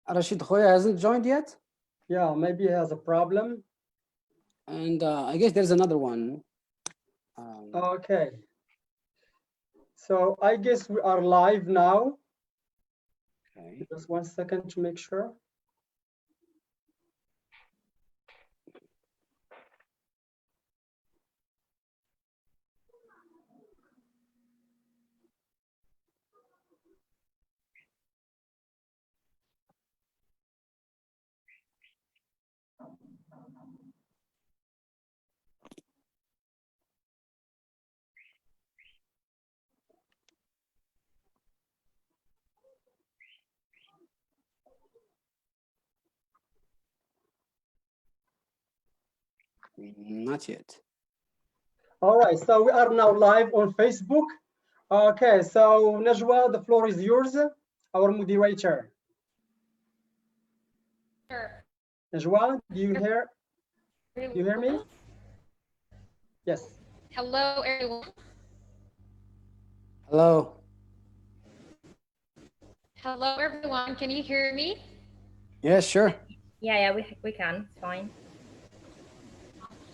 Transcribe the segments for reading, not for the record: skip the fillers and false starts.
Rashid Khoya hasn't joined yet, Yeah, maybe he has a problem. and I guess there's another one. Okay. So I guess we are live now. Okay. Just 1 second to make sure. Not yet. All right, so we are now live on Facebook. Okay, so Najwa, the floor is yours, our moderator. Sure. Najwa, do you hear me? Yes. Hello, everyone. Hello. Hello, everyone. Can you hear me? Yeah, sure. Yeah, we can. It's fine.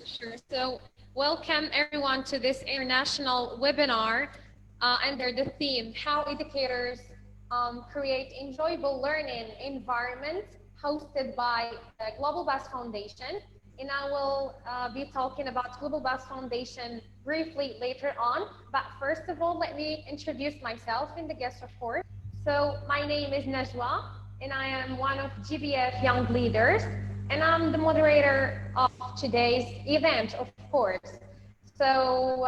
Sure. So welcome, everyone, to this international webinar under the theme, How Educators Create Enjoyable Learning Environment, hosted by the Global Bass Foundation. And I will be talking about Global Bass Foundation briefly later on. But first of all, let me introduce myself and the guests, of course. So my name is Najwa, and I am one of GBF Young Leaders, and I'm the moderator of today's event, of course. So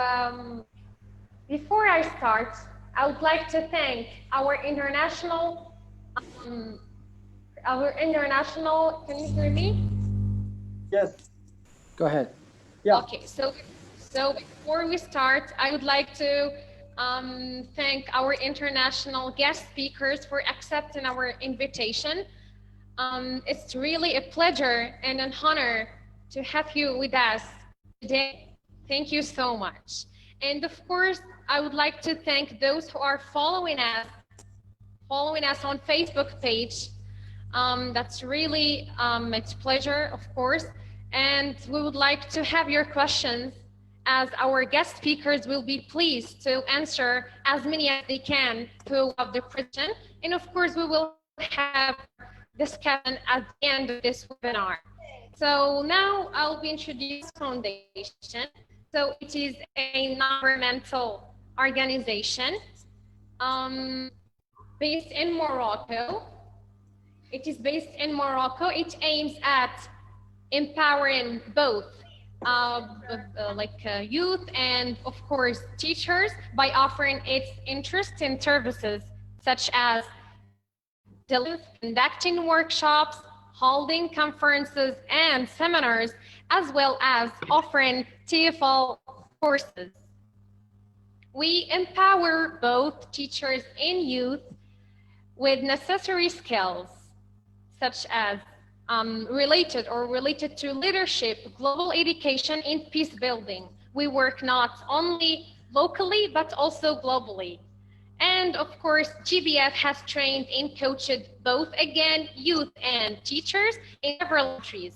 before I start, I would like to thank our international, can you hear me? Yes. Go ahead. Yeah. Okay, so before we start, I would like to thank our international guest speakers for accepting our invitation. It's really a pleasure and an honor to have you with us today. Thank you so much. And of course, I would like to thank those who are following us on Facebook page. That's really it's a pleasure, of course. And we would like to have your questions, as our guest speakers will be pleased to answer as many as they can throughout the presentation. And of course, we will have discussion at the end of this webinar. So now I'll be introducing Foundation. So it is a non-governmental organization based in Morocco. It is based in Morocco. It aims at empowering both youth and, of course, teachers by offering its interests in services such as conducting workshops, holding conferences and seminars, as well as offering TEFL courses. We empower both teachers and youth with necessary skills, such as related to leadership, global education, and peace building. We work not only locally, but also globally. And of course, GBF has trained and coached both, again, youth and teachers in several countries,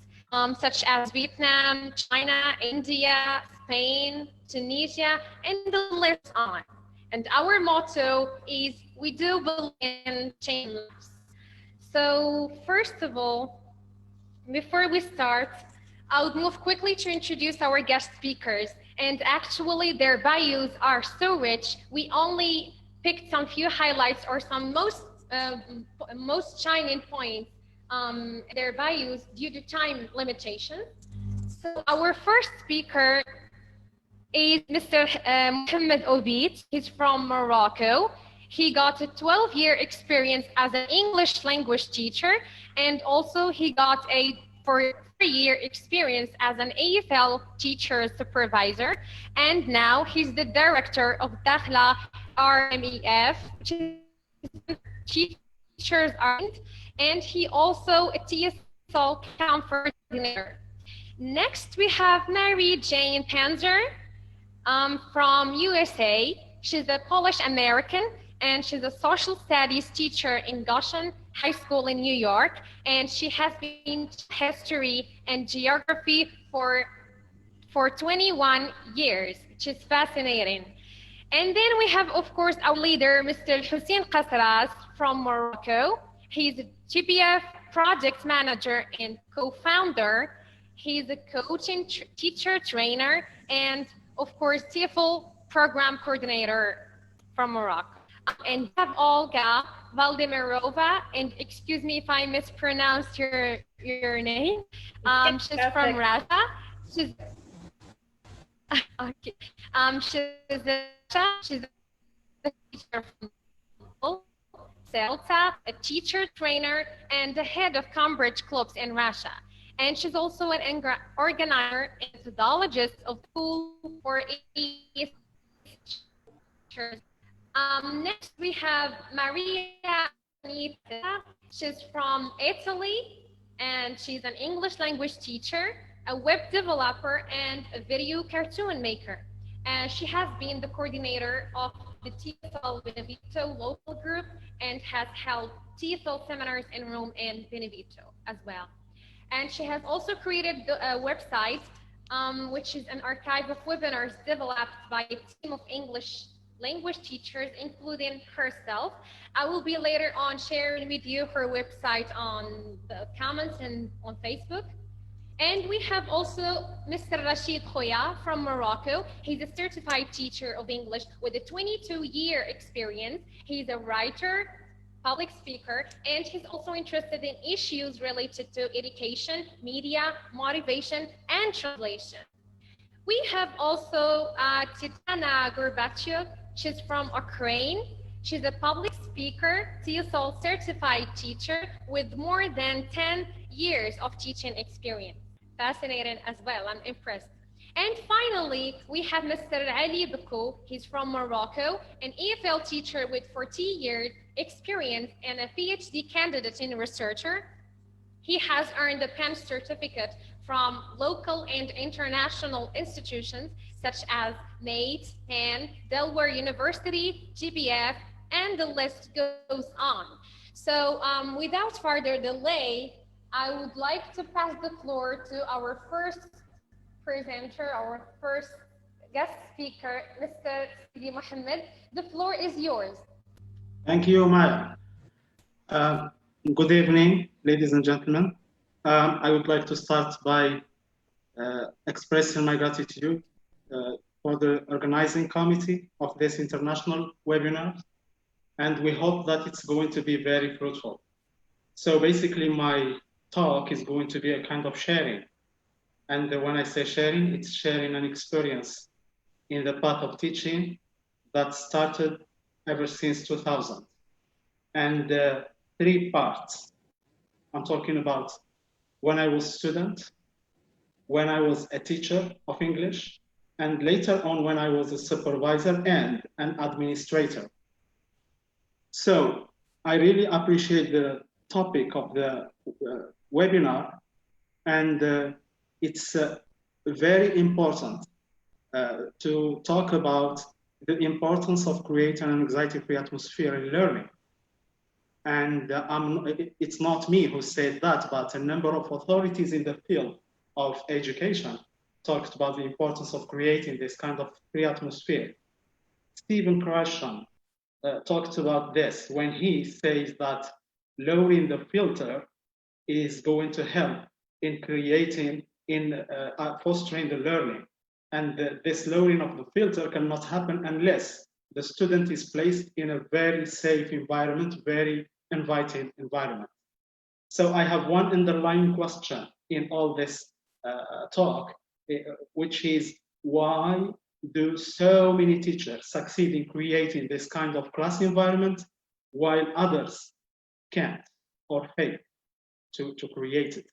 such as Vietnam, China, India, Spain, Tunisia, and the list on. And our motto is, we do believe in changing lives. So first of all, before we start, I would move quickly to introduce our guest speakers. And actually, their bios are so rich, we only picked some few highlights or some most shining points, their bios due to time limitations. So our first speaker is Mr. Mohammed Obid. He's from Morocco. He got a 12-year experience as an English language teacher, and also he got a 4-year experience as an AFL teacher supervisor, and now he's the director of Dakhla RMEF, which is Teachers Ireland, and he also a TSL conference coordinator. Next, we have Mary Jane Panzer from USA. She's a Polish American, and she's a social studies teacher in Goshen High School in New York, and she has been history and geography for 21 years, which is fascinating. And then we have, of course, our leader, Mr. Hussein Qasras from Morocco. He's a GPF project manager and co-founder. He's a coach and teacher trainer, and of course, TEFL program coordinator from Morocco. And we have Olga Valdemirova, and excuse me if I mispronounced your name. She's from Russia. She's okay. She's a teacher from Celta, a teacher trainer, and the head of Cambridge clubs in Russia. And she's also an organizer and methodologist of Pool for teachers. Next, we have Maria Anita. She's from Italy, and she's an English language teacher, a web developer, and a video cartoon maker. And she has been the coordinator of the TEFL Benevito local group and has held TEFL seminars in Rome and Benevito as well. And she has also created a website, which is an archive of webinars developed by a team of English language teachers, including herself. I will be later on sharing with you her website on the comments and on Facebook. And we have also Mr. Rashid Khoya from Morocco. He's a certified teacher of English with a 22-year experience. He's a writer, public speaker, and he's also interested in issues related to education, media, motivation, and translation. We have also Titana Gorbachev. She's from Ukraine. She's a public speaker, TESOL certified teacher with more than 10 years of teaching experience. Fascinating as well, I'm impressed. And finally, we have Mr. Ali Beko. He's from Morocco, an EFL teacher with 40 years experience and a PhD candidate in researcher. He has earned a PEN certificate from local and international institutions such as NATE, PEN, Delaware University, GBF, and the list goes on. So without further delay, I would like to pass the floor to our first presenter, our first guest speaker, Mr. Sidi Mohammed. The floor is yours. Thank you, Maya. Good evening, ladies and gentlemen. I would like to start by expressing my gratitude for the organizing committee of this international webinar, and we hope that it's going to be very fruitful. So basically, my talk is going to be a kind of sharing. And when I say sharing, it's sharing an experience in the path of teaching that started ever since 2000. And 3 parts. I'm talking about when I was a student, when I was a teacher of English, and later on when I was a supervisor and an administrator. So I really appreciate the topic of the webinar, and it's very important to talk about the importance of creating an anxiety-free atmosphere in learning. And it's not me who said that, but a number of authorities in the field of education talked about the importance of creating this kind of free atmosphere. Stephen Krashan talked about this when he says that lowering the filter is going to help in creating, in fostering the learning. And this lowering of the filter cannot happen unless the student is placed in a very safe environment, very inviting environment. So I have one underlying question in all this talk, which is why do so many teachers succeed in creating this kind of class environment while others can't or fail to create it?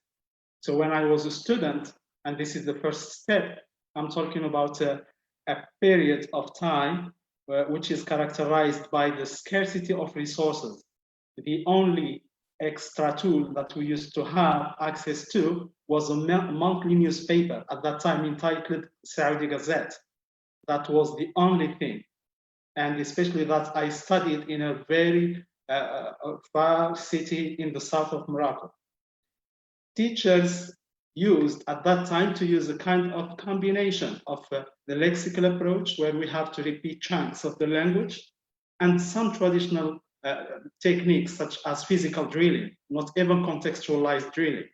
So when I was a student, and this is the first step, I'm talking about a period of time which is characterized by the scarcity of resources. The only extra tool that we used to have access to was a monthly newspaper at that time entitled Saudi Gazette. That was the only thing. and especially that I studied in a very far city in the south of Morocco. Teachers used at that time to use a kind of combination of the lexical approach, where we have to repeat chunks of the language, and some traditional techniques such as physical drilling, not even contextualized drilling.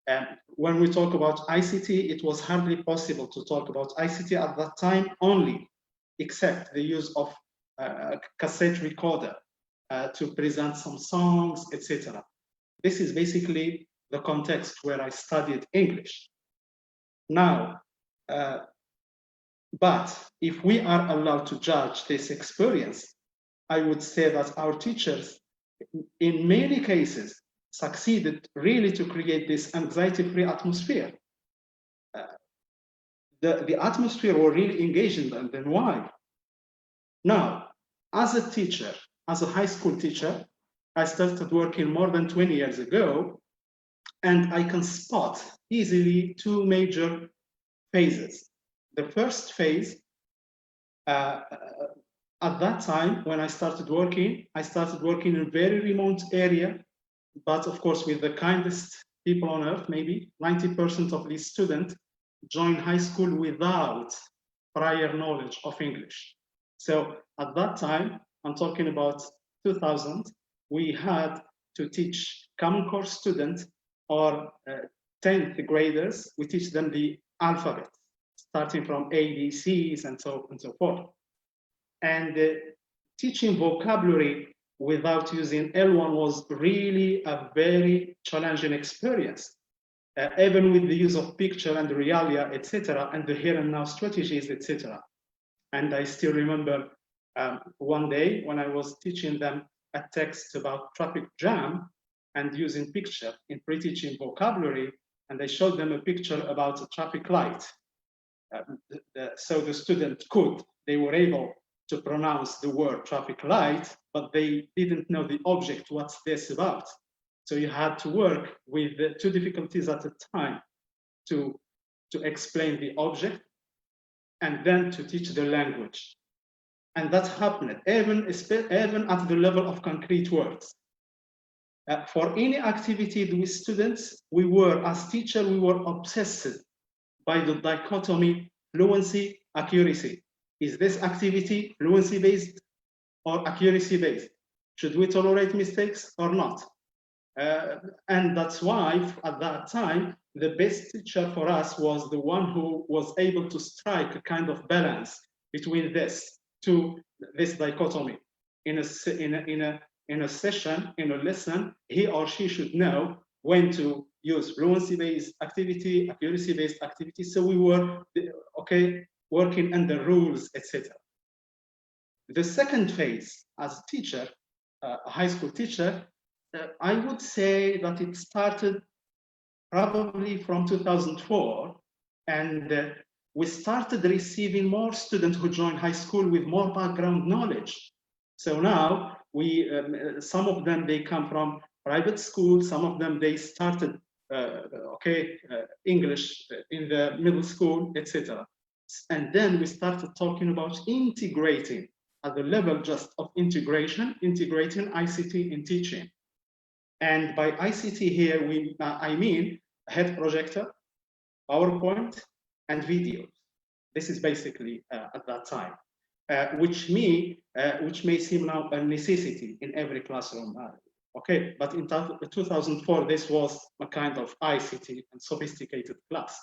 And when we talk about ICT, it was hardly possible to talk about ICT at that time only, except the use of cassette recorder to present some songs, etc. This is basically the context where I studied English. Now, but if we are allowed to judge this experience, I would say that our teachers, in many cases, succeeded really to create this anxiety-free atmosphere. The atmosphere were really engaging them. Then why? Now, as a teacher, as a high school teacher, I started working more than 20 years ago, and I can spot easily two major phases. The first phase, at that time, when I started working in a very remote area, but of course with the kindest people on earth. Maybe 90% of these students join high school without prior knowledge of English. So at that time, I'm talking about 2000, we had to teach Common Core students or 10th graders. We teach them the alphabet, starting from A, B, C's, and so forth. And teaching vocabulary without using L1 was really a very challenging experience, even with the use of picture and realia, etc., and the here and now strategies, etc. And I still remember one day when I was teaching them a text about traffic jam and using picture in pre-teaching vocabulary, and I showed them a picture about a traffic light. So the student they were able to pronounce the word traffic light, but they didn't know the object, what's this about. So you had to work with the two difficulties at a time to explain the object and then to teach the language. And that happened even at the level of concrete words. For any activity with students, as teachers, we were obsessed by the dichotomy fluency, accuracy. Is this activity fluency-based or accuracy-based? Should we tolerate mistakes or not? And that's why, at that time, the best teacher for us was the one who was able to strike a kind of balance between this dichotomy. In a session, in a lesson, he or she should know when to use fluency-based activity, accuracy-based activity. So we were working under rules, etc. The second phase, as a teacher, a high school teacher, I would say that it started probably from 2004, and we started receiving more students who joined high school with more background knowledge. So now some of them, they come from private school, some of them, they started English in the middle school, etc. And then we started talking about integrating at the level just of integrating ICT in teaching. And by ICT here, I mean head projector, PowerPoint, and video. This is basically at that time, which may seem now a necessity in every classroom. But in 2004, this was a kind of ICT and sophisticated class.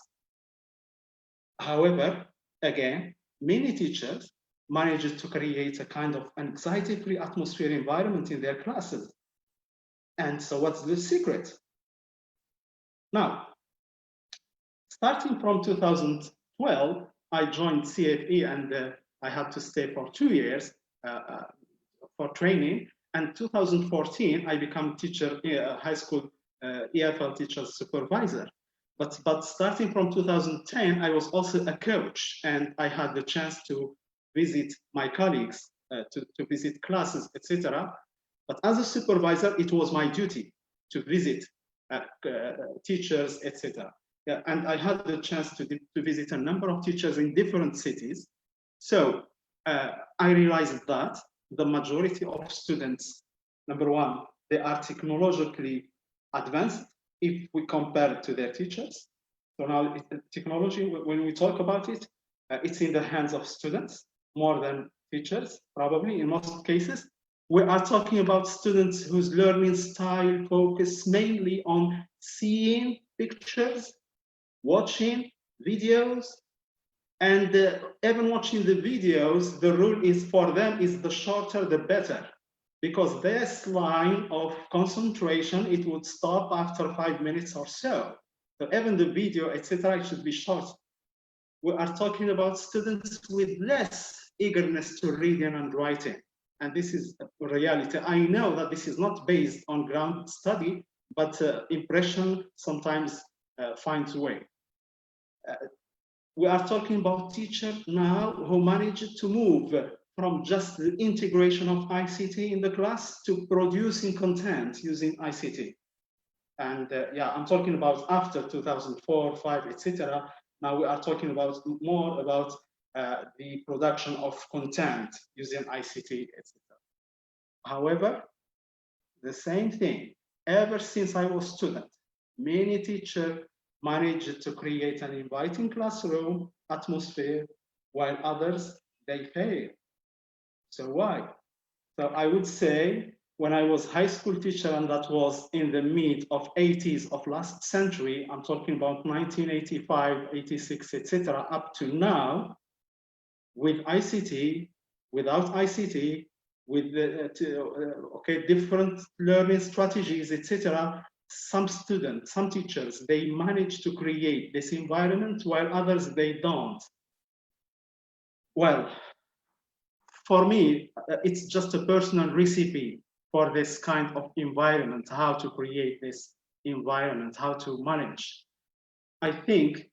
However, again, many teachers managed to create a kind of anxiety-free atmosphere environment in their classes. And so what's the secret? Now, starting from 2012, I joined CFE, and I had to stay for 2 years for training. And 2014, I became teacher, high school EFL teacher supervisor. But starting from 2010, I was also a coach, and I had the chance to visit my colleagues, to visit classes, etc. But as a supervisor, it was my duty to visit teachers, etc. Yeah, and I had the chance to visit a number of teachers in different cities. So I realized that the majority of students, number one, they are technologically advanced if we compare it to their teachers. So now technology, when we talk about it, it's in the hands of students more than teachers, probably in most cases. We are talking about students whose learning style focus mainly on seeing pictures, watching videos, and even watching the videos, the rule is for them is the shorter the better, because this line of concentration, it would stop after 5 minutes or so. So even the video, etc., it should be short. We are talking about students with less eagerness to reading and writing. And this is a reality. I know that this is not based on ground study, but impression sometimes finds a way. We are talking about teachers now who managed to move from just the integration of ICT in the class to producing content using ICT. And yeah, I'm talking about after 2004, 5, etc. Now we are talking about more about the production of content using ICT, etc. However, the same thing, ever since I was student, many teachers managed to create an inviting classroom atmosphere, while others, they fail. So why? So I would say when I was high school teacher, and that was in the mid of 80s of last century, I'm talking about 1985, 86, etc., up to now, with ICT, without ICT, with the different learning strategies, etc., some students, some teachers, they manage to create this environment while others, they don't. Well, for me, it's just a personal recipe for this kind of environment, how to create this environment, how to manage. I think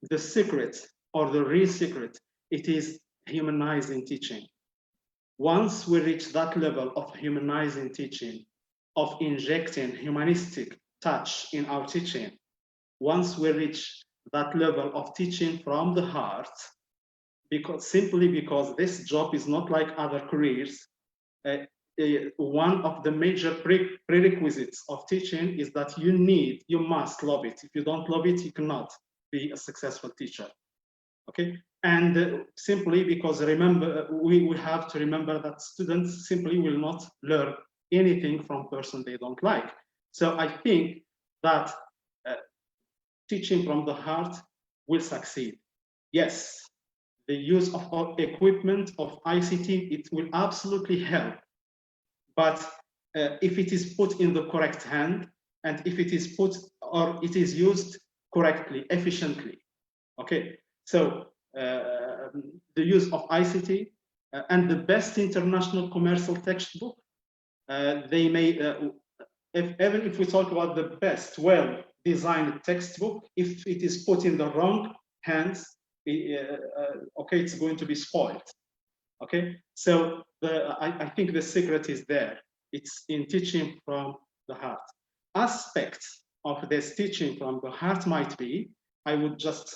the secret, or the real secret, it is humanizing teaching. Once we reach that level of humanizing teaching, of injecting humanistic touch in our teaching, once we reach that level of teaching from the heart, simply because this job is not like other careers, one of the major prerequisites of teaching is that you must love it. If you don't love it, you cannot be a successful teacher. Okay, and simply because remember, we have to remember that students simply will not learn anything from a person they don't like. So I think that teaching from the heart will succeed. Yes, the use of equipment of ICT, it will absolutely help. But if it is put in the correct hand, and if it is put, or it is used correctly, efficiently, okay? So the use of ICT and the best international commercial textbook, they may, even if we talk about the best well-designed textbook, if it is put in the wrong hands, okay, it's going to be spoiled. Okay, so I think the secret is there. It's in teaching from the heart. Aspects of this teaching from the heart might be, I would just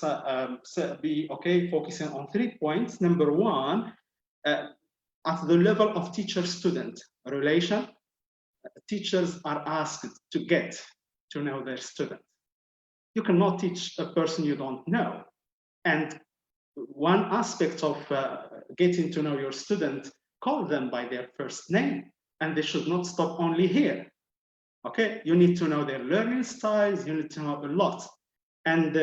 be okay focusing on 3 points. Number one, at the level of teacher-student relation, teachers are asked to get to know their student. You cannot teach a person you don't know. And one aspect of getting to know your student, call them by their first name, and they should not stop only here. Okay, you need to know their learning styles, you need to know a lot. And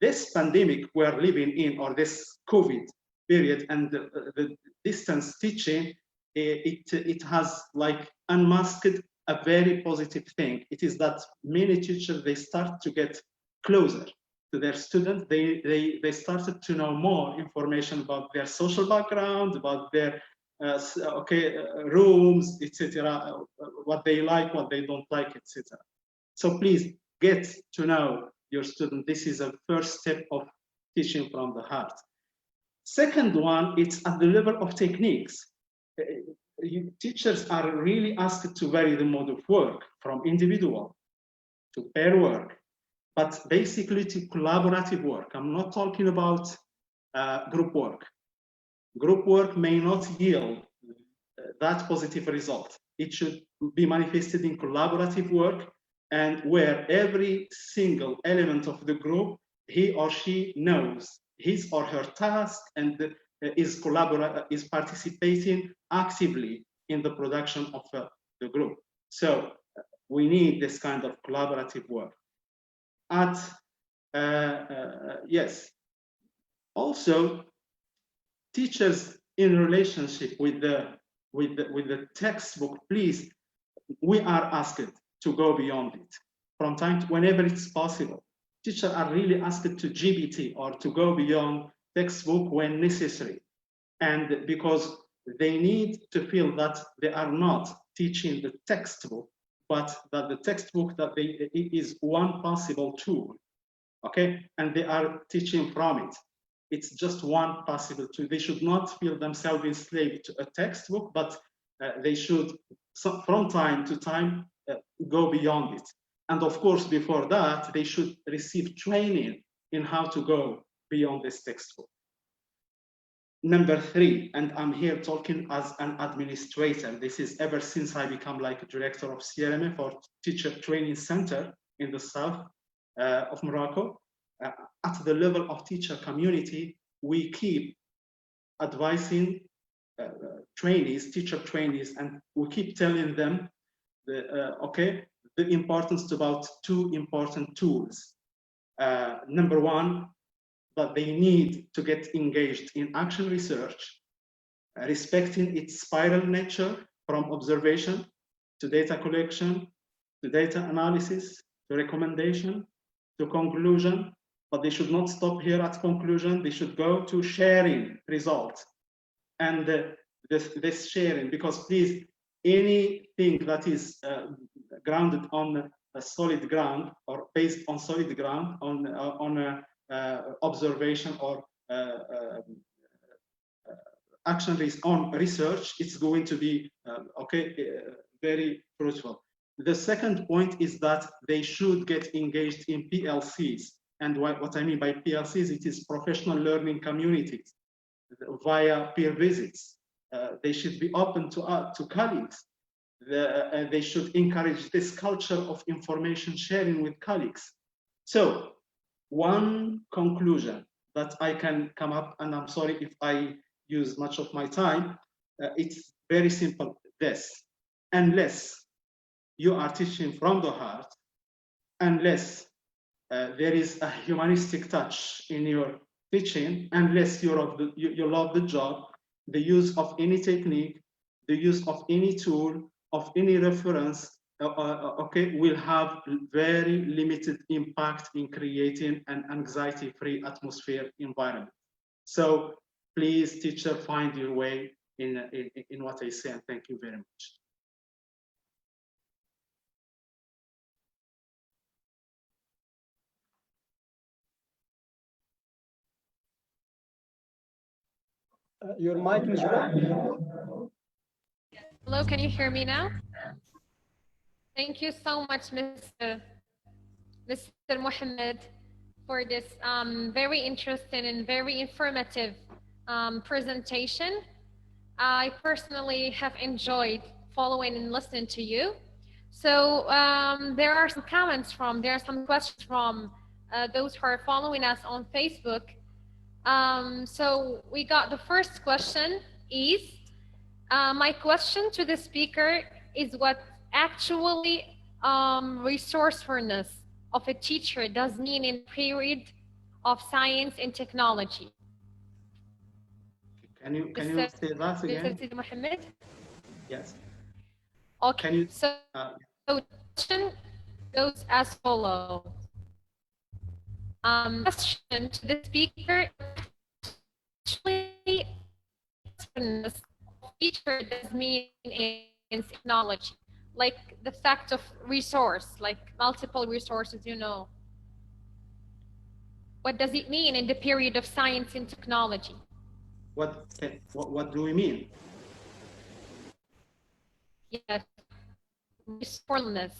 this pandemic we're living in, or this COVID period, and the distance teaching, it has like unmasked a very positive thing. It is that many teachers, they start to get closer to their students. They started to know more information about their social background, about their rooms, etc., what they like, what they don't like, etc. So please get to know your student. This is a first step of teaching from the heart. Second one, it's at the level of techniques. Teachers are really asked to vary the mode of work from individual to pair work, but basically to collaborative work. I'm not talking about group work. Group work may not yield that positive result. It should be manifested in collaborative work, and where every single element of the group, he or she knows his or her task and is participating actively in the production of the group. So we need this kind of collaborative work. Yes. Also, teachers in relationship with the textbook, please, we are asked to go beyond it from time to whenever it's possible. Teachers are really asked to GBT or to go beyond textbook when necessary, and because they need to feel that they are not teaching the textbook, but that the textbook is one possible tool, okay, and they are teaching from it. It's just one possible tool. They should not feel themselves enslaved to a textbook, but they should, from time to time, go beyond it. And of course, before that, they should receive training in how to go beyond this textbook. Number 3, and I'm here talking as an administrator. This is ever since I become like a director of CRMA for Teacher Training Center in the south of Morocco. At the level of teacher community, we keep advising trainees, teacher trainees, and we keep telling them the importance about 2 important tools. Number 1, that they need to get engaged in action research, respecting its spiral nature from observation to data collection, to data analysis, to recommendation, to conclusion, but they should not stop here at conclusion. They should go to sharing results. And this sharing, because please, anything that is grounded on a solid ground or based on solid ground, on observation or action on research, it's going to be very fruitful. The second point is that they should get engaged in PLCs. And what I mean by PLCs, it is professional learning communities via peer visits. They should be open to colleagues. They should encourage this culture of information sharing with colleagues. So one conclusion that I can come up, and I'm sorry if I use much of my time, it's very simple. This, unless you are teaching from the heart, unless there is a humanistic touch in your teaching, unless you love the job, the use of any technique, the use of any tool, of any reference, will have very limited impact in creating an anxiety-free atmosphere environment. So please, teacher, find your way in what I say, and thank you very much. Your mic, Najwa. Hello, can you hear me now? Thank you so much, Mr. Mohammed, for this very interesting and very informative presentation. I personally have enjoyed following and listening to you. So there are some questions from those who are following us on Facebook. So we got the first question is, my question to the speaker is what actually resourcefulness of a teacher does mean in period of science and technology. Can you say that again? Mr. Mohammed? Yes. Okay, so the question goes as follows. Question to the speaker, actually teacher does mean in technology, like the fact of resource, like multiple resources, you know. What does it mean in the period of science and technology? What do we mean? Yes, resourcefulness.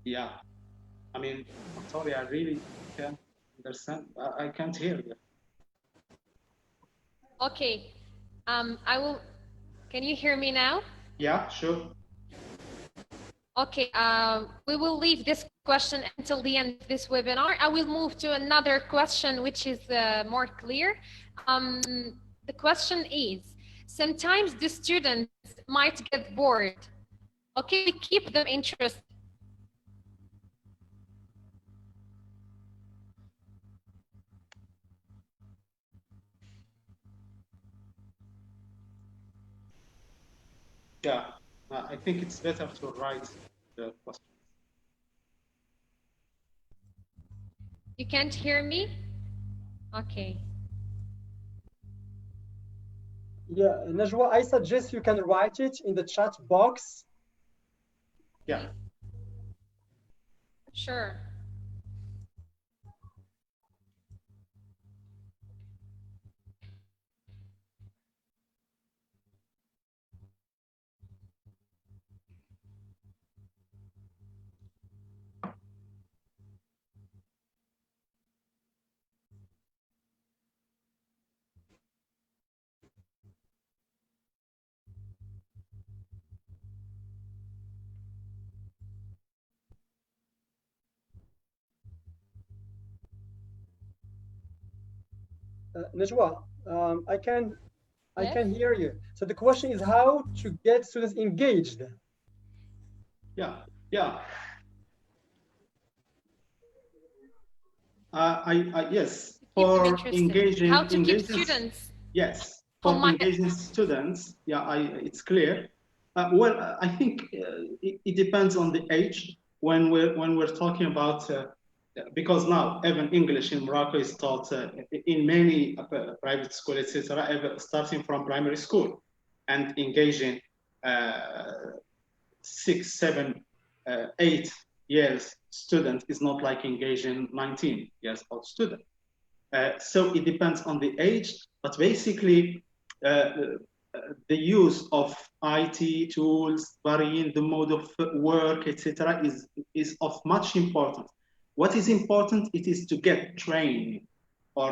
Yeah, I mean, I'm sorry, I really can't understand. I can't hear you. Okay. I will. Can you hear me now? Yeah, sure. Okay. We will leave this question until the end of this webinar. I will move to another question, which is more clear. The question is: sometimes the students might get bored. Okay, we keep them interested. Yeah, I think it's better to write the question. You can't hear me? Okay. Yeah, Najwa, I suggest you can write it in the chat box. Yeah. Sure. Najwa, I can Yes. hear you. So the question is how to get students engaged. Yeah. Yeah. Yes, for engaging How to keep students. Yes, Oh for my. engaging students, yeah, it's clear. Well, I think it depends on the age when we're talking about because now even English in Morocco is taught in many private schools, etc., starting from primary school, and engaging 6, 7, 8 years student is not like engaging 19 years old student. So it depends on the age, but basically the use of IT tools, varying the mode of work, etc., is of much importance. What is important, it is to get trained or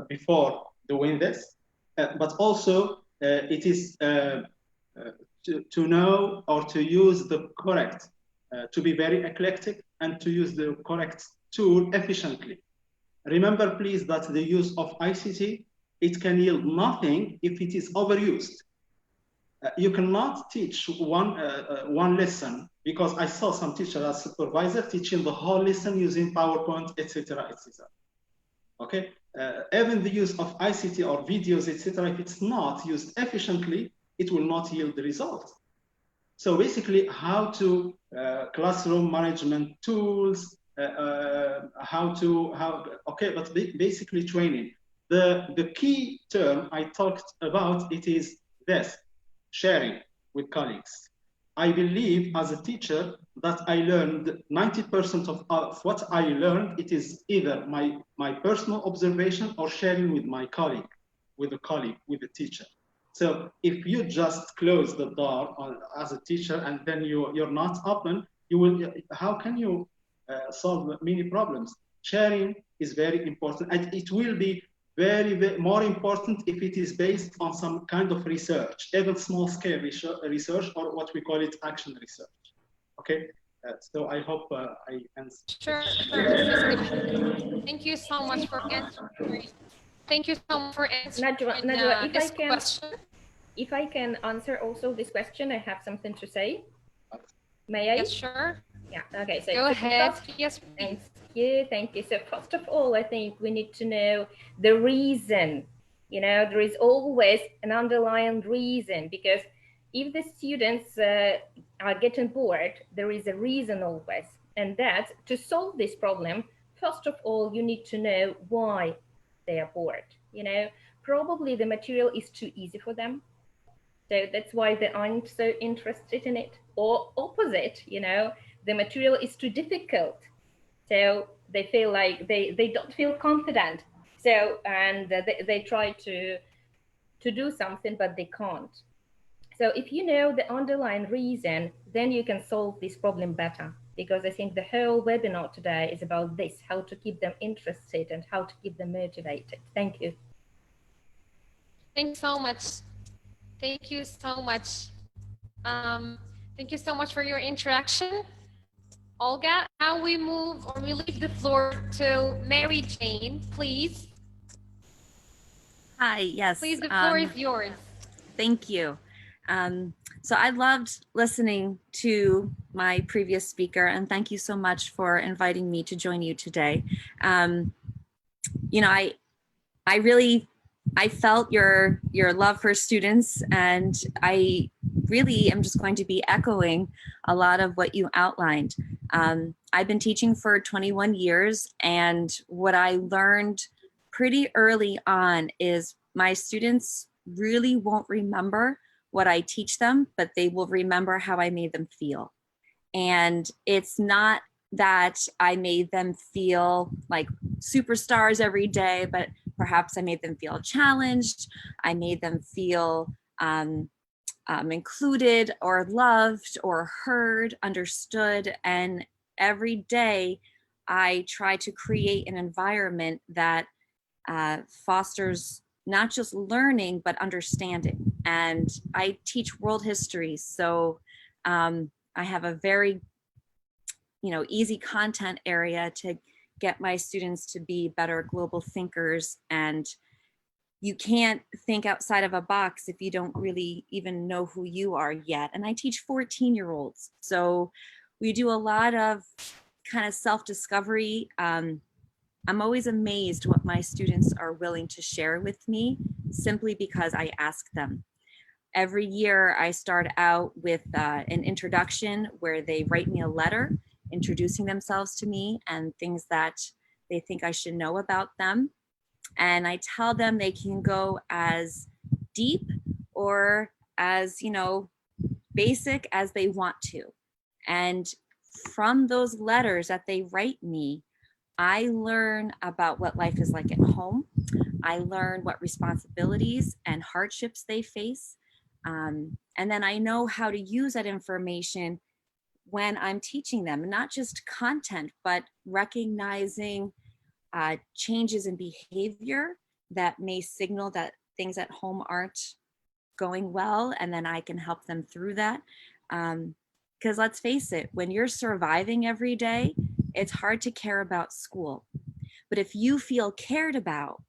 before doing this, but also it is to know or to use the correct, to be very eclectic and to use the correct tool efficiently. Remember, please, that the use of ICT, it can yield nothing if it is overused. You cannot teach one lesson, because I saw some teachers as supervisor teaching the whole lesson using PowerPoint, etc., etc. Okay, even the use of ICT or videos, etc., if it's not used efficiently, it will not yield the result. So basically, how to classroom management tools, but basically training. The key term I talked about, it is this: sharing with colleagues. I believe as a teacher that I learned 90% of what I learned, it is either my personal observation or sharing with my colleague, with the teacher. So if you just close the door as a teacher and then you're not open, how can you solve many problems? Sharing is very important, and it will be very, very more important if it is based on some kind of research, even small scale research, or what we call it action research. Okay, so I hope I answered. Sure, Mr. Thank you so much for answering. Thank you so much for answering Najwa, this question. If I can answer also this question, I have something to say. May I? Yes, sure. Yeah, okay. So go ahead. Yes, please. Thank you. So first of all, I think we need to know the reason. You know, there is always an underlying reason, because if the students are getting bored, there is a reason always. And that to solve this problem, first of all, you need to know why they are bored. You know, probably the material is too easy for them. So that's why they aren't so interested in it. Or opposite, you know, the material is too difficult. So they feel like they don't feel confident. So, and they try to do something, but they can't. So if you know the underlying reason, then you can solve this problem better. Because I think the whole webinar today is about this, how to keep them interested and how to keep them motivated. Thank you. Thanks so much. Thank you so much. Thank you so much for your interaction, Olga. Now we move or we leave the floor to Mary Jane, please. Hi, yes. Please, the floor is yours. Thank you. So I loved listening to my previous speaker, and thank you so much for inviting me to join you today. You know, I felt your love for students, and I really am just going to be echoing a lot of what you outlined. I've been teaching for 21 years, and what I learned pretty early on is my students really won't remember what I teach them, but they will remember how I made them feel. And it's not that I made them feel like superstars every day, but perhaps I made them feel challenged. I made them feel included or loved or heard, understood. And every day I try to create an environment that fosters not just learning, but understanding. And I teach world history. So I have a very, easy content area to get my students to be better global thinkers. And you can't think outside of a box if you don't really even know who you are yet. And I teach 14-year-olds. So we do a lot of kind of self-discovery. I'm always amazed what my students are willing to share with me simply because I ask them. Every year I start out with an introduction where they write me a letter introducing themselves to me and things that they think I should know about them. And I tell them they can go as deep or as, basic as they want to. And from those letters that they write me, I learn about what life is like at home. I learn what responsibilities and hardships they face. And then I know how to use that information when I'm teaching them, not just content, but recognizing changes in behavior that may signal that things at home aren't going well, and then I can help them through that. Because let's face it, when you're surviving every day, it's hard to care about school. But if you feel cared about,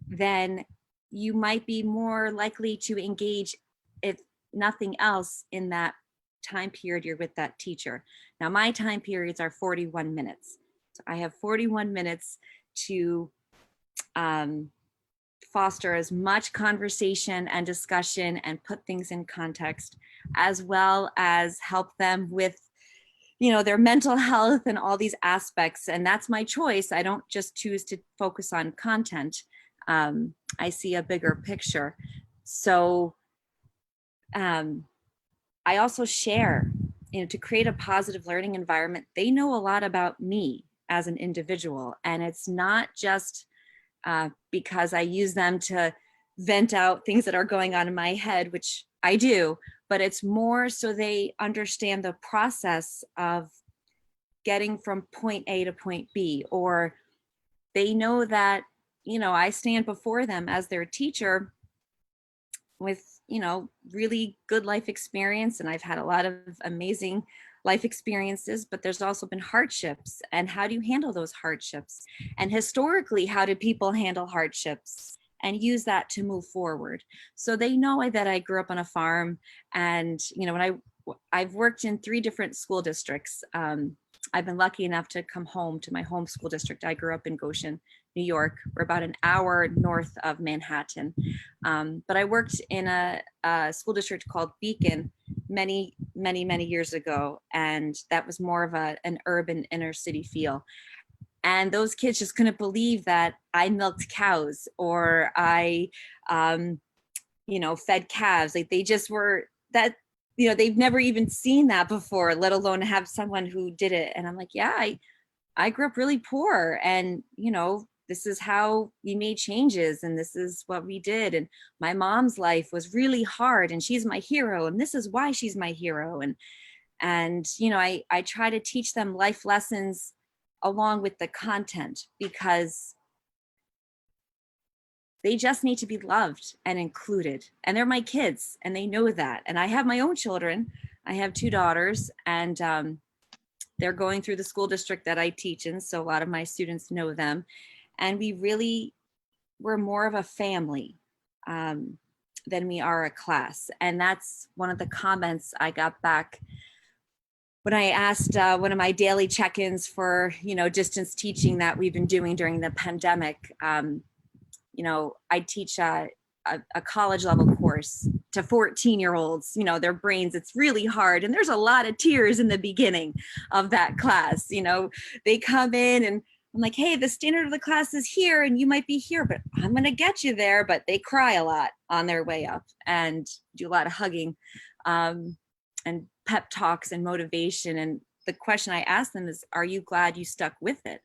then you might be more likely to engage, if nothing else, in that time period you're with that teacher. Now, my time periods are 41 minutes. So I have 41 minutes to foster as much conversation and discussion and put things in context, as well as help them with their mental health and all these aspects. And that's my choice. I don't just choose to focus on content. I see a bigger picture. So I also share, to create a positive learning environment. They know a lot about me as an individual. And it's not just because I use them to vent out things that are going on in my head, which I do, but it's more so they understand the process of getting from point A to point B, or they know that, I stand before them as their teacher with, really good life experience. And I've had a lot of amazing life experiences, but there's also been hardships. And how do you handle those hardships? And historically, how do people handle hardships? And use that to move forward. So they know that I grew up on a farm, and when I've worked in 3 different school districts. I've been lucky enough to come home to my home school district. I grew up in Goshen, New York. We're about an hour north of Manhattan. But I worked in a school district called Beacon many years ago, and that was more of an urban inner city feel. And those kids just couldn't believe that I milked cows or I, fed calves. Like they just were that, they've never even seen that before, let alone have someone who did it. And I'm like, yeah, I grew up really poor, and, this is how we made changes, and this is what we did. And my mom's life was really hard, and she's my hero, and this is why she's my hero. And I try to teach them life lessons along with the content, because they just need to be loved and included. And they're my kids and they know that. And I have my own children. I have 2 daughters, and they're going through the school district that I teach in. So a lot of my students know them. And we're more of a family than we are a class. And that's one of the comments I got back when I asked one of my daily check-ins for, distance teaching that we've been doing during the pandemic. I teach a college level course to 14-year-olds, their brains, it's really hard. And there's a lot of tears in the beginning of that class. They come in and I'm like, hey, the standard of the class is here and you might be here, but I'm going to get you there. But they cry a lot on their way up and do a lot of hugging and pep talks and motivation. And the question I ask them is, are you glad you stuck with it?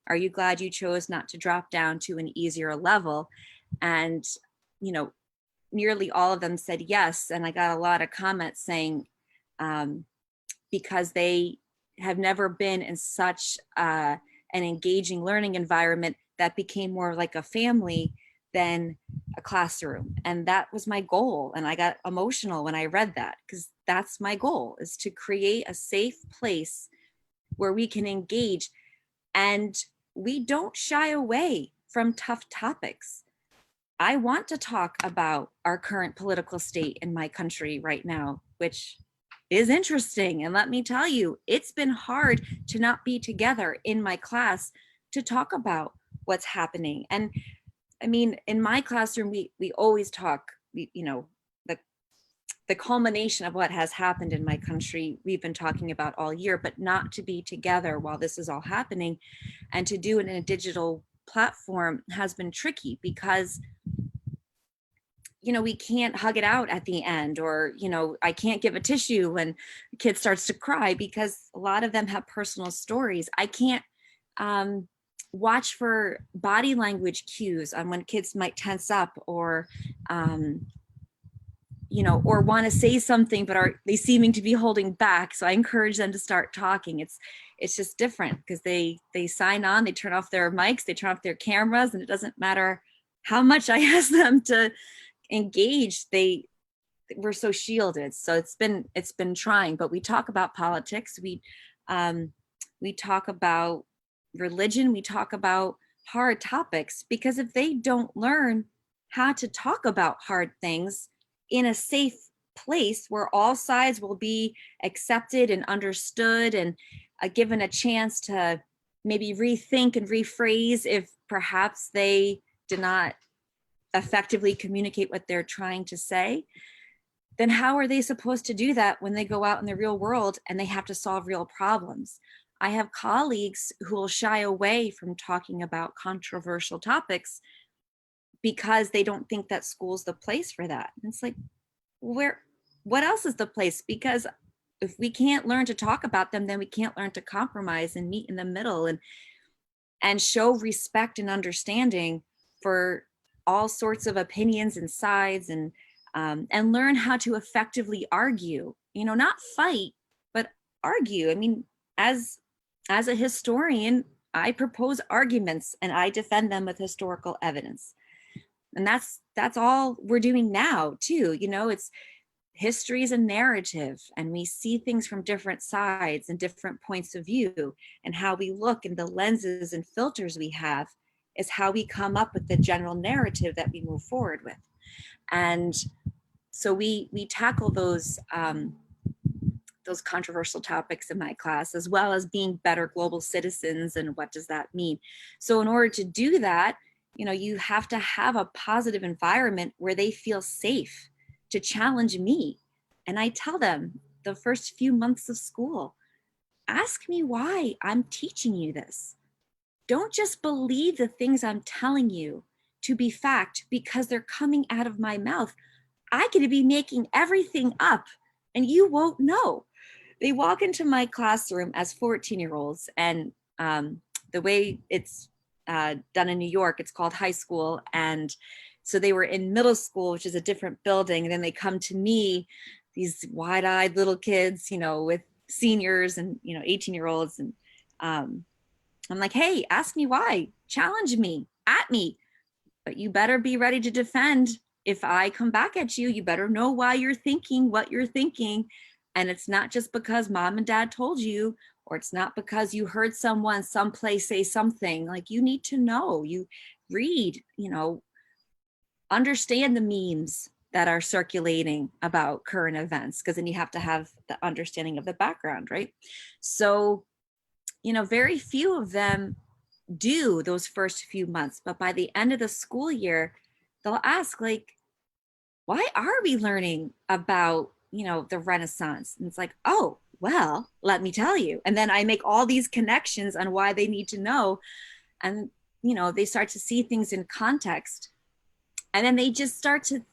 Are you glad you chose not to drop down to an easier level? And, nearly all of them said yes. And I got a lot of comments saying, because they have never been in such an engaging learning environment that became more like a family than a classroom. And that was my goal. And I got emotional when I read that, because that's my goal, is to create a safe place where we can engage and we don't shy away from tough topics. I want to talk about our current political state in my country right now, which is interesting. And let me tell you, it's been hard to not be together in my class to talk about what's happening. And I mean, in my classroom, we always talk, the culmination of what has happened in my country, we've been talking about all year, but not to be together while this is all happening and to do it in a digital platform has been tricky because we can't hug it out at the end, or, I can't give a tissue when the kid starts to cry because a lot of them have personal stories. I can't watch for body language cues on when kids might tense up or, or want to say something, but are they seeming to be holding back. So I encourage them to start talking. It's just different because they sign on, they turn off their mics, they turn off their cameras, and it doesn't matter how much I ask them to engage, we're so shielded. So it's been trying, but we talk about politics, we talk about religion, we talk about hard topics, because if they don't learn how to talk about hard things in a safe place where all sides will be accepted and understood and given a chance to maybe rethink and rephrase if perhaps they did not effectively communicate what they're trying to say, then how are they supposed to do that when they go out in the real world and they have to solve real problems? I have colleagues who will shy away from talking about controversial topics because they don't think that school's the place for that. And it's like, what else is the place? Because if we can't learn to talk about them, then we can't learn to compromise and meet in the middle and show respect and understanding for all sorts of opinions and sides, and learn how to effectively argue, not fight, but argue. I mean, as a historian, I propose arguments and I defend them with historical evidence. And that's all we're doing now too. It's history is a narrative, and we see things from different sides and different points of view, and how we look and the lenses and filters we have is how we come up with the general narrative that we move forward with. And so we tackle those controversial topics in my class, as well as being better global citizens and what does that mean. So in order to do that, you have to have a positive environment where they feel safe to challenge me. And I tell them the first few months of school, ask me why I'm teaching you this. Don't just believe the things I'm telling you to be fact because they're coming out of my mouth. I could be making everything up and you won't know. They walk into my classroom as 14-year-olds, and the way it's done in New York, it's called high school. And so they were in middle school, which is a different building. And then they come to me, these wide-eyed little kids, with seniors and, 18-year-olds. And I'm like, hey, ask me why, challenge me, at me. but you better be ready to defend. If I come back at you, you better know why you're thinking what you're thinking. And it's not just because mom and dad told you, or it's not because you heard someone someplace say something. Like, you need to know, you read, you know, understand the memes that are circulating about current events, because then you have to have the understanding of the background, right? So, you know, very few of them do those first few months, but by the end of the school year, they'll ask, like, why are we learning about, you know, the Renaissance? And it's like, oh, well, let me tell you. And then I make all these connections on why they need to know. And, you know, they start to see things in context. And then they just start to,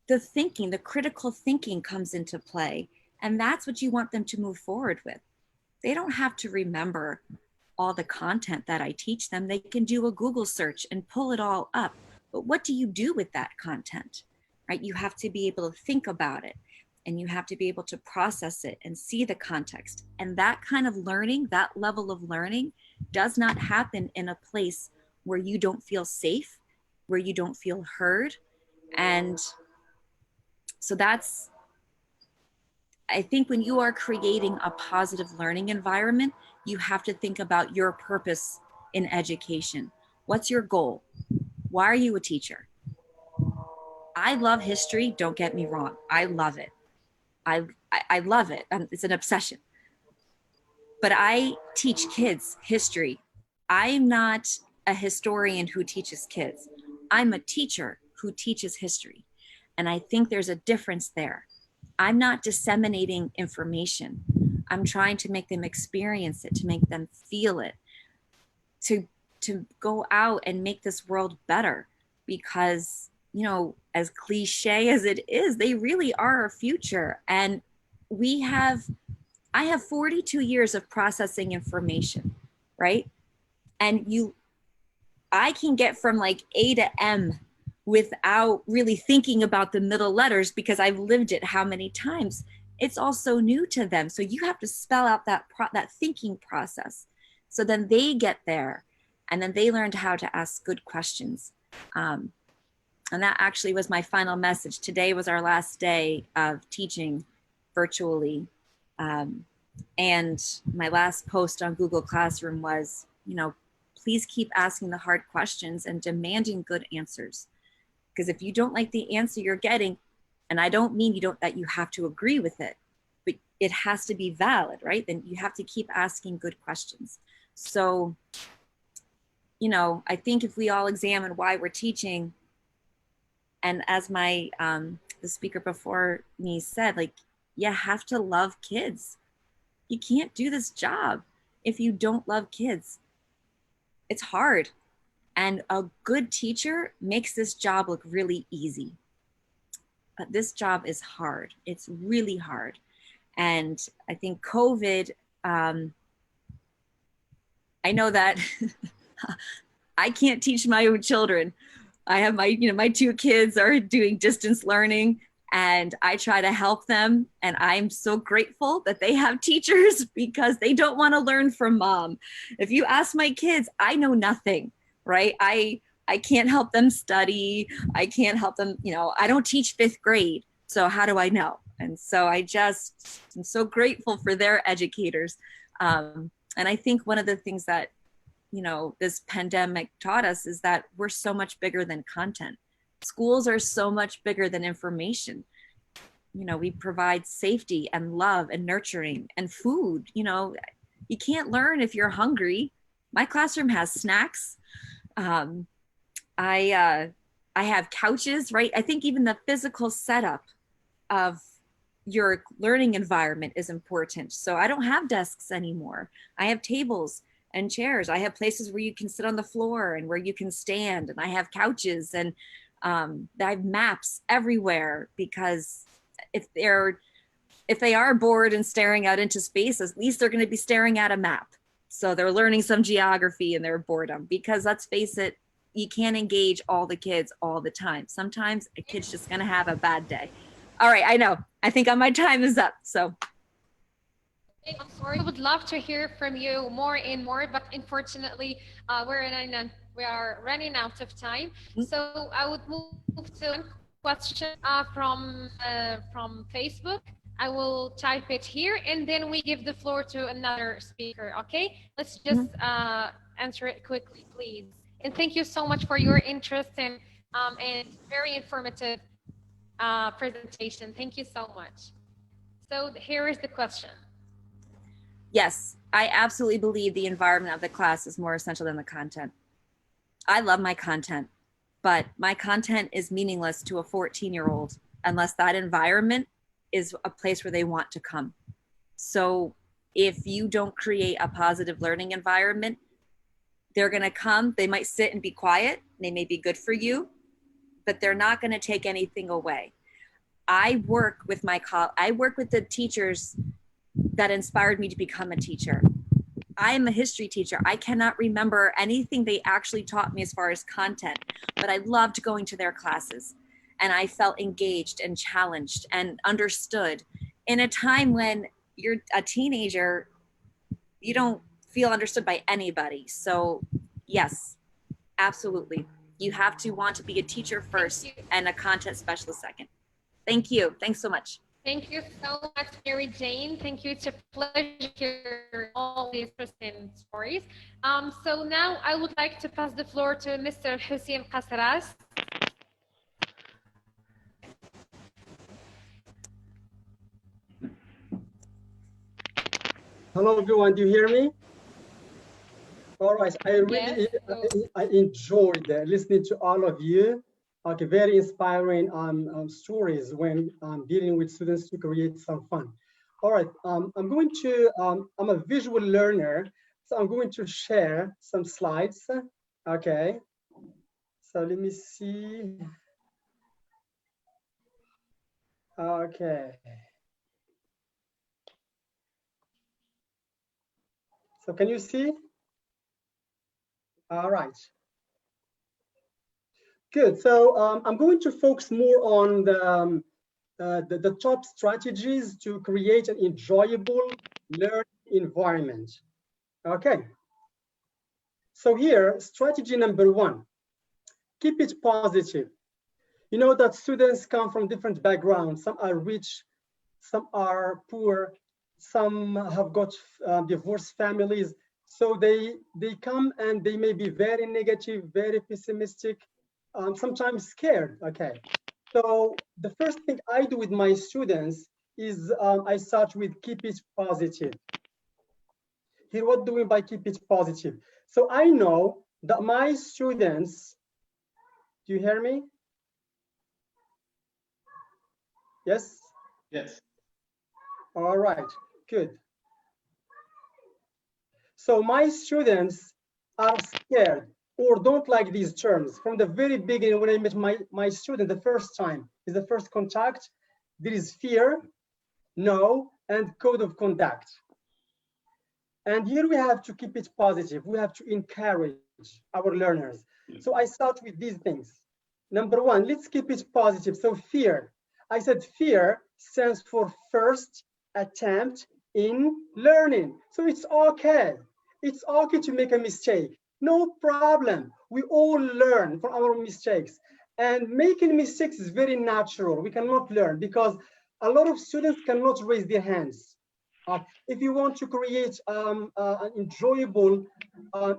the thinking, the critical thinking comes into play. And that's what you want them to move forward with. They don't have to remember all the content that I teach them. They can do a Google search and pull it all up. But what do you do with that content, right? You have to be able to think about it, and you have to be able to process it and see the context. And that kind of learning, that level of learning, does not happen in a place where you don't feel safe, where you don't feel heard. And so that's, I think when you are creating a positive learning environment, you have to think about your purpose in education. What's your goal? Why are you a teacher? I love history, don't get me wrong. I love it. I love it. It's an obsession. But I teach kids history. I'm not a historian who teaches kids. I'm a teacher who teaches history. And I think there's a difference there. I'm not disseminating information. I'm trying to make them experience it, to make them feel it, to go out and make this world better. Because, you know, as cliche as it is, they really are our future. And I have 42 years of processing information, right? And I can get from like A to M without really thinking about the middle letters, because I've lived it how many times. It's all so new to them. So you have to spell out that thinking process. So then they get there, and then they learned how to ask good questions. And that actually was my final message. Today was our last day of teaching virtually. And my last post on Google Classroom was, you know, please keep asking the hard questions and demanding good answers. Because if you don't like the answer you're getting, and I don't mean that you have to agree with it, but it has to be valid, right? Then you have to keep asking good questions. So, you know, I think if we all examine why we're teaching, and as my the speaker before me said, like, you have to love kids. You can't do this job if you don't love kids. It's hard. And a good teacher makes this job look really easy. But this job is hard. It's really hard. And I think COVID, I know that I can't teach my own children. I have my two kids are doing distance learning, and I try to help them. And I'm so grateful that they have teachers, because they don't want to learn from mom. If you ask my kids, I know nothing, right? I can't help them study. I can't help them, you know, I don't teach 5th grade. So how do I know? And so I'm so grateful for their educators. And I think one of the things that, you know, this pandemic taught us is that we're so much bigger than content. Schools are so much bigger than information. You know, we provide safety and love and nurturing and food. You know, you can't learn if you're hungry. My classroom has snacks. I have couches, right? I think even the physical setup of your learning environment is important. So I don't have desks anymore. I have tables and chairs. I have places where you can sit on the floor and where you can stand, and I have couches, and I have maps everywhere, because if they are bored and staring out into space, at least they're going to be staring at a map. So they're learning some geography in their boredom, because let's face it, you can't engage all the kids all the time. Sometimes a kid's just going to have a bad day. All right, I know. I think my time is up. So I'm sorry. I would love to hear from you more and more, but unfortunately, we're in a we are running out of time. So I would move to one question from Facebook. I will type it here, and then we give the floor to another speaker. Okay, let's just answer it quickly, please. And thank you so much for your interest and very informative presentation. Thank you so much. So here is the question. Yes, I absolutely believe the environment of the class is more essential than the content. I love my content, but my content is meaningless to a 14-year-old unless that environment is a place where they want to come. So if you don't create a positive learning environment, they're going to come, they might sit and be quiet, they may be good for you, but they're not going to take anything away. I work with the teachers that inspired me to become a teacher. I am a history teacher. I cannot remember anything they actually taught me as far as content, but I loved going to their classes, and I felt engaged and challenged and understood. In a time when you're a teenager, you don't feel understood by anybody. So yes, absolutely. You have to want to be a teacher first and a content specialist second. Thank you. Thanks so much. Thank you so much, Mary Jane. Thank you. It's a pleasure to hear all these interesting stories. So now I would like to pass the floor to Mr. Hussein Qasras. Hello, everyone. Do you hear me? All right. I really I enjoyed listening to all of you. Okay, very inspiring stories when dealing with students to create some fun. All right. I'm a visual learner, so I'm going to share some slides. Okay. So let me see. Okay. So can you see? All right. Good. So I'm going to focus more on the top strategies to create an enjoyable learning environment. Okay. So here, strategy number one, keep it positive. You know that students come from different backgrounds. Some are rich, some are poor, some have got divorced families. So they come and they may be very negative, very pessimistic, sometimes scared. Okay. So the first thing I do with my students is I start with keep it positive. Here, what do we mean by keep it positive? So I know that my students, do you hear me? Yes? Yes. All right, good. So my students are scared or don't like these terms. From the very beginning, when I met my student the first time, is the first contact, there is fear, no, and code of conduct. And here we have to keep it positive. We have to encourage our learners. So I start with these things. Number one, let's keep it positive. So fear. I said fear stands for first attempt in learning. So it's okay. It's okay to make a mistake. No problem. We all learn from our mistakes. And making mistakes is very natural. We cannot learn because a lot of students cannot raise their hands. If you want to create an enjoyable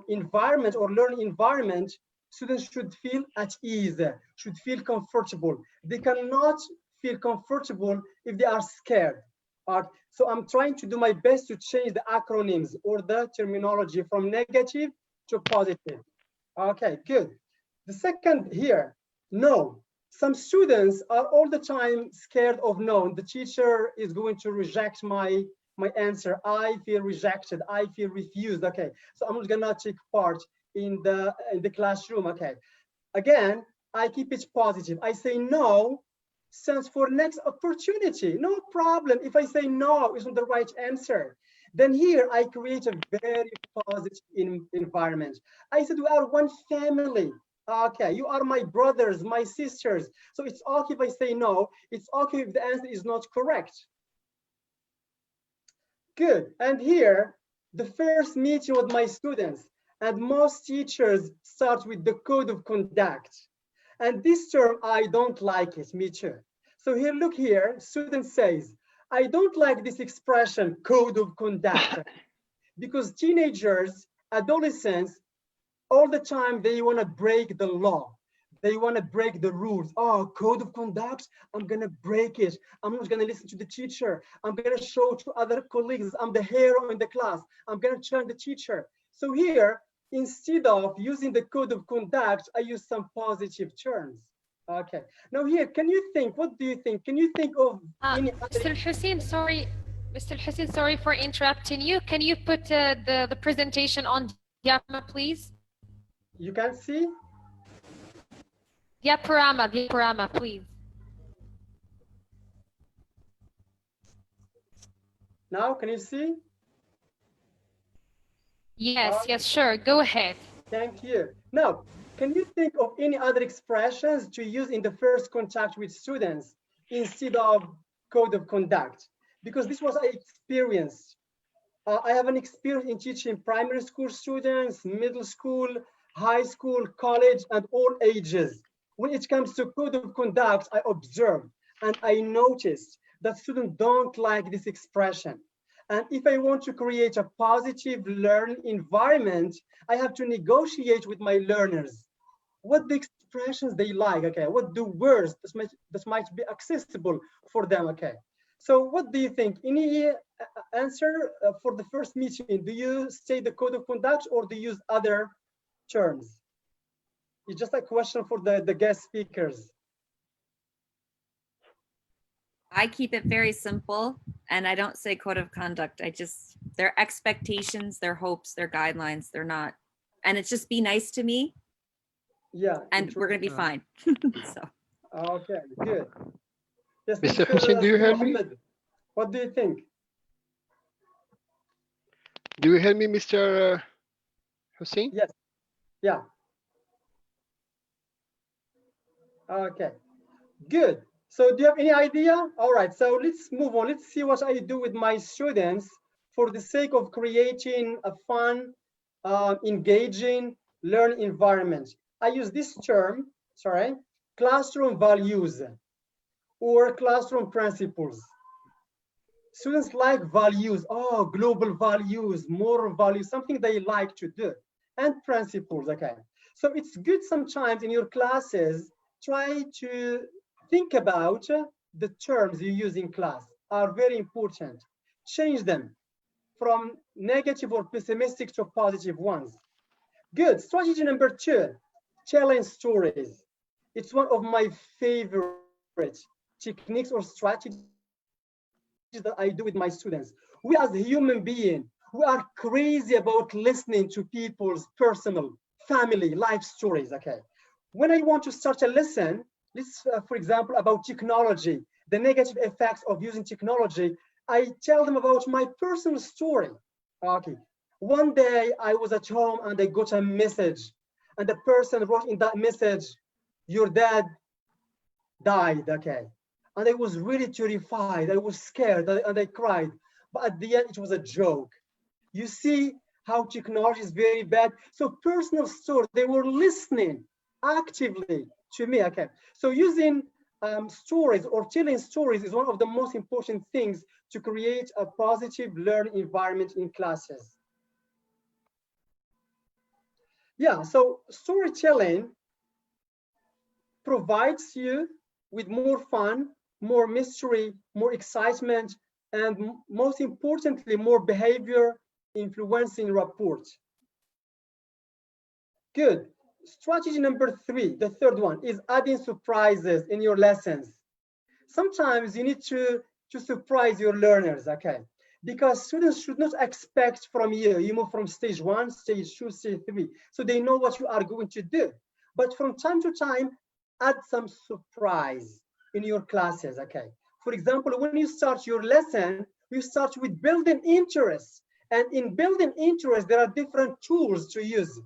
environment or learning environment, students should feel at ease, should feel comfortable. They cannot feel comfortable if they are scared. So I'm trying to do my best to change the acronyms or the terminology from negative to positive. Okay, good. The second here, no. Some students are all the time scared of no. The teacher is going to reject my answer. I feel rejected. I feel refused. Okay, so I'm not gonna take part in the classroom. Okay, again, I keep it positive. I say no stands for next opportunity. No problem. If I say no isn't the right answer, then here I create a very positive environment. I said we are one family. Okay, you are my brothers, my sisters. So it's okay if I say no. It's okay if the answer is not correct. Good. And here, the first meeting with my students, And most teachers start with the code of conduct. And this term, I don't like it, me too. So here, look here, student says, I don't like this expression, code of conduct, because teenagers, adolescents, all the time, they want to break the law. They want to break the rules. Oh, code of conduct, I'm going to break it. I'm not going to listen to the teacher. I'm going to show to other colleagues I'm the hero in the class. I'm going to turn the teacher. So here, instead of using the code of conduct, I use some positive terms. Okay. Now here, can you think, what do you think? Can you think of any other... Mr. Hussein, Mr. Hussein, sorry for interrupting you. Can you put the presentation on diaporama, please? You can see? Diaporama, please. Now, can you see? Yes, yes, sure. Go ahead. Thank you. Now, can you think of any other expressions to use in the first contact with students instead of code of conduct? Because this was I experienced. I have an experience in teaching primary school students, middle school, high school, college, and all ages. When it comes to code of conduct, I observed and I noticed that students don't like this expression. And if I want to create a positive learning environment, I have to negotiate with my learners. What the expressions they like, okay? What the words that might be accessible for them, okay? So what do you think? Any answer for the first meeting? Do you say the code of conduct or do you use other terms? It's just a question for the guest speakers. I keep it very simple and I don't say code of conduct. I just, their expectations, their hopes, their guidelines, they're not, and it's just be nice to me. Yeah. And we're going to be fine. So. Okay, good. Yes, Mr. Hussein, do you hear me? What do you think? Do you hear me, Mr. Hussein? Yes. Yeah. Okay, good. So do you have any idea? All right, so let's move on. Let's see what I do with my students for the sake of creating a fun, engaging learning environment. I use this term, sorry, classroom values or classroom principles. Students like values, oh, global values, moral values, something they like to do, and principles, okay. So it's good sometimes in your classes, try to think about the terms you use in class are very important. Change them from negative or pessimistic to positive ones. Good. Strategy number 2, challenge stories. It's one of my favorite techniques or strategies that I do with my students. We as a human being, we are crazy about listening to people's personal, family, life stories, okay? When I want to start a lesson, let's, for example, about technology, the negative effects of using technology, I tell them about my personal story. Okay. One day I was at home and I got a message and the person wrote in that message, your dad died, okay. And I was really terrified. I was scared and I cried. But at the end, it was a joke. You see how technology is very bad. So personal story, they were listening actively to me, okay. So using stories or telling stories is one of the most important things to create a positive learning environment in classes. Yeah, so storytelling provides you with more fun, more mystery, more excitement, and most importantly, more behavior influencing rapport. Good. Strategy number 3, the third one, is adding surprises in your lessons. Sometimes you need to surprise your learners, okay? Because students should not expect from you, you move from stage 1, stage 2, stage 3, so they know what you are going to do. But from time to time, add some surprise in your classes, okay? For example, when you start your lesson, you start with building interest. And in building interest, there are different tools to use,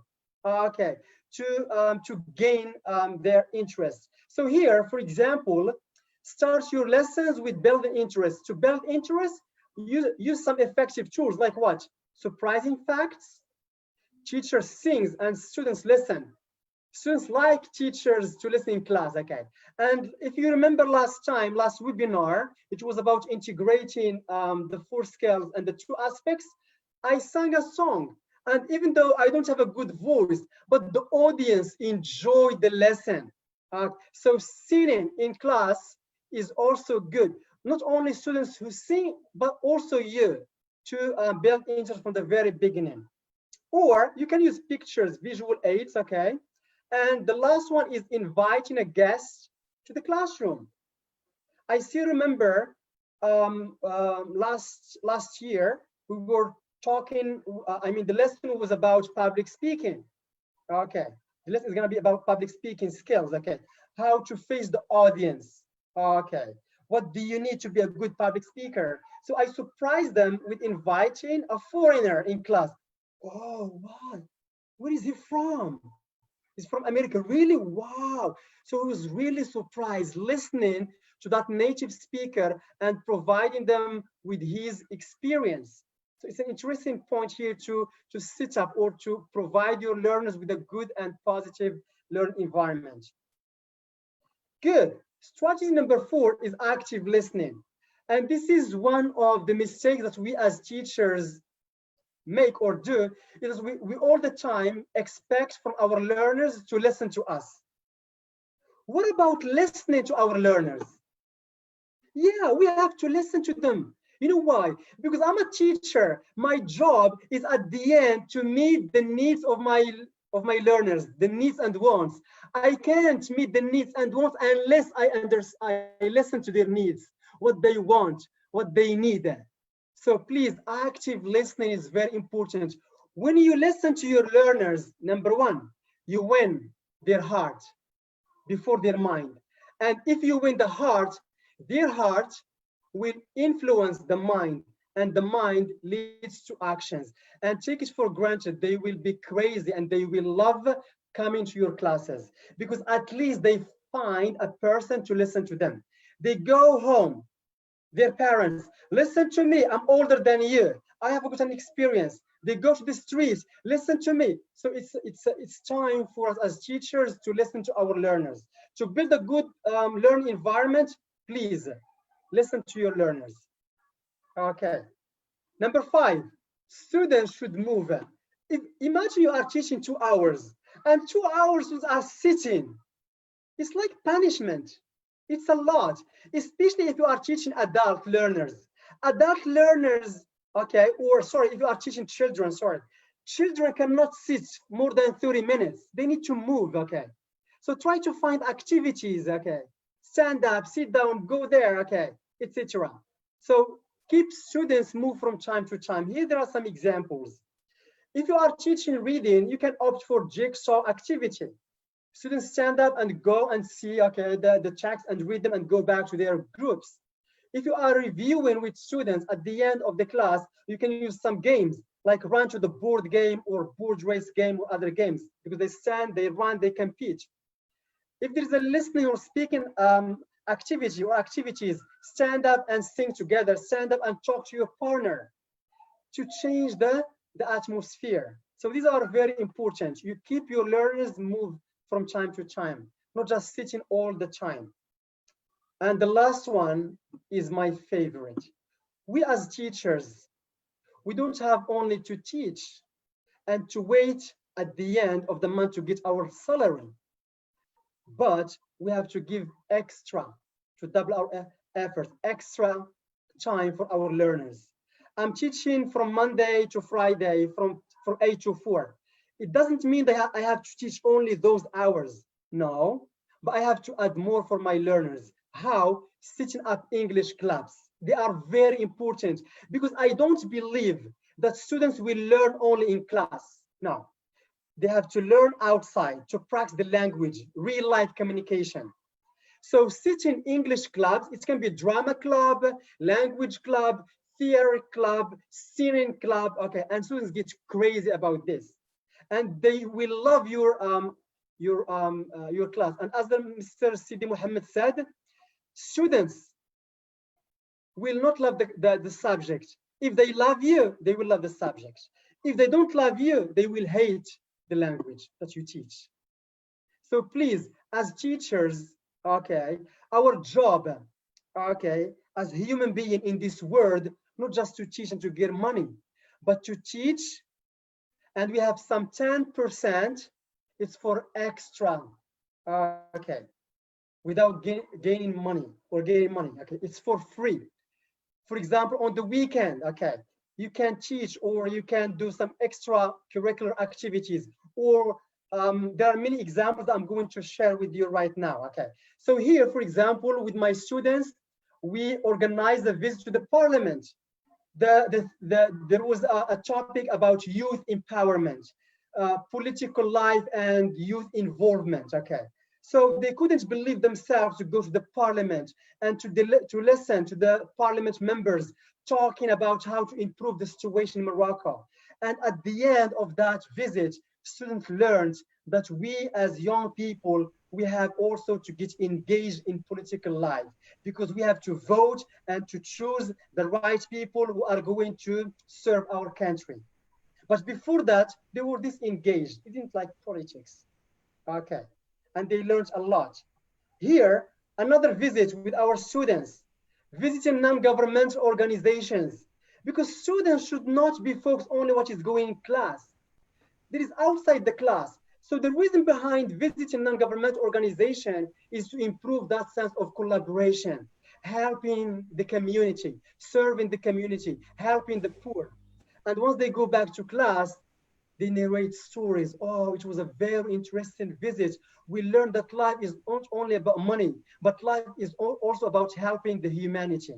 okay, to gain their interest. So here, for example, start your lessons with building interest. To build interest, use some effective tools like what? Surprising facts, Teacher sings and students listen. Students like teachers to listen in class, okay? And if you remember last webinar, it was about integrating the 4 skills and the 2 aspects. I sang a song, and even though I don't have a good voice, but the audience enjoyed the lesson. So singing in class is also good. Not only students who sing, but also you to build interest from the very beginning. Or you can use pictures, visual aids, okay? And the last one is inviting a guest to the classroom. I still remember last year, we were talking, the lesson was about public speaking. Okay, the lesson is gonna be about public speaking skills, okay? How to face the audience, okay? What do you need to be a good public speaker? So I surprised them with inviting a foreigner in class. Oh, wow, where is he from? He's from America, really? Wow. So he was really surprised listening to that native speaker and providing them with his experience. So it's an interesting point here to set up or to provide your learners with a good and positive learning environment. Good. Strategy number 4 is active listening. And this is one of the mistakes that we as teachers make or do, is we all the time expect from our learners to listen to us. What about listening to our learners? Yeah, we have to listen to them. You know why? Because I'm a teacher. My job is at the end to meet the needs of my learners, the needs and wants. I can't meet the needs and wants unless I listen to their needs, what they want, what they need. So please, active listening is very important. When you listen to your learners, number 1, you win their heart before their mind. And if you win the heart, their heart will influence the mind, and the mind leads to actions. And take it for granted, they will be crazy and they will love coming to your classes, because at least they find a person to listen to them. They go home, their parents, listen to me, I'm older than you, I have got an experience. They go to the streets, listen to me. So it's time for us as teachers to listen to our learners. To build a good learning environment, please listen to your learners. Okay. Number 5, students should move. Imagine you are teaching 2 hours and 2 hours are sitting. It's like punishment. It's a lot, especially if you are teaching adult learners. Adult learners, okay, or sorry, if you are teaching children, sorry. Children cannot sit more than 30 minutes. They need to move, okay? So try to find activities, okay? Stand up, sit down, go there, okay, etc. So keep students move from time to time. Here there are some examples. If you are teaching reading, you can opt for jigsaw activity. Students stand up and go and see, okay, the text and read them and go back to their groups. If you are reviewing with students at the end of the class, you can use some games like run to the board game or board race game or other games, because they stand, they run, they compete. If there's a listening or speaking activity or activities, stand up and sing together, stand up and talk to your partner to change the atmosphere. So these are very important. You keep your learners move from time to time, not just sitting all the time. And the last one is my favorite. We as teachers, we don't have only to teach and to wait at the end of the month to get our salary, but we have to give extra, to double our effort, extra time for our learners. I'm teaching from Monday to Friday, from 8 to 4. It doesn't mean that I have to teach only those hours. No, but I have to add more for my learners. How? Setting up English clubs. They are very important, because I don't believe that students will learn only in class. No, they have to learn outside to practice the language, real life communication. So sitting English clubs, it can be drama club, language club, theory club, singing club, okay, and students get crazy about this. And they will love your class. And as Mr. Sidi Mohammed said, students will not love the subject. If they love you, they will love the subject. If they don't love you, they will hate the language that you teach. So please, as teachers, okay, our job, okay, as human being in this world, not just to teach and to get money, but to teach, and we have some 10%, it's for extra, okay, without gaining money or getting money, okay, it's for free. For example, on the weekend, okay, you can teach or you can do some extracurricular activities, or there are many examples that I'm going to share with you right now, okay? So here, for example, with my students, we organized a visit to the parliament. There was a topic about youth empowerment, political life and youth involvement, okay? So they couldn't believe themselves to go to the parliament and to listen to the parliament members talking about how to improve the situation in Morocco. And at the end of that visit, students learned that we as young people, we have also to get engaged in political life, because we have to vote and to choose the right people who are going to serve our country. But before that, they were disengaged. They didn't like politics. Okay. And they learned a lot. Here, another visit with our students, visiting non-governmental organizations, because students should not be focused only what is going in class. There is outside the class. So the reason behind visiting non-governmental organization is to improve that sense of collaboration, helping the community, serving the community, helping the poor. And once they go back to class, they narrate stories. Oh, it was a very interesting visit. We learned that life is not only about money, but life is also about helping the humanity.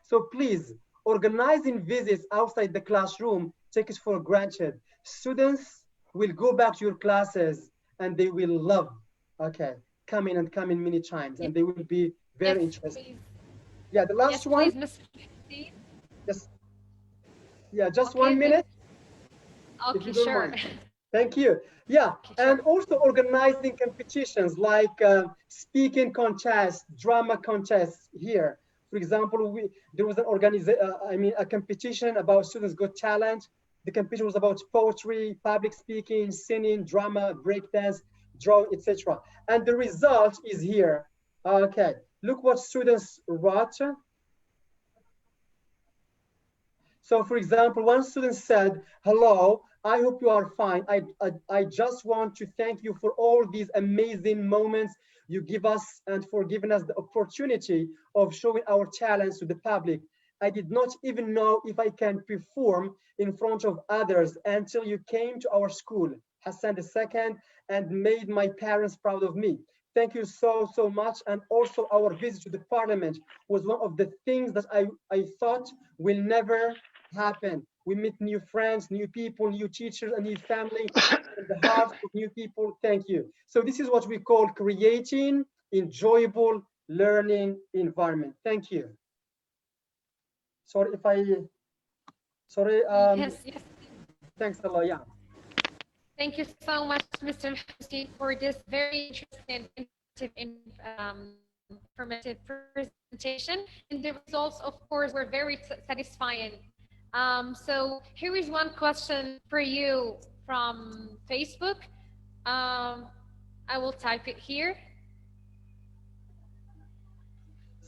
So please, organizing visits outside the classroom, take it for granted. Students will go back to your classes and they will love, okay, coming many times, and they will be very interested. Please. Yeah, the last one. Please, Mr. Yes. Yeah, just Okay, 1 minute. Okay, sure. Mind. Thank you. Yeah, Okay, and sure. also organizing competitions like speaking contests, drama contests here. For example, there was a competition about Students Got Talent. The competition was about poetry, public speaking, singing, drama, breakdance, drawing, etc. And the result is here. Okay, look what students wrote. So for example, one student said, hello, I hope you are fine. I just want to thank you for all these amazing moments you give us and for giving us the opportunity of showing our talents to the public. I did not even know if I can perform in front of others until you came to our school, Hassan II, and made my parents proud of me. Thank you so much. And also our visit to the parliament was one of the things that I thought will never happen. We meet new friends, new people, new teachers, a new family, and the heart of new people. Thank you. So this is what we call creating enjoyable learning environment. Thank you. Sorry if I, Yes. Thanks a lot, yeah. Thank you so much, Mr. Hussein, for this very interesting informative presentation. And the results, of course, were very satisfying. So here is one question for you from Facebook. I will type it here.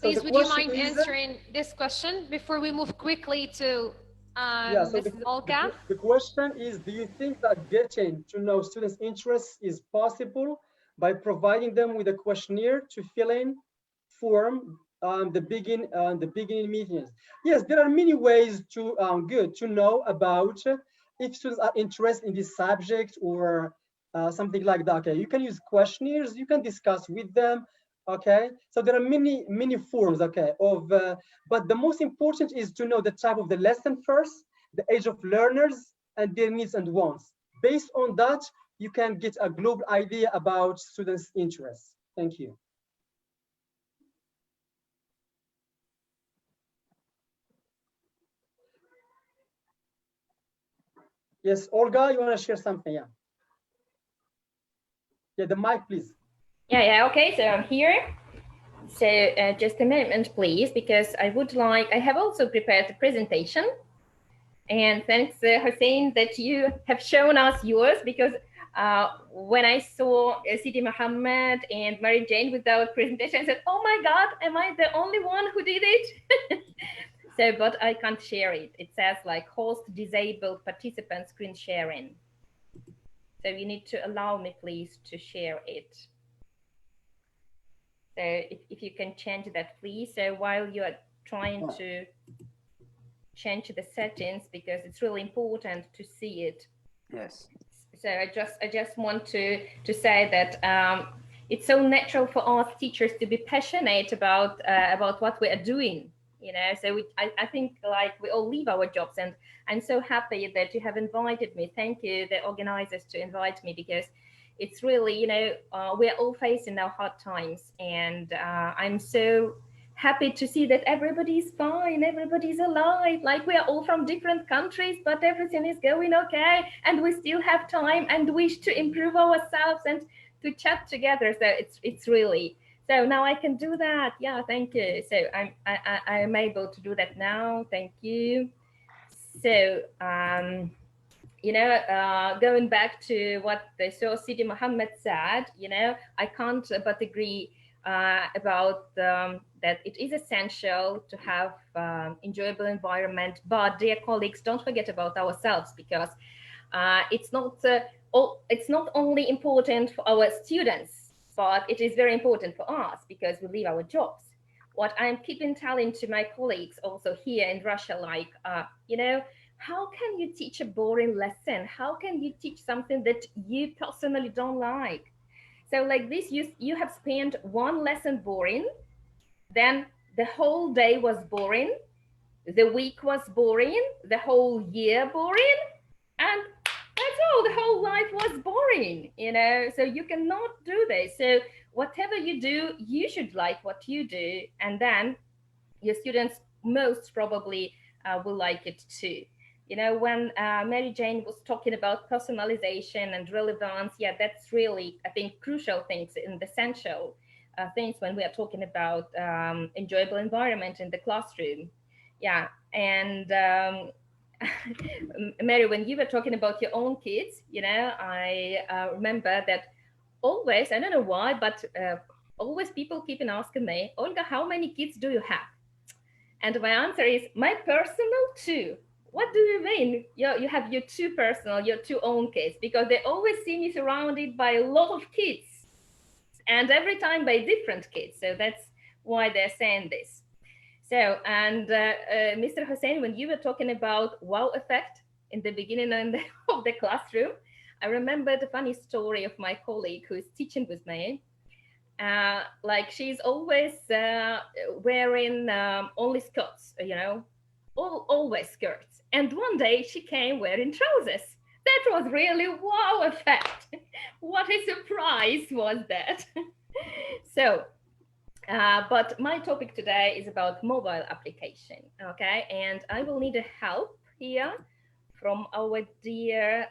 Please, would you mind answering this question before we move quickly to Mrs. Olga? The question is, do you think that getting to know students' interests is possible by providing them with a questionnaire to fill in form the beginning meetings? Yes, there are many ways to know about if students are interested in this subject or something like that. Okay, you can use questionnaires, you can discuss with them. Okay, so there are many forms, okay, but the most important is to know the type of the lesson first, the age of learners, and their needs and wants. Based on that, you can get a global idea about students' interests. Thank you. Yes, Olga, you want to share something? Yeah. Yeah, the mic, please. Yeah, okay, so I'm here. So just a moment, please, because I have also prepared the presentation. And thanks, Hussein, that you have shown us yours, because when I saw Sidi Muhammad and Mary Jane with our presentation, I said, oh my God, am I the only one who did it? So, but I can't share it. It says like host disabled participant screen sharing. So you need to allow me, please, to share it. So if you can change that, please. So while you are trying to change the settings, because it's really important to see it. Yes. So I just want to say that it's so natural for us teachers to be passionate about what we are doing. You know, so I think like we all leave our jobs, and I'm so happy that you have invited me. Thank you, the organizers, to invite me, because it's really, you know, we're all facing now hard times, and I'm so happy to see that everybody's fine, everybody's alive, like we are all from different countries, but everything is going okay, and we still have time and wish to improve ourselves and to chat together. So it's really, so now I can do that. Yeah, thank you. So I'm able to do that now. Thank you. So you know, going back to what the Sidi Muhammad said, you know, I can't but agree about that it is essential to have enjoyable environment. But dear colleagues, don't forget about ourselves, because it's not only important for our students, but it is very important for us, because we leave our jobs. What I'm keeping telling to my colleagues also here in Russia, like, you know, how can you teach a boring lesson? How can you teach something that you personally don't like? So like this, you have spent one lesson boring, then the whole day was boring, the week was boring, the whole year boring, and that's all, the whole life was boring, you know. So you cannot do this. So whatever you do, you should like what you do, and then your students most probably will like it too. You know, when Mary Jane was talking about personalization and relevance, yeah, that's really, I think, crucial things and essential things when we are talking about enjoyable environment in the classroom. Yeah, and Mary, when you were talking about your own kids, you know, I remember that always, I don't know why, but always people keep on asking me, Olga, how many kids do you have? And my answer is my personal two. What do you mean? You have your two personal, your two own kids? Because they always see me surrounded by a lot of kids, and every time by different kids. So that's why they're saying this. So, and Mr. Hussein, when you were talking about wow effect in the beginning of the classroom, I remember the funny story of my colleague who is teaching with me. Like she's always wearing only skirts, you know, always skirts. And one day she came wearing trousers. That was really wow effect. What a surprise was that. So, but my topic today is about mobile application, okay? And I will need a help here from our dear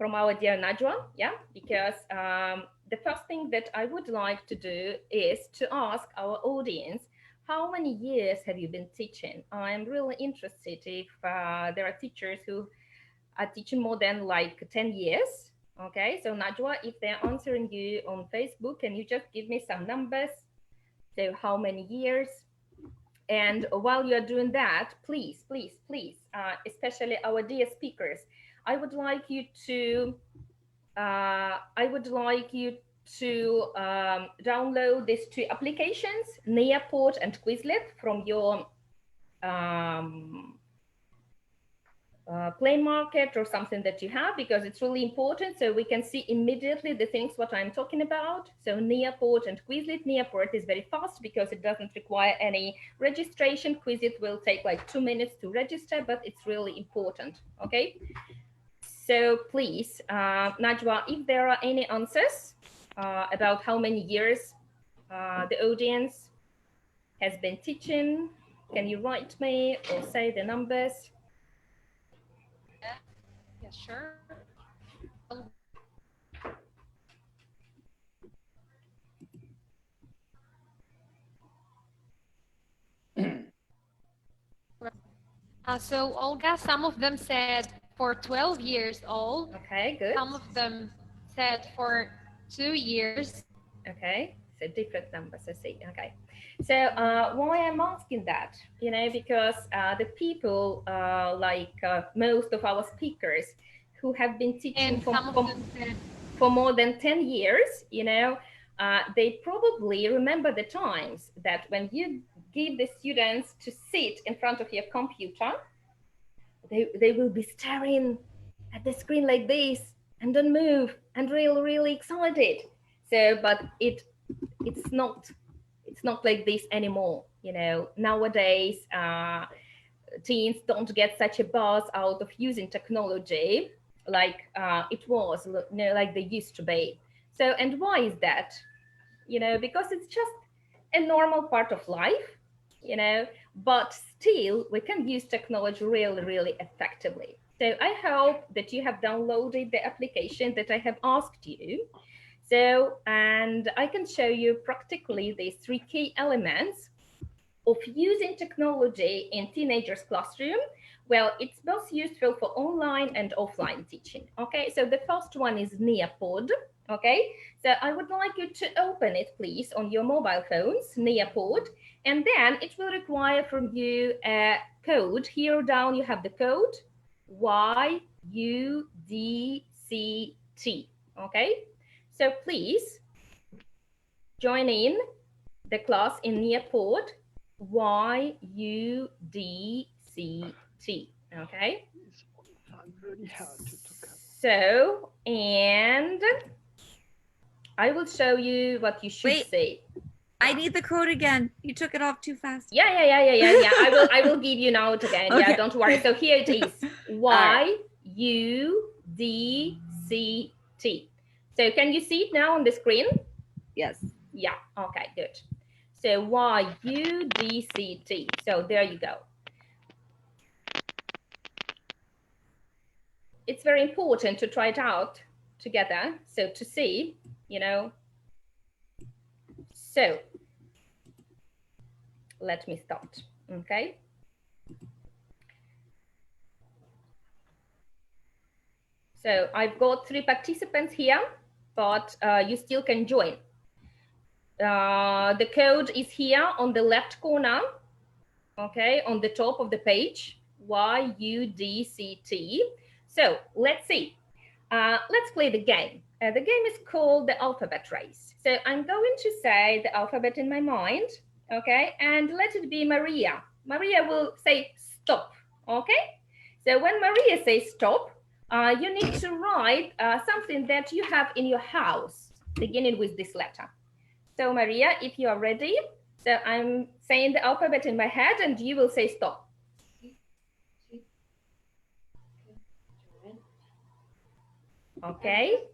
Najwa, yeah, because the first thing that I would like to do is to ask our audience, how many years have you been teaching? I'm really interested if there are teachers who are teaching more than like 10 years. Okay, so Najwa, if they're answering you on Facebook, can you just give me some numbers? So how many years? And while you're doing that, please, please, please, especially our dear speakers, I would like you to download these two applications, Nearport and Quizlet, from your Play Market or something that you have, because it's really important so we can see immediately the things what I'm talking about. So Nearport and Quizlet. Nearport is very fast because it doesn't require any registration. Quizlet will take like 2 minutes to register, but it's really important. Okay. So please, Najwa, if there are any answers about how many years the audience has been teaching, can you write me or say the numbers? Yeah, sure. So Olga, some of them said for 12 years old. Okay, good. Some of them said for 2 years. Okay, so different numbers, I see. Okay, so why I'm asking that, you know, because the people most of our speakers who have been teaching And some of them said for more than 10 years, you know, they probably remember the times that when you give the students to sit in front of your computer, they will be staring at the screen like this and don't move and really excited. So, but it's not like this anymore. You know, nowadays teens don't get such a buzz out of using technology like it was, you know, like they used to be. So, and why is that? You know, because it's just a normal part of life, you know, but still we can use technology really effectively. So I hope that you have downloaded the application that I have asked you. So, and I can show you practically these 3 key elements of using technology in teenagers' classroom. Well, it's both useful for online and offline teaching. Okay, so the first one is Nearpod. Okay, so I would like you to open it, please, on your mobile phones, Nearpod, and then it will require from you a code. Here down you have the code YUDCT. Okay, so please join in the class in Nearpod YUDCT. Okay. So, and I will show you what you should say. I need the code again. You took it off too fast. Yeah. I will give you now again. Okay. Yeah, don't worry. So here it is. YUDCT. So can you see it now on the screen? Yes. Yeah. Okay, good. So YUDCT. So there you go. It's very important to try it out together. So to see, you know. So let me start. Okay. So I've got 3 participants here, but you still can join. The code is here on the left corner, okay, on the top of the page, YUDCT. So let's see. Let's play the game. The game is called the alphabet race. So I'm going to say the alphabet in my mind, okay, and let it be Maria. Maria will say stop, okay? So when Maria says stop, you need to write something that you have in your house, beginning with this letter. So Maria, if you are ready, so I'm saying the alphabet in my head and you will say stop. Okay.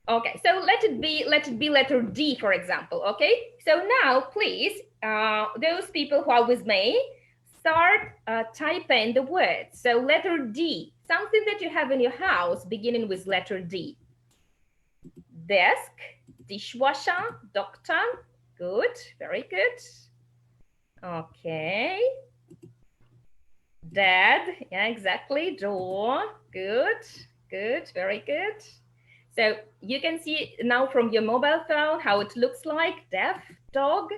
Okay, so let it be letter D, for example. Okay, so now please, those people who are with me, start typing the words. So letter D, something that you have in your house beginning with letter D. Desk, dishwasher, doctor. Good, very good. Okay. Dad, yeah, exactly. Door, good, very good. So you can see now from your mobile phone how it looks like, deaf, dog.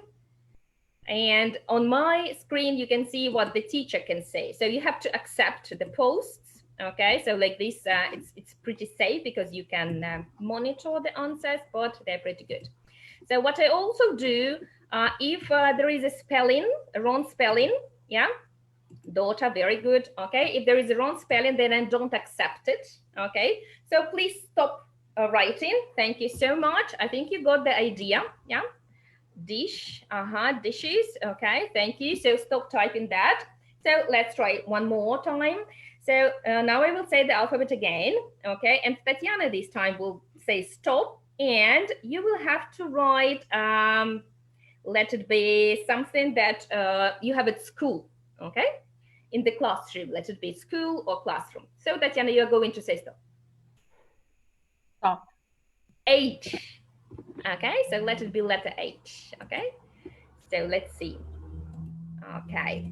And on my screen, you can see what the teacher can say. So you have to accept the posts, okay? So like this, it's pretty safe because you can monitor the answers, but they're pretty good. So what I also do, if there is a spelling, a wrong spelling, yeah, daughter, very good, okay? If there is a wrong spelling, then I don't accept it, okay? So please stop writing. Thank you so much. I think you got the idea, yeah? Dish, dishes, okay, thank you. So stop typing that. So let's try one more time. So now I will say the alphabet again, okay? And Tatiana this time will say stop, and you will have to write, let it be something that you have at school, okay? In the classroom, let it be school or classroom. So Tatiana, you're going to say stop. Stop. H. Okay, so let it be letter H. Okay, so let's see. Okay,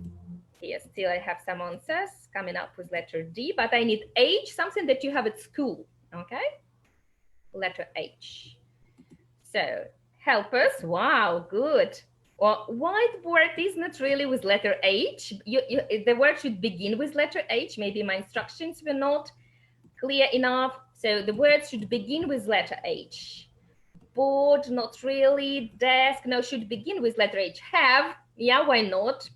Here still I have some answers coming up with letter D, but I need H, something that you have at school, okay? Letter H. So help us. Wow, good. Well, whiteboard is not really with letter H. The word should begin with letter H. Maybe my instructions were not clear enough. So the word should begin with letter H. Board, not really. Desk, no, should begin with letter H. Have, yeah, why not?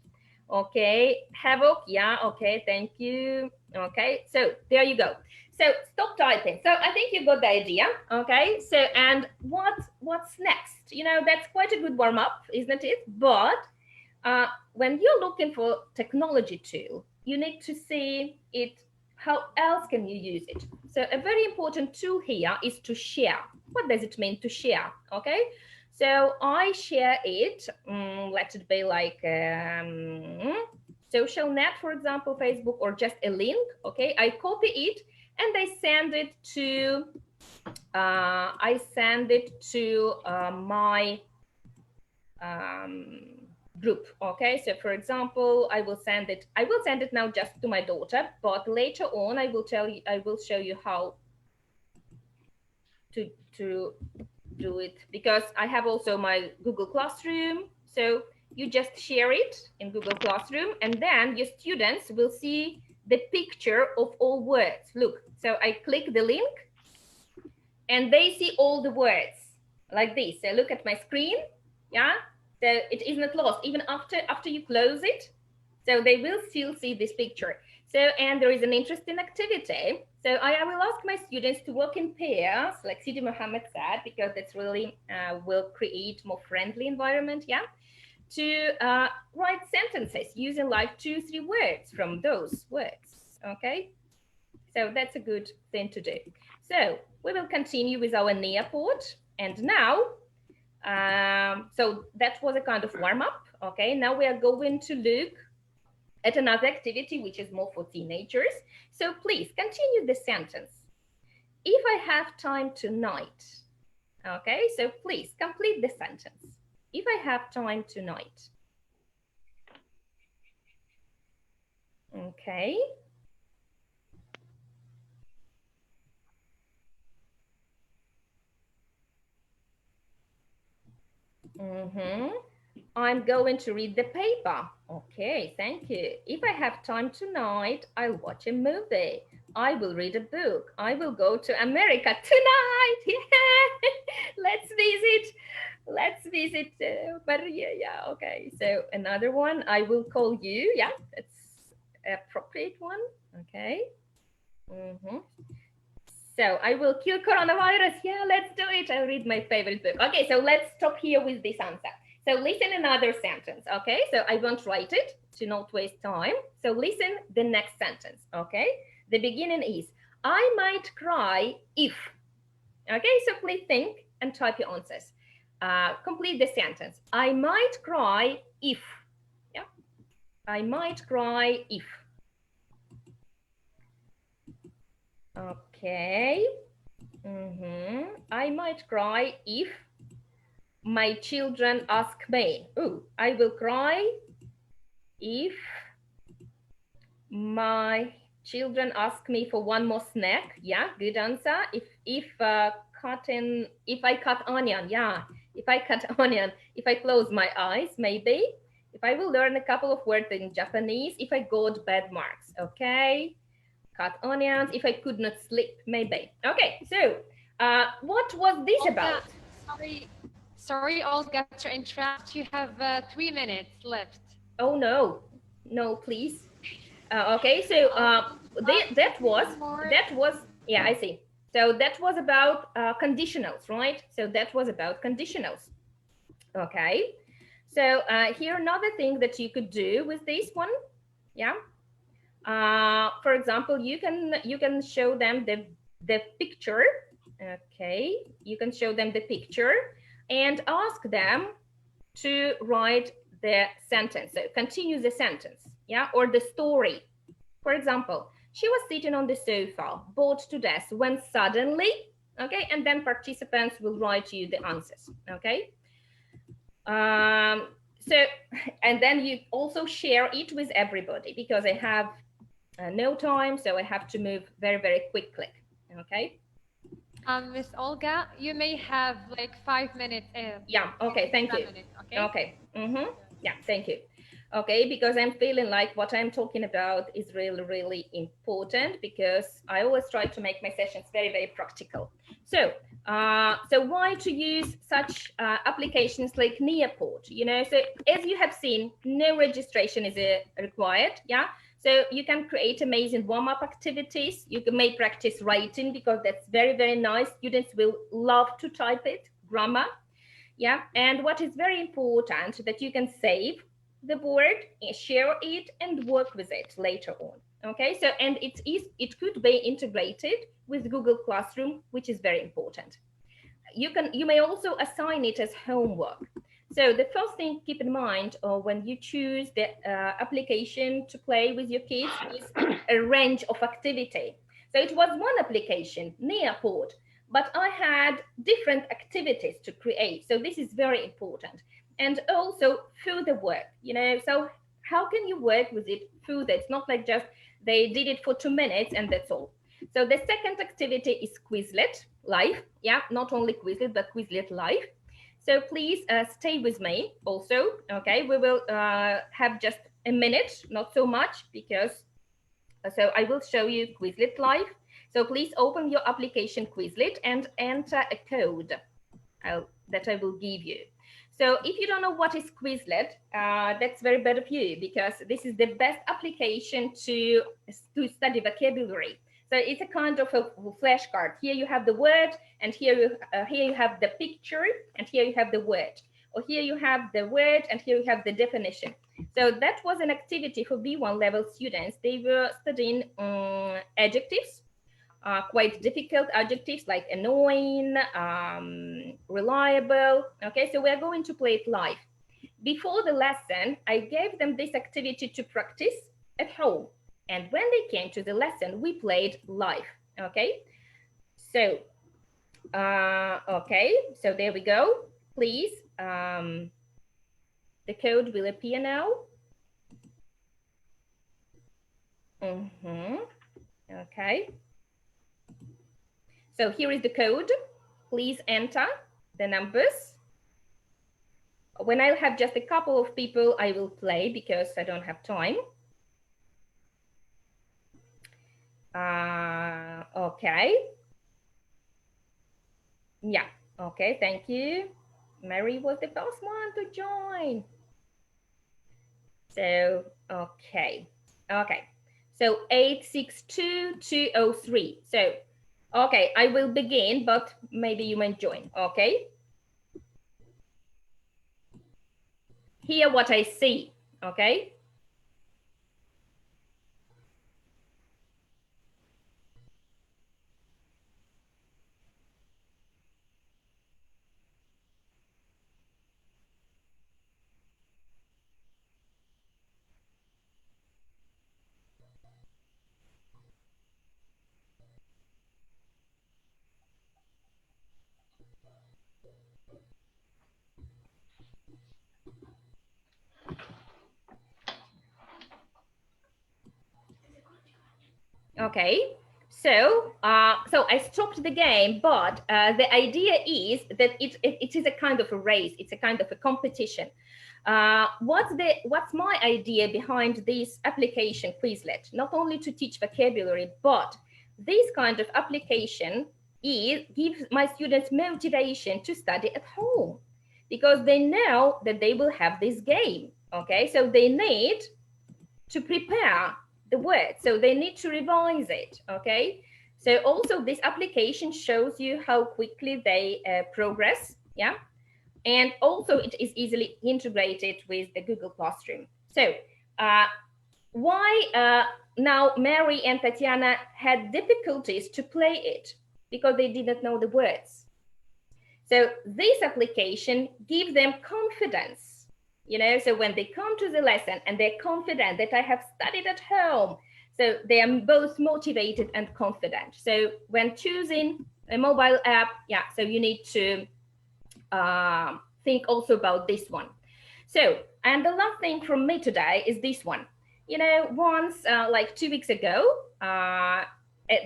Okay, havoc, yeah, okay, thank you. Okay, so there you go. So stop typing. So I think you got the idea. Okay, so and what's next? You know, that's quite a good warm up, isn't it? But when you're looking for technology tool, you need to see it. How else can you use it? So a very important tool here is to share. What does it mean to share? Okay, so I share it. Let it be like social net, for example, Facebook, or just a link. Okay, I copy it and I send it to my group. Okay, so for example, I will send it now just to my daughter, but later on I will show you how to do it, because I have also my Google Classroom. So you just share it in Google Classroom, and then your students will see the picture of all words. Look, so I click the link and they see all the words like this. So look at my screen, yeah? So it is not lost even after you close it. So they will still see this picture. So, and there is an interesting activity. So I will ask my students to work in pairs, like Sidi Mohammed said, because that's really will create more friendly environment, yeah? To write sentences using like 2-3 words from those words, okay? So that's a good thing to do. So we will continue with our nearport. And now, so that was a kind of warm up, okay? Now we are going to look at another activity, which is more for teenagers. So please continue the sentence. If I have time tonight, okay? So please complete the sentence. If I have time tonight. Okay. I'm going to read the paper. Okay, thank you. If I have time tonight, I'll watch a movie. I will read a book. I will go to America tonight. Yeah. Let's visit Maria. Yeah, okay. So another one, I will call you. Yeah, that's appropriate one. Okay. So I will kill coronavirus. Yeah, let's do it. I'll read my favorite book. Okay, so let's stop here with this answer. So listen another sentence, okay? So I won't write it to not waste time. So listen the next sentence, okay? The beginning is, I might cry if. Okay, so please think and type your answers. Complete the sentence. I might cry if. Yeah, I might cry if. Okay. I might cry if my children ask me. Oh, I will cry if my children ask me for one more snack. Yeah, good answer. If I cut onion, yeah. If I cut onion, if I close my eyes, maybe. If I will learn a couple of words in Japanese, if I got bad marks, okay. Cut onions, if I could not sleep, maybe. Okay, so what was this Olga, about? Sorry, Olga, to interrupt. You have 3 minutes left. Oh, no, please. Okay, so that was, yeah, I see. So that was about conditionals, right? So that was about conditionals. Okay, so here another thing that you could do with this one, yeah. For example, you can show them the picture. Okay, you can show them the picture and ask them to write the sentence. So continue the sentence, yeah, or the story. For example, she was sitting on the sofa, bored to death, when suddenly, okay, and then participants will write you the answers, okay. So, and then you also share it with everybody, because I have no time, so I have to move very, very quickly. Okay. Miss Olga, you may have like 5 minutes. Yeah. Okay. Thank you. Minutes, okay. Okay. Yeah. Thank you. Okay, because I'm feeling like what I'm talking about is really, really important, because I always try to make my sessions very, very practical. So, so why to use such applications like Nearport? You know, so as you have seen, no registration is required. Yeah. So you can create amazing warm-up activities. You may practice writing, because that's very, very nice. Students will love to type it, grammar. Yeah. And what is very important, that you can save the board, share it, and work with it later on. Okay, so and it could be integrated with Google Classroom, which is very important. You may also assign it as homework. So the first thing keep in mind when you choose the application to play with your kids is a range of activity. So it was one application, Nearport, but I had different activities to create. So this is very important. And also further work, you know, so how can you work with it further? It's not like just they did it for 2 minutes and that's all. So the second activity is Quizlet Live. Yeah, not only Quizlet, but Quizlet Live. So please stay with me also. Okay, we will have just a minute, not so much, because so I will show you Quizlet Live. So please open your application Quizlet and enter a code that I will give you. So if you don't know what is Quizlet, that's very bad of you, because this is the best application to study vocabulary. So it's a kind of a flashcard. Here you have the word, and here you have the picture, and here you have the word. Or here you have the word, and here you have the definition. So that was an activity for B1 level students. They were studying adjectives, quite difficult adjectives like annoying, reliable. Okay, so we're going to play it live. Before the lesson, I gave them this activity to practice at home. And when they came to the lesson, we played live. Okay, so, okay, so there we go. Please, the code will appear now. Okay. So here is the code. Please enter the numbers. When I have just a couple of people, I will play, because I don't have time. Okay. Yeah, okay, thank you. Mary was the first one to join. So, okay. So 862203. So, okay, I will begin, but maybe you might join, okay? Hear what I see, okay? Okay, so so I stopped the game, but the idea is that it is a kind of a race. It's a kind of a competition. What's my idea behind this application Quizlet? Not only to teach vocabulary, but this kind of application gives my students motivation to study at home, because they know that they will have this game. Okay, so they need to prepare the word, so they need to revise it. Okay, so also this application shows you how quickly they progress. Yeah, and also it is easily integrated with the Google Classroom. So why now Mary and Tatiana had difficulties to play it? Because they didn't know the words. So this application gives them confidence. You know, so when they come to the lesson and they're confident that I have studied at home, so they are both motivated and confident. So when choosing a mobile app, yeah, so you need to think also about this one. So, and the last thing from me today is this one. You know, once, like 2 weeks ago,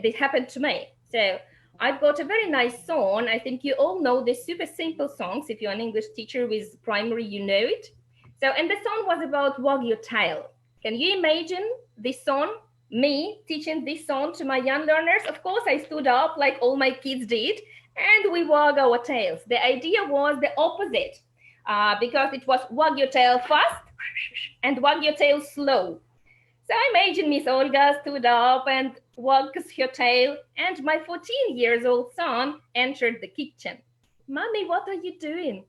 this happened to me. So I've got a very nice song. I think you all know the super simple songs. If you're an English teacher with primary, you know it. So, and the song was about wag your tail. Can you imagine this song? Me teaching this song to my young learners? Of course, I stood up like all my kids did, and we wag our tails. The idea was the opposite, because it was wag your tail fast and wag your tail slow. So I imagine Miss Olga stood up and wags her tail, and my 14 years old son entered the kitchen. Mommy, what are you doing?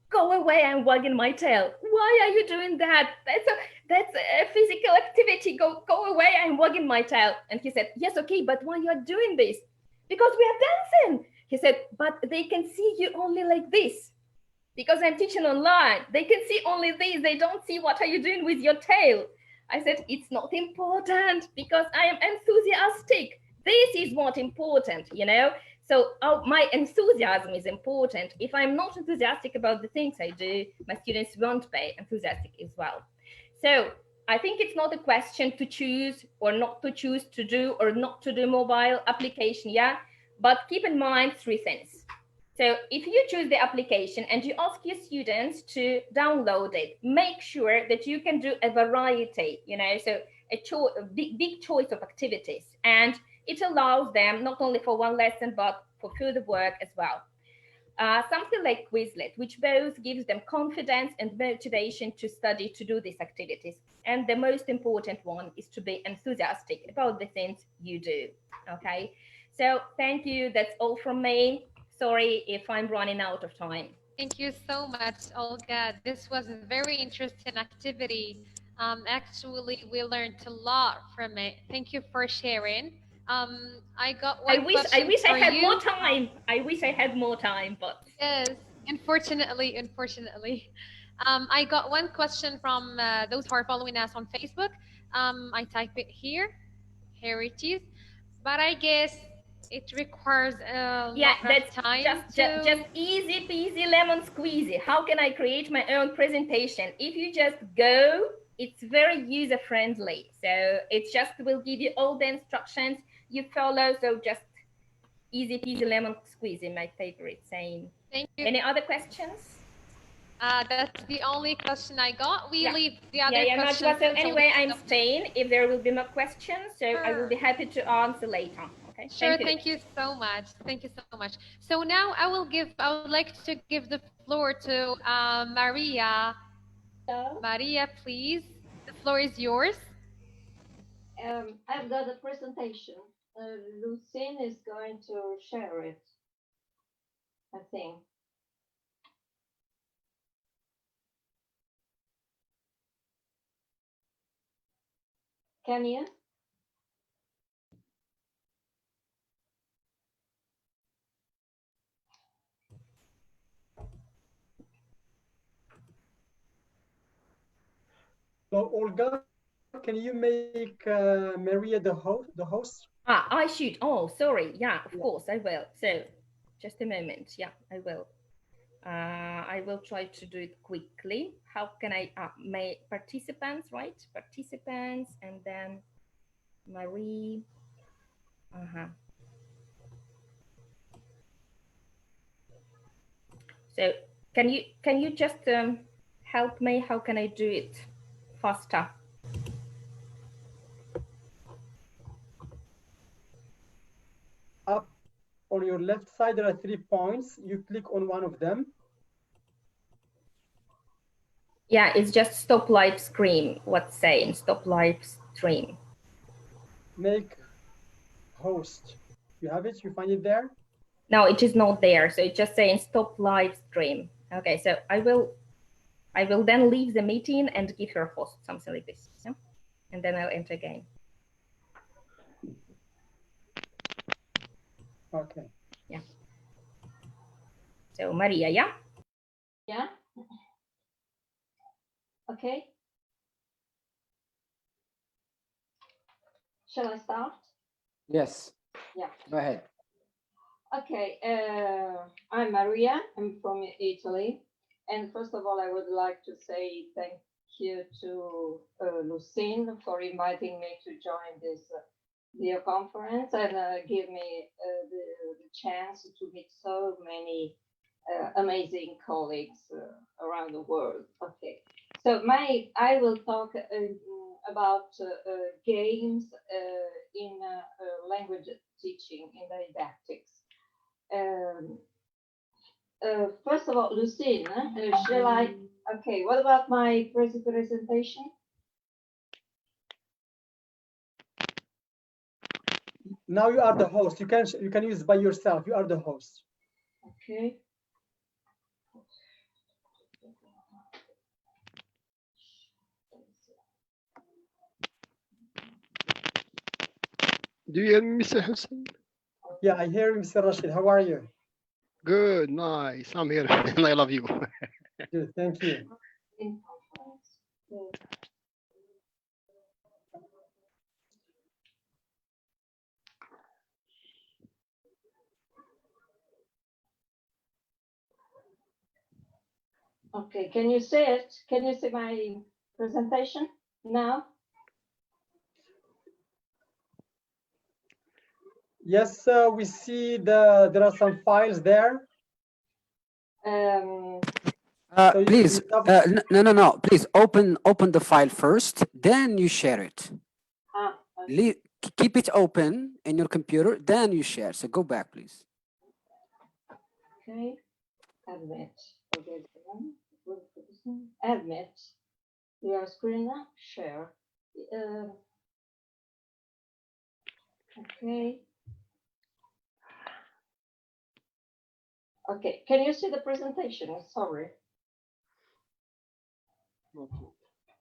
Go away, I'm wagging my tail. Why are you doing that? That's a physical activity. Go away, I'm wagging my tail. And he said, yes, okay, but why you are doing this? Because we are dancing. He said, but they can see you only like this. Because I'm teaching online. They can see only this. They don't see what are you doing with your tail. I said, it's not important because I am enthusiastic. This is what important, you know? So my enthusiasm is important. If I'm not enthusiastic about the things I do, my students won't be enthusiastic as well. So I think it's not a question to choose or not to choose to do or not to do mobile application, yeah? But keep in mind 3 things. So if you choose the application and you ask your students to download it, make sure that you can do a variety, you know, so a big choice of activities. And it allows them not only for one lesson, but for further work as well. Something like Quizlet, which both gives them confidence and motivation to study, to do these activities. And the most important one is to be enthusiastic about the things you do, okay? So thank you, that's all from me. Sorry if I'm running out of time. Thank you so much, Olga. This was a very interesting activity. Actually, we learned a lot from it. Thank you for sharing. I got one question. I wish I had you. more time. I wish I had more time, but yes, unfortunately. I got one question from those who are following us on Facebook. I type it here. Here it is. But I guess it requires a lot of time. Just easy peasy lemon squeezy. How can I create my own presentation? If you just go, it's very user friendly. So it just will give you all the instructions you follow. So just easy peasy lemon squeezy, my favorite saying. Thank you. Any other questions? That's the only question I got. We leave the other questions. So anyway, I'm staying if there will be more questions. So I will be happy to answer later. Okay. Sure. Thank you so much. Thank you so much. So now I would like to give the floor to Maria. Hello. Maria, please. The floor is yours. I've got a presentation. Lucine is going to share it, I think. Can you? So Olga, can you make Maria the host? I should. Oh, sorry. Yeah, of course I will. So just a moment. Yeah, I will. I will try to do it quickly. How can I make participants, right? Participants, and then Marie. So can you just help me? How can I do it faster? Up on your left side, there are 3 points. You click on one of them. Yeah, it's just stop live stream. What's saying? Stop live stream. Make host. You have it? You find it there? No, it is not there. So it's just saying stop live stream. Okay, so I will then leave the meeting and give her host, something like this. Yeah? And then I'll enter again. Okay. Yeah. So Maria, yeah? Yeah. Okay. Shall I start? Yes. Yeah. Go ahead. Okay. I'm Maria. I'm from Italy. And first of all, I would like to say thank you to Lucine for inviting me to join this video conference and give me the chance to meet so many amazing colleagues around the world. Okay, so I will talk about games in language teaching in didactics. First of all, Lucine, shall I? Okay, what about my presentation? Now you are the host. You can use by yourself. You are the host. Okay. Do you hear me, Mr. Hussein? Yeah, I hear you, Mr. Rashid. How are you? Good, nice. I'm here and I love you. Good, thank you. In conference. Okay, can you see it? Can you see my presentation now? Yes, we see there are some files there. So Please, no. Please open the file first, then you share it. Okay. Keep it open in your computer, then you share. So go back, please. Okay. Admit. Okay. Admit. Your screen now. Share. Okay. Okay. Can you see the presentation? Sorry.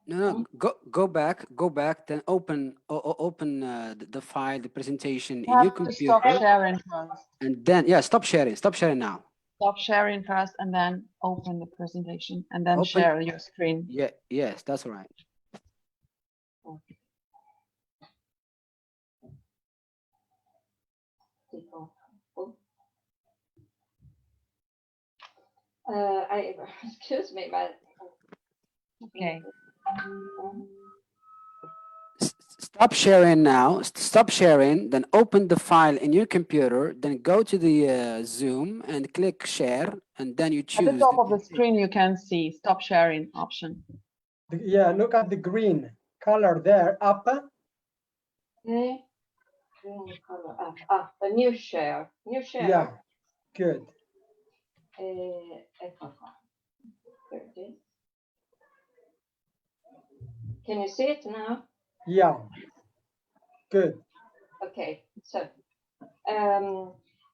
No. Go back. Then open the file, the presentation in your computer. Stop sharing first. And then stop sharing. Stop sharing now. Stop sharing first, and then open the presentation, and then share your screen. Yeah. Yes, that's right. Okay. Excuse me, but Okay. Stop sharing now. Stop sharing. Then open the file in your computer. Then go to the Zoom and click share. And then you choose. At the top of the screen, you can see stop sharing option. Yeah, look at the green color there up. Okay. Green color up. A new share. New share. Yeah, good. There it is. Can you see it now? Yeah, good. Okay. So,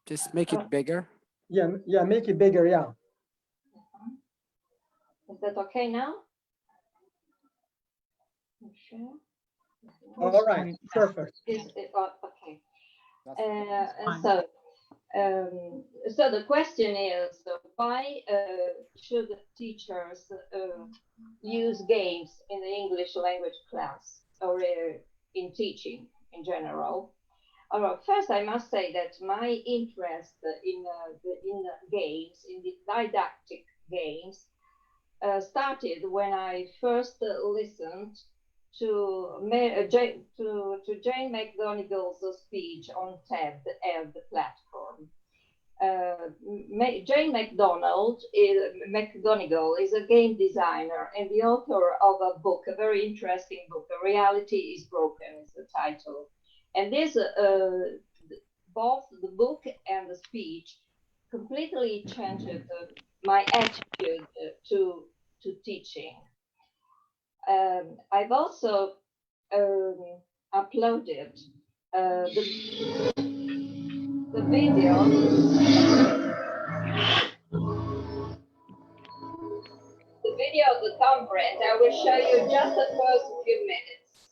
just make it bigger. Yeah, make it bigger. Yeah. Is that okay now? Sure. All right, perfect. Okay. So the question is, why should teachers use games in the English language class or in teaching in general? First, I must say that my interest in games, in the didactic games, started when I first listened to Jane McGonigal's speech on TED and the platform. Jane McGonigal is a game designer and the author of a book, a very interesting book, Reality is Broken is the title. And this, both the book and the speech completely changed my attitude to teaching. I've also uploaded the video. The video of the conference. I will show you just the first few minutes.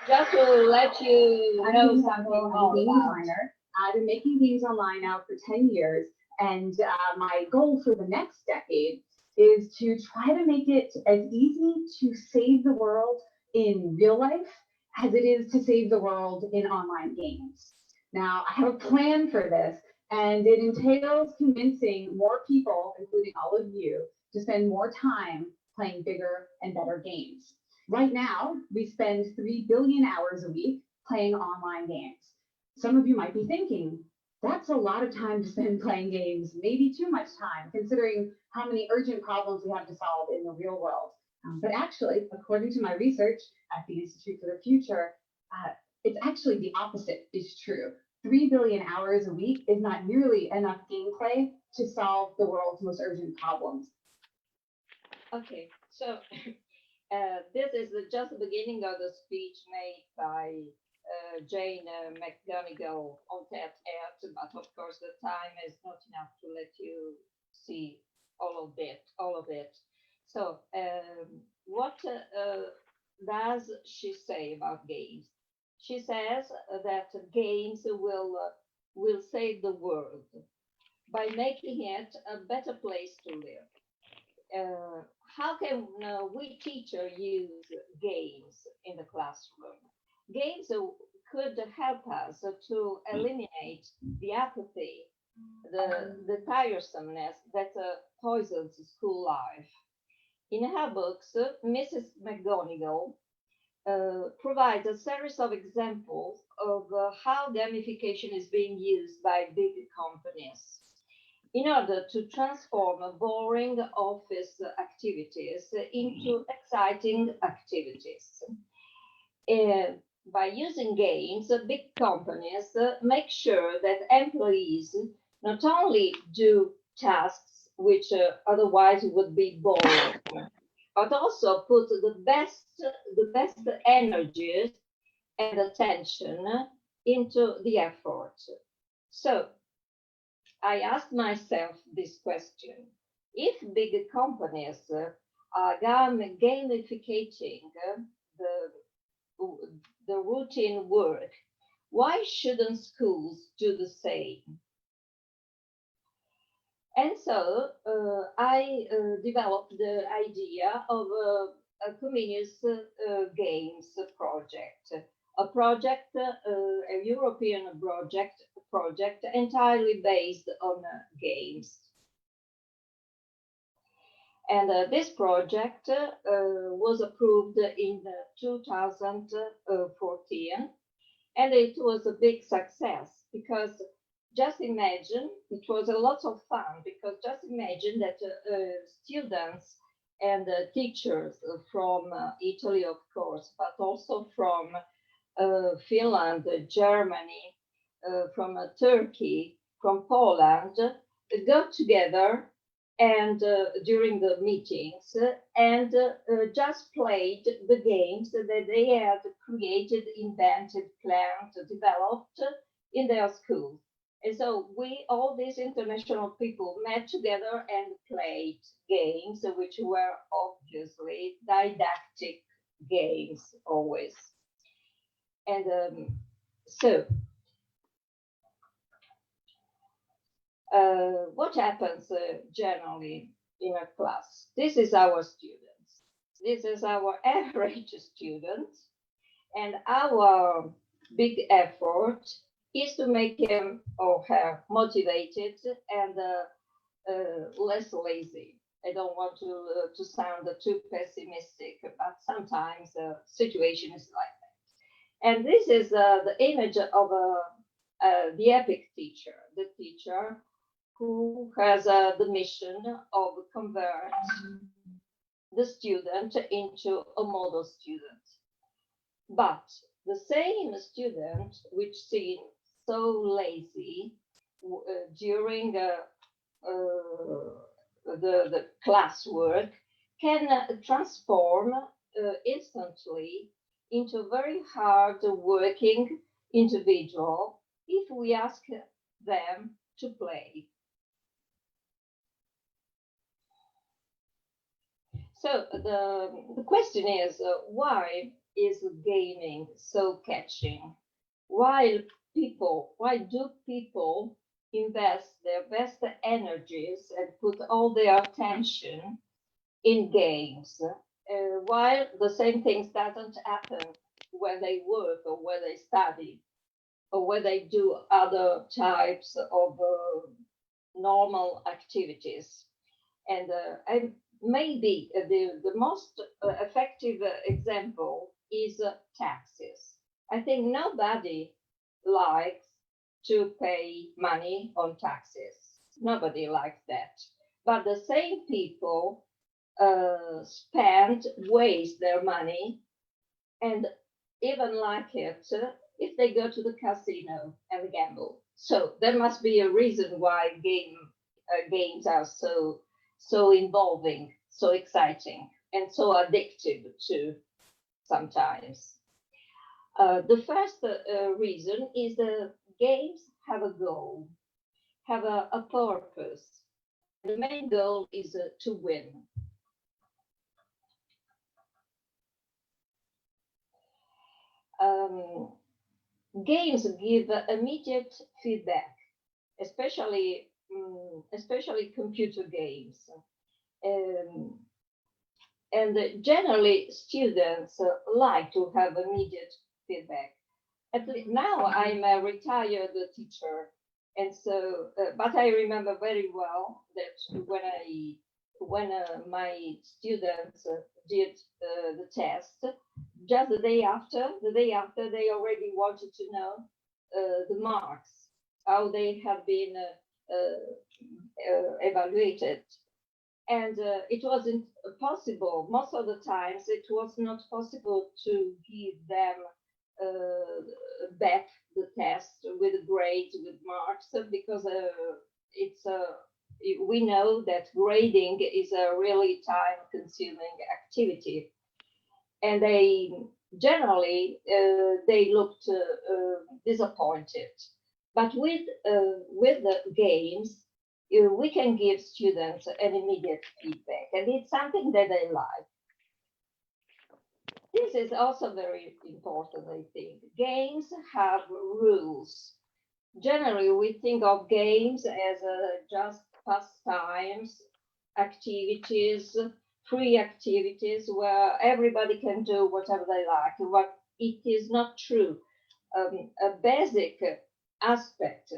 Just to let you know something about game designer. I've been making games online now for 10 years, and my goal for the next decade is to try to make it as easy to save the world in real life as it is to save the world in online games. Now, I have a plan for this, And it entails convincing more people, including all of you, to spend more time playing bigger and better games. Right now, we spend 3 billion hours a week playing online games. Some of you might be thinking, that's a lot of time to spend playing games, maybe too much time, considering how many urgent problems we have to solve in the real world. But actually, according to my research at the Institute for the Future, it's actually the opposite is true. 3 billion hours a week is not nearly enough gameplay to solve the world's most urgent problems. Okay, so this is just the beginning of the speech made by Jane McGonigal on TED, but of course the time is not enough to let you see all of it. So what does she say about games? She says that games will save the world by making it a better place to live. How can we teachers use games in the classroom? Games could help us to eliminate the apathy, the tiresomeness that poisons school life. In her books, Mrs. McGonigal provides a series of examples of how gamification is being used by big companies in order to transform boring office activities into exciting activities. By using games, big companies make sure that employees not only do tasks which otherwise would be boring, but also put the best energies and attention into the effort. So I asked myself this question: if big companies are gamificating the routine work, why shouldn't schools do the same? And so I developed the idea of a communist games project, a European project entirely based on games. And this project was approved in 2014, and it was a big success because just imagine, it was a lot of fun because just imagine that students and teachers from Italy, of course, but also from Finland, Germany, from Turkey, from Poland, got together and during the meetings and just played the games that they had created, invented, planned, developed in their school. And so all these international people met together and played games, which were obviously didactic games always. And so what happens generally in a class? This is our students. This is our average student. And our big effort is to make him or her motivated and less lazy. I don't want to sound too pessimistic, but sometimes the situation is like that. And this is the image of the epic teacher, the teacher who has the mission of convert the student into a model student. But the same student which seems so lazy during the classwork can transform instantly into a very hard working individual if we ask them to play. So the question is, why is gaming so catching? Why do people invest their best energies and put all their attention in games, while the same things doesn't happen when they work or when they study? or where they do other types of normal activities. And maybe the most effective example is taxes. I think nobody likes to pay money on taxes. Nobody likes that. But the same people waste their money, and even like it if they go to the casino and gamble. So there must be a reason why games are so involving, so exciting, and so addictive too sometimes. The first reason is games have a goal, have a purpose. The main goal is to win. Games give immediate feedback, especially computer games. And generally, students like to have immediate feedback. At least now, I'm a retired teacher, and so, but I remember very well that when my students did the test, just the day after, they already wanted to know the marks, how they have been evaluated. And it wasn't possible. Most of the times, it was not possible to give them back the test with grades, with marks, because we know that grading is a really time-consuming activity, and they generally they looked disappointed. But with the games, we can give students an immediate feedback, and it's something that they like. This is also very important, I think. Games have rules. Generally, we think of games as just pastimes, activities, free activities where everybody can do whatever they like. What it is not true. A basic aspect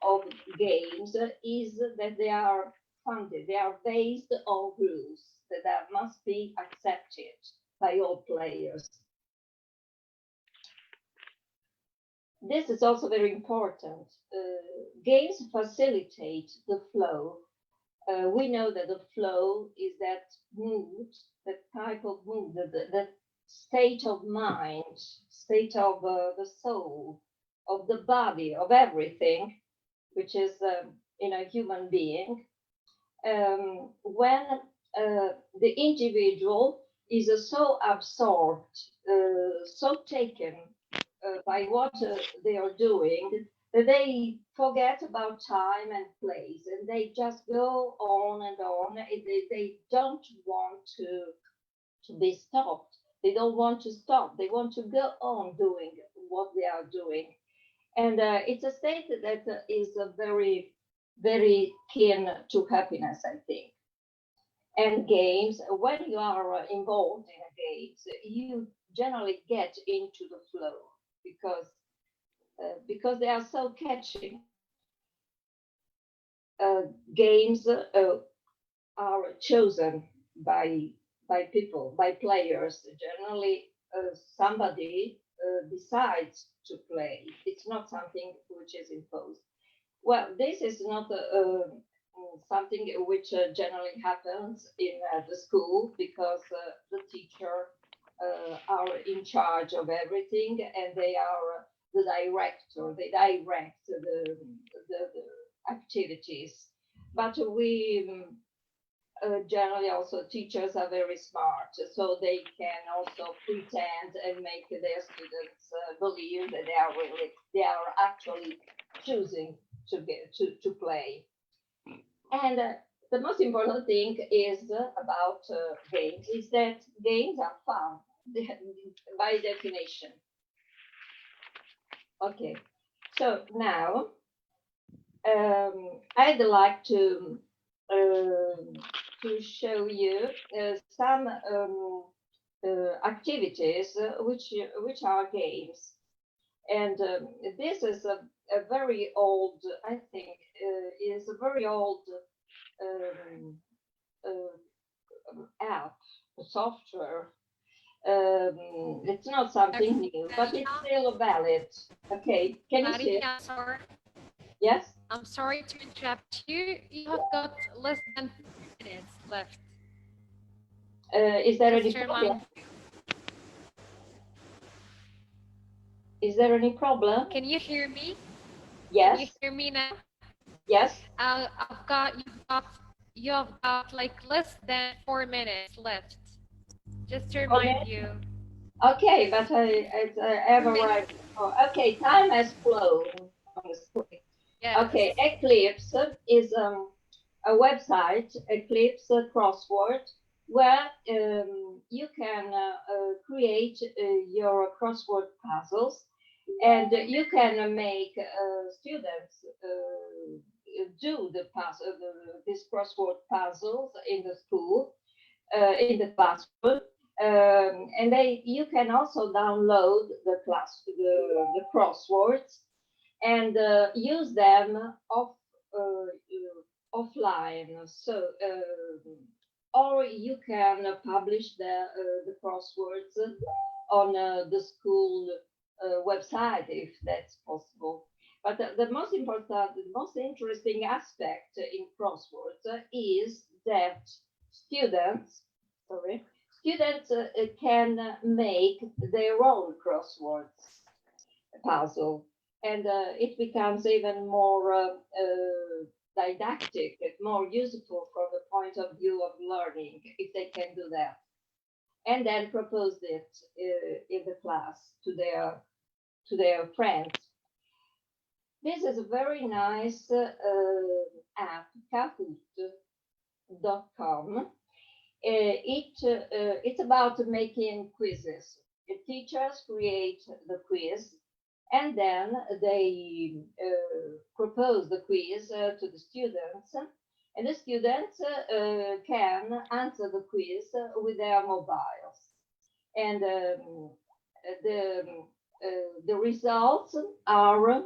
of games is that they are funded, they are based on rules that must be accepted by all players. This is also very important. Games facilitate the flow. We know that the flow is that mood, that type of mood, that state of mind, state of the soul, of the body, of everything, which is in a human being, when the individual is so absorbed, so taken by what they are doing, that they forget about time and place, and they just go on and on. They don't want to be stopped. They don't want to stop. They want to go on doing what they are doing. And it's a state that is very, very keen to happiness, I think. And games, when you are involved in a game, you generally get into the flow because they are so catchy. Games are chosen by people, by players. Generally, somebody decides to play. It's not something which is imposed. Well, this is not something which generally happens in the school, because the teacher are in charge of everything, and they are the director. They direct the activities. But we generally also, teachers are very smart, so they can also pretend and make their students believe that they are actually choosing to play. And the most important thing is about games is that games are fun by definition. Okay, so now I'd like to show you some activities which are games. And this is a very old, I think, is a very old um, app, software. It's not something new, but it's still valid. Okay, can you see it? Maria, sorry. Yes? I'm sorry to interrupt you. You have got less than 4 minutes left. Is there any Just to problem? remind you. Is there any problem? Can you hear me? Yes. Can you hear me now? Yes. You've got like less than 4 minutes left. Just to Oh, remind you. okay, but I have arrived. Oh, okay, time has flown on the screen. Yes. Okay, Eclipse is a website, Eclipse Crossword, where you can create your crossword puzzles, and you can make students do these crossword puzzles in the school, in the classroom. And you can also download the crosswords and use them offline. So, or you can publish the crosswords on the school website if that's possible. But the most important, the most interesting aspect in crosswords is that students can make their own crosswords puzzle, and it becomes even more didactic, more useful from the point of view of learning if they can do that, and then propose it in the class to their friends. This is a very nice app, Kahoot.com. It's about making quizzes. The teachers create the quiz, and then they propose the quiz to the students, and the students can answer the quiz with their mobiles. And the results are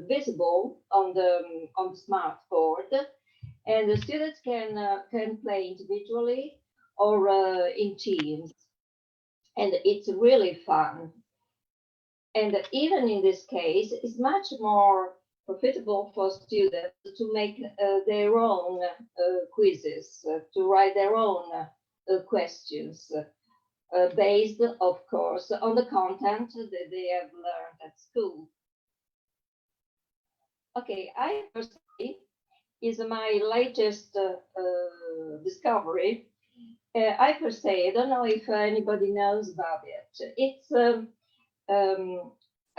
visible on the smart board, and the students can play individually or in teams, and it's really fun. And even in this case, it's much more profitable for students to make their own quizzes, to write their own questions, based, of course, on the content that they have learned at school. Okay, I personally is my latest discovery. I per se, I don't know if anybody knows about it. It's a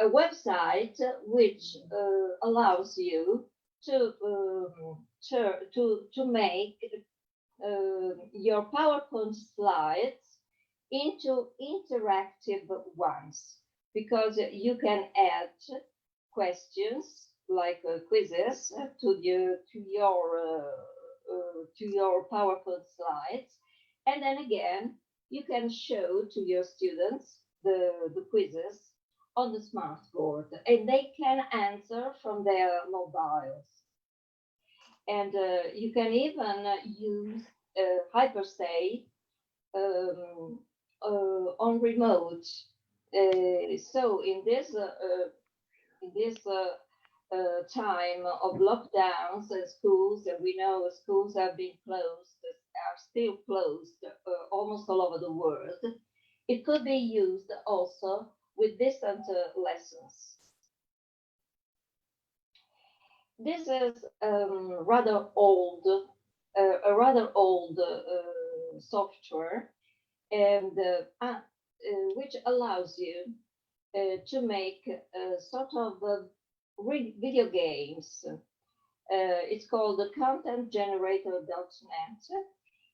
website which allows you to make your PowerPoint slides into interactive ones, because you can add questions like quizzes to your PowerPoint slides, and then again you can show to your students the quizzes on the smart board, and they can answer from their mobiles. And you can even use Hypersay on remote. So in this time of lockdowns and schools, and we know schools have been closed, are still closed almost all over the world, it could be used also with distant lessons. This is rather old, a rather old software, and which allows you to make sort of video games. It's called the contentgenerator.net,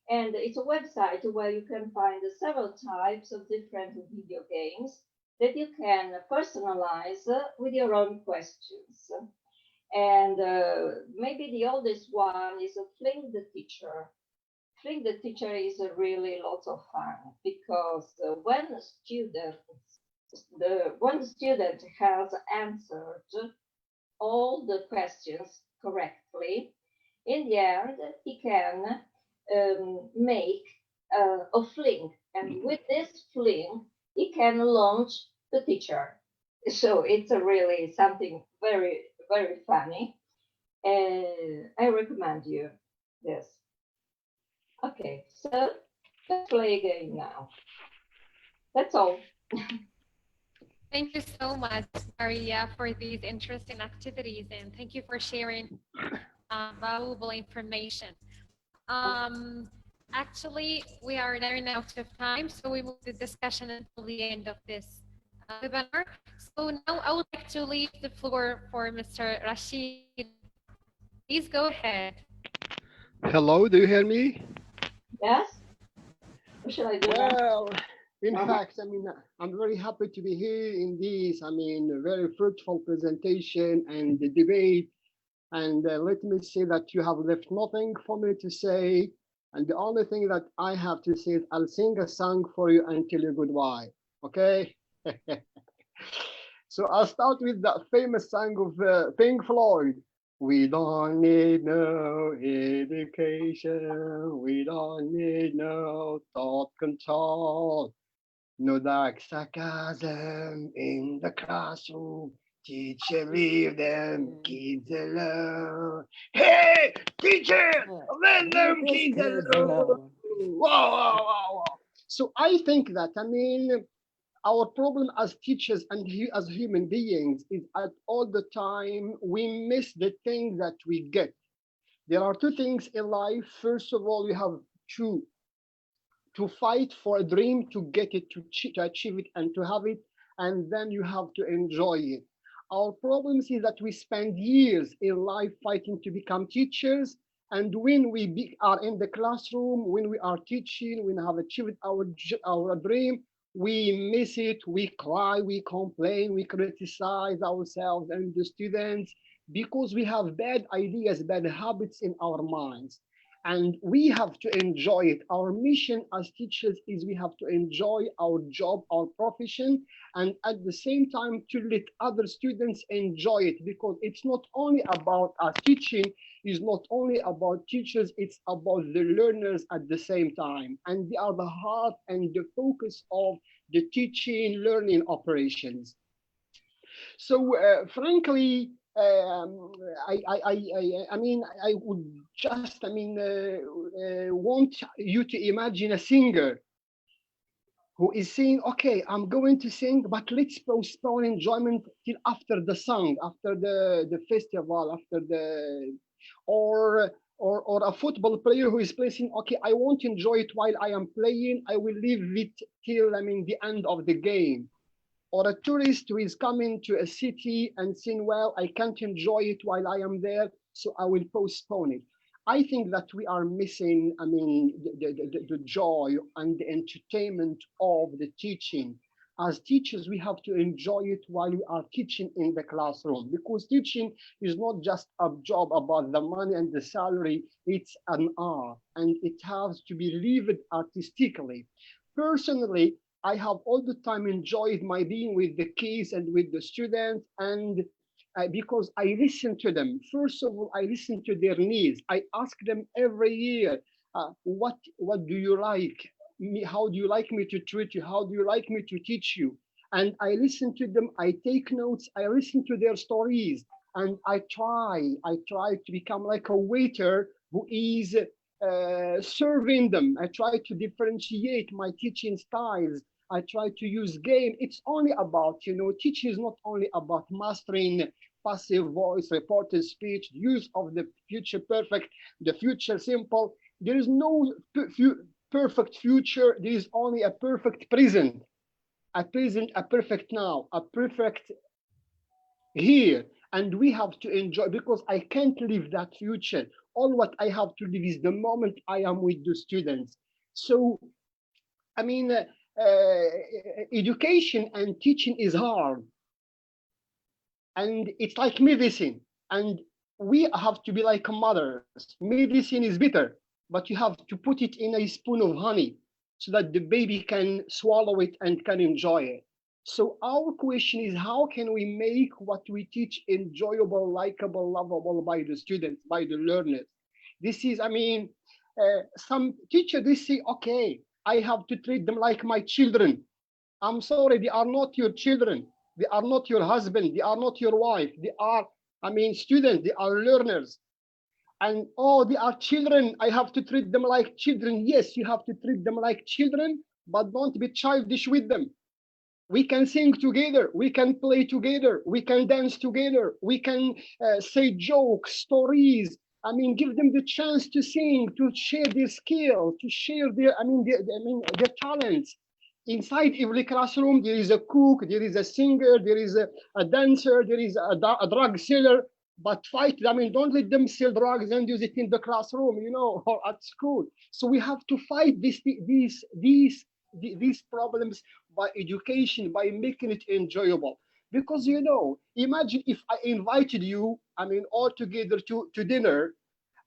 and it's a website where you can find several types of different video games that you can personalize with your own questions. And maybe the oldest one is Fling the Teacher. Fling the Teacher is really lots of fun, because when students one student has answered all the questions correctly, in the end, he can make a fling. And with this fling, he can launch the teacher. So it's a really something very, very funny. And I recommend you this. Okay, so let's play a game now. That's all. Thank you so much, Maria, for these interesting activities, and thank you for sharing valuable information. Actually, we are running out of time, so we move the discussion until the end of this webinar. So now I would like to leave the floor for Mr. Rashid. Please go ahead. Hello, do you hear me? Yes? What should I do now? Well, in fact, I mean, I'm very happy to be here in this, I mean, very fruitful presentation and the debate. And let me say that you have left nothing for me to say. And the only thing that I have to say is I'll sing a song for you and tell you goodbye. Okay? So I'll start with that famous song of Pink Floyd. We don't need no education. We don't need no thought control. No dark sarcasm in the classroom. Teacher, leave them kids alone. Hey, teacher, let them kids alone. Wow, wow, wow, wow. So I think that, I mean, our problem as teachers and as human beings is at all the time we miss the thing that we get. There are two things in life. First of all, you have to fight for a dream, to get it, to achieve it, and to have it, and then you have to enjoy it. Our problem is that we spend years in life fighting to become teachers, and when we are in the classroom, when we are teaching, when we have achieved our dream, we miss it, we cry, we complain, we criticize ourselves and the students because we have bad ideas, bad habits in our minds. And we have to enjoy it. Our mission as teachers is we have to enjoy our job, our profession, and at the same time to let other students enjoy it, because it's not only about us teaching, it's not only about teachers, it's about the learners at the same time. And they are the heart and the focus of the teaching learning operations. So frankly, I mean, I would just, want you to imagine a singer who is saying, okay, I'm going to sing, but let's postpone enjoyment till after the song, after the festival, after the, or a football player who is playing, okay, I won't enjoy it while I am playing, I will leave it till, the end of the game. Or a tourist who is coming to a city and saying, well, I can't enjoy it while I am there, so I will postpone it. I think that we are missing, the joy and the entertainment of the teaching. As teachers, we have to enjoy it while we are teaching in the classroom, because teaching is not just a job about the money and the salary, it's an art, and it has to be lived artistically. Personally, I have all the time enjoyed my being with the kids and with the students, and because I listen to them. First of all, I listen to their needs. I ask them every year, what do you like? How do you like me to treat you? How do you like me to teach you? And I listen to them. I take notes. I listen to their stories, and I try to become like a waiter who is serving them. I try to differentiate my teaching styles. I try to use game. It's only about, teaching is not only about mastering passive voice, reported speech, use of the future perfect, the future simple. There is no perfect future. There is only a perfect present, a perfect now, a perfect here. And we have to enjoy, because I can't live that future. All what I have to live is the moment I am with the students. So, education and teaching is hard, and it's like medicine, and we have to be like mothers. Medicine is bitter, but you have to put it in a spoon of honey so that the baby can swallow it and can enjoy it. So our question is, how can we make what we teach enjoyable, likable, lovable by the students, by the learners? This is, I mean, some teacher, they say, okay, I have to treat them like my children. I'm sorry, they are not your children. They are not your husband. They are not your wife. They are, I mean, students. They are learners. And oh, they are children. I have to treat them like children. Yes, you have to treat them like children, but don't be childish with them. We can sing together, we can play together, we can dance together, we can say jokes, stories. I mean, give them the chance to sing, to share their skill, to share their, their talents. Inside every classroom, there is a cook, there is a singer, there is a dancer, there is a drug seller. But fight, I mean, don't let them sell drugs and use it in the classroom, you know, or at school. So we have to fight these problems by education, by making it enjoyable. Because, you know, imagine if I invited you, I mean, all together to dinner,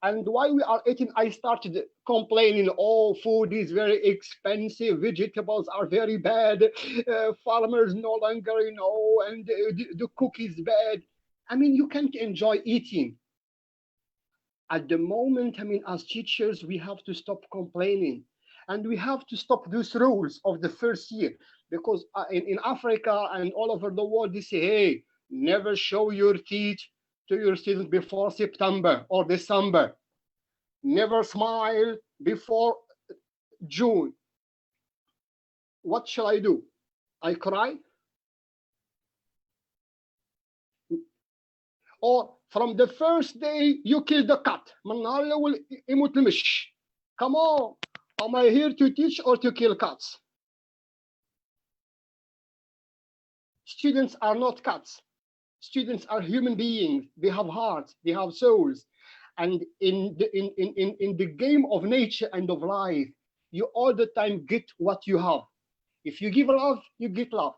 and while we are eating, I started complaining, oh, food is very expensive, vegetables are very bad, farmers no longer, you know, and the cook is bad. I mean, you can't enjoy eating. At the moment, I mean, as teachers, we have to stop complaining. And we have to stop those rules of the first year. Because in Africa and all over the world, they say, hey, never show your teeth to your students before September or December. Never smile before June. What shall I do? I cry? Or from the first day you kill the cat. Come on. Am I here to teach or to kill cats? Students are not cats. Students are human beings. They have hearts, they have souls. And in the game of nature and of life, you all the time get what you have. If you give love, you get love.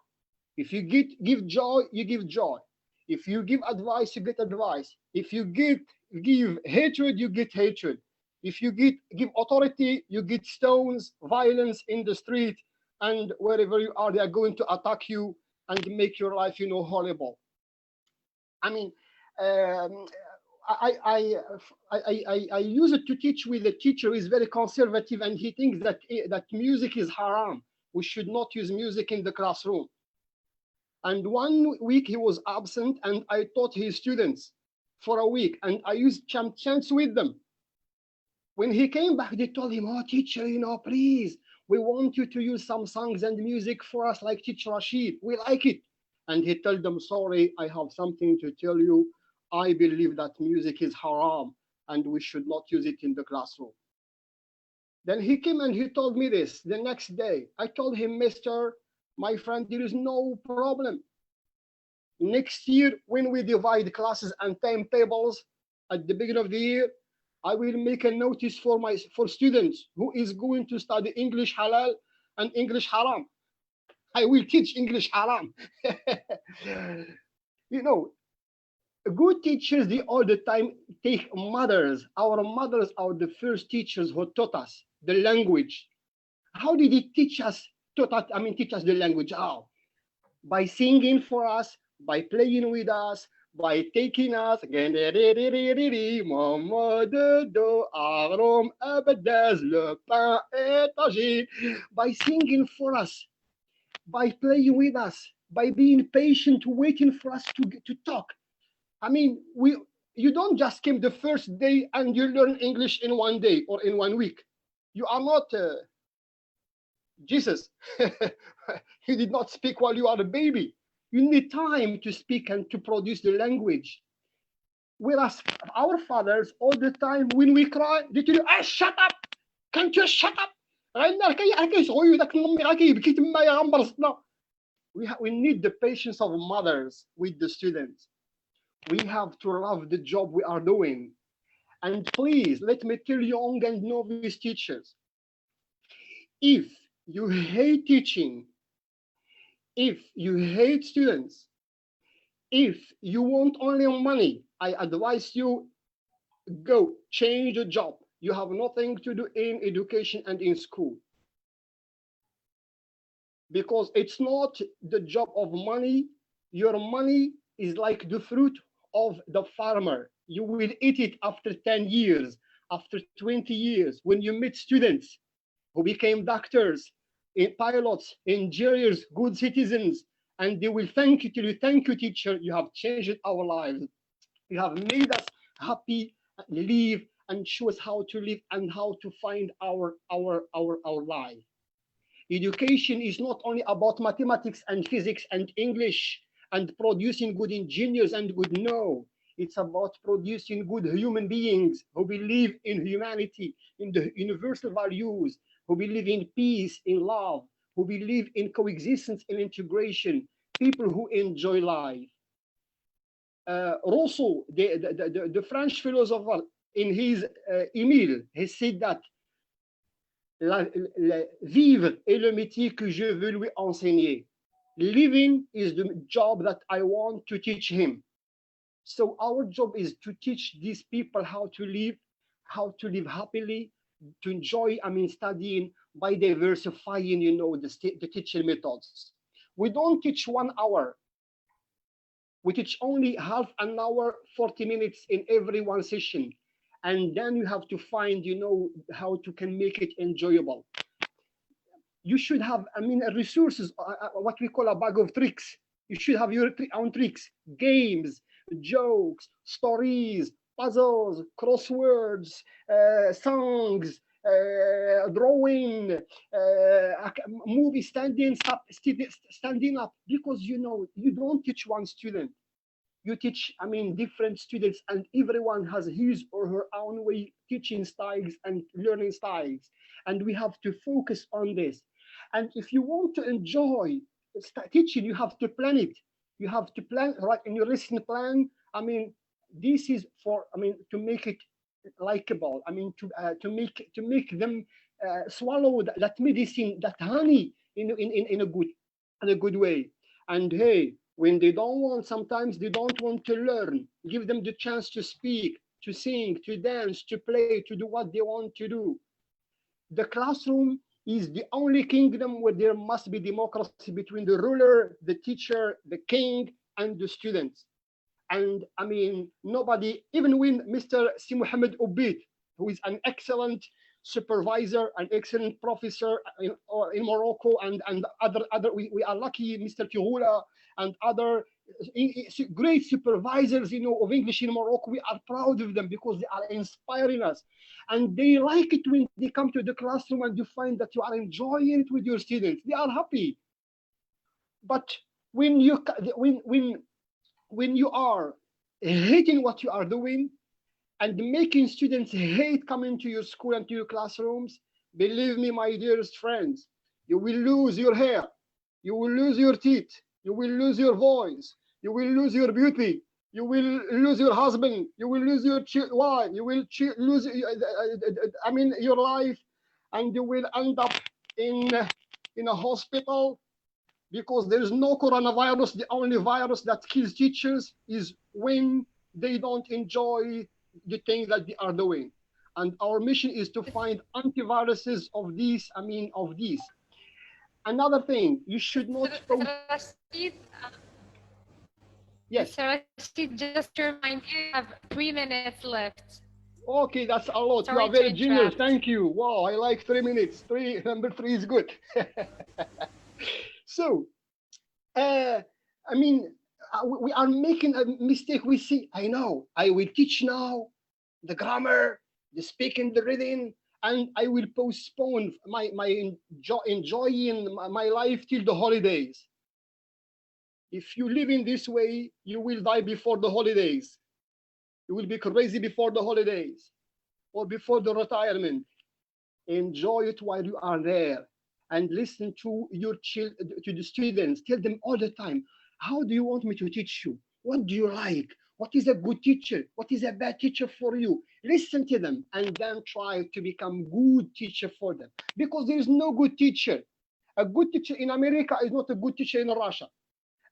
If you give joy, you give joy. If you give advice, you get advice. If you give hatred, you get hatred. If you give authority, you get stones, violence in the street, and wherever you are, they are going to attack you and make your life, you know, horrible. I mean, I use it to teach with a teacher who is very conservative, and he thinks that music is haram. We should not use music in the classroom. And 1 week he was absent, and I taught his students for a week, and I used chants with them. When he came back, they told him, oh, teacher, you know, please, we want you to use some songs and music for us like Teacher Rashid. We like it. And he told them, sorry, I have something to tell you. I believe that music is haram, and we should not use it in the classroom. Then he came and he told me this the next day. I told him, mister, my friend, there is no problem. Next year, when we divide classes and timetables at the beginning of the year, I will make a notice for students who is going to study English halal and English haram. I will teach English haram. You know, good teachers, they all the time take mothers. Our mothers are the first teachers who taught us the language. How did they teach us? Teach us the language. How? By singing for us, by playing with us, by taking us by singing for us, by playing with us, by being patient, waiting for us to talk. I mean, you don't just come the first day and you learn English in 1 day or in 1 week. You are not Jesus. He did not speak while you are a baby. You need time to speak and to produce the language. Whereas our fathers, all the time, when we cry, they tell you, shut up! Can't you shut up? We need the patience of mothers with the students. We have to love the job we are doing. And please, let me tell young and novice teachers, if you hate teaching, if you hate students, if you want only money, I advise you, go change the job. You have nothing to do in education and in school. because it's not the job of money. Your money is like the fruit of the farmer. You will eat it after 10 years, after 20 years, when you meet students who became doctors, pilots, engineers, good citizens, and they will thank you till you thank you, teacher. You have changed our lives. You have made us happy, live, and show us how to live and how to find our life. Education is not only about mathematics and physics and English and producing good engineers and good, no. It's about producing good human beings who believe in humanity, in the universal values, who believe in peace, in love, who believe in coexistence and integration, people who enjoy life. Rousseau, the French philosopher, in his Emile, he said that vivre est le métier que je veux lui enseigner. Living is the job that I want to teach him. So our job is to teach these people how to live happily, to enjoy, studying by diversifying, the teaching methods. We don't teach 1 hour. We teach only half an hour, 40 minutes in every one session. And then you have to find, how to can make it enjoyable. You should have, resources, what we call a bag of tricks. You should have your own tricks, games, jokes, stories, puzzles, crosswords, songs, drawing, movie, standing up, because you don't teach one student. You teach, different students, and everyone has his or her own way teaching styles and learning styles. And we have to focus on this. And if you want to enjoy teaching, you have to plan it. You have to plan, right, in your lesson plan. This is for, to make it likable. To make them swallow that medicine, that honey, in a good way. And hey, when they don't want, sometimes they don't want to learn, give them the chance to speak, to sing, to dance, to play, to do what they want to do. The classroom is the only kingdom where there must be democracy between the ruler, the teacher, the king, and the students. And nobody, even when Mr. Si Mohammed Obeid, who is an excellent supervisor, an excellent professor in Morocco, and other we are lucky, Mr. Tiroula and other great supervisors, of English in Morocco. We are proud of them because they are inspiring us, and they like it when they come to the classroom and you find that you are enjoying it with your students. They are happy. But when you are hating what you are doing and making students hate coming to your school and to your classrooms, believe me, my dearest friends, you will lose your hair, you will lose your teeth, you will lose your voice, you will lose your beauty, you will lose your husband, you will lose your wife, you will lose your life, and you will end up in a hospital, because there is no coronavirus. The only virus that kills teachers is when they don't enjoy the thing that they are doing. And our mission is to find antiviruses of these, Another thing, you should not post. Yes. Mr. Rashid, just to remind you, you have 3 minutes left. Okay, that's a lot. Sorry you are very to generous. interrupt. Thank you. Wow, I like 3 minutes. Number three is good. So, we are making a mistake. We see, I know, I will teach now the grammar, the speaking, the reading, and I will postpone my enjoying my life till the holidays. If you live in this way, you will die before the holidays. You will be crazy before the holidays or before the retirement. Enjoy it while you are there, and listen to to the students. Tell them all the time, how do you want me to teach you? What do you like? What is a good teacher? What is a bad teacher for you? Listen to them and then try to become good teacher for them, because there is no good teacher. A good teacher in America is not a good teacher in Russia.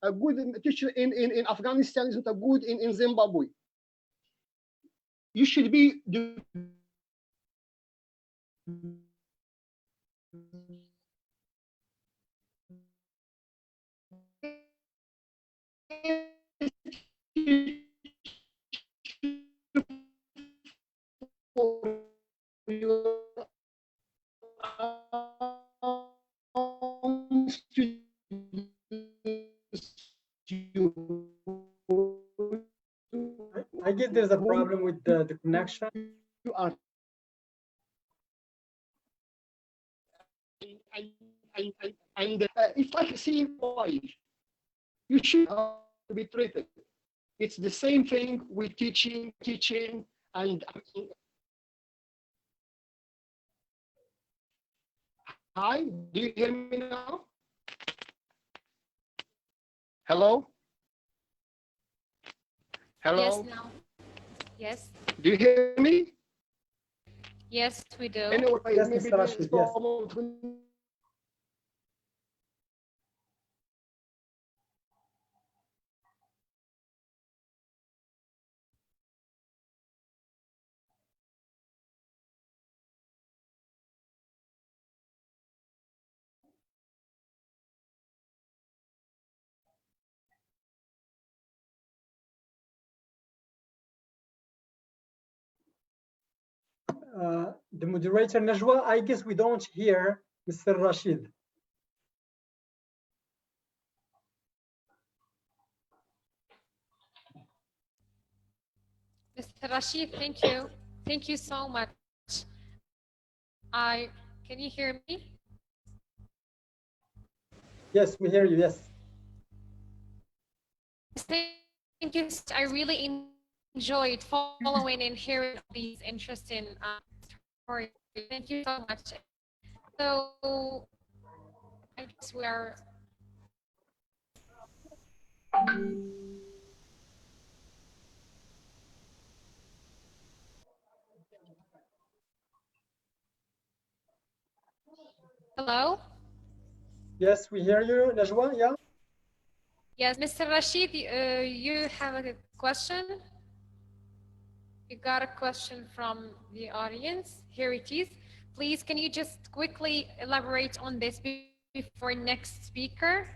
A good teacher in Afghanistan is not a good in Zimbabwe. You should be the you, I guess there's a problem with the connection. you are and it's like seeing boy. You should be treated. It's the same thing with teaching, and hi, do you hear me now? Hello? Hello? Yes, now. Yes. Do you hear me? Yes, we do. Anyway, Yes, maybe Mr. there's Rashid, yes. problem between The moderator, Najwa, I guess we don't hear Mr. Rashid. Mr. Rashid, thank you. Thank you so much. Can you hear me? Yes, we hear you, yes. Thank you. I really enjoyed following and hearing these interesting stories. Thank you so much. So I guess we're hello? Yes, we hear you, Najwa, yeah? Yes, Mr. Rashid, you have a question? You got a question from the audience. Here it is. Please, can you just quickly elaborate on this before next speaker?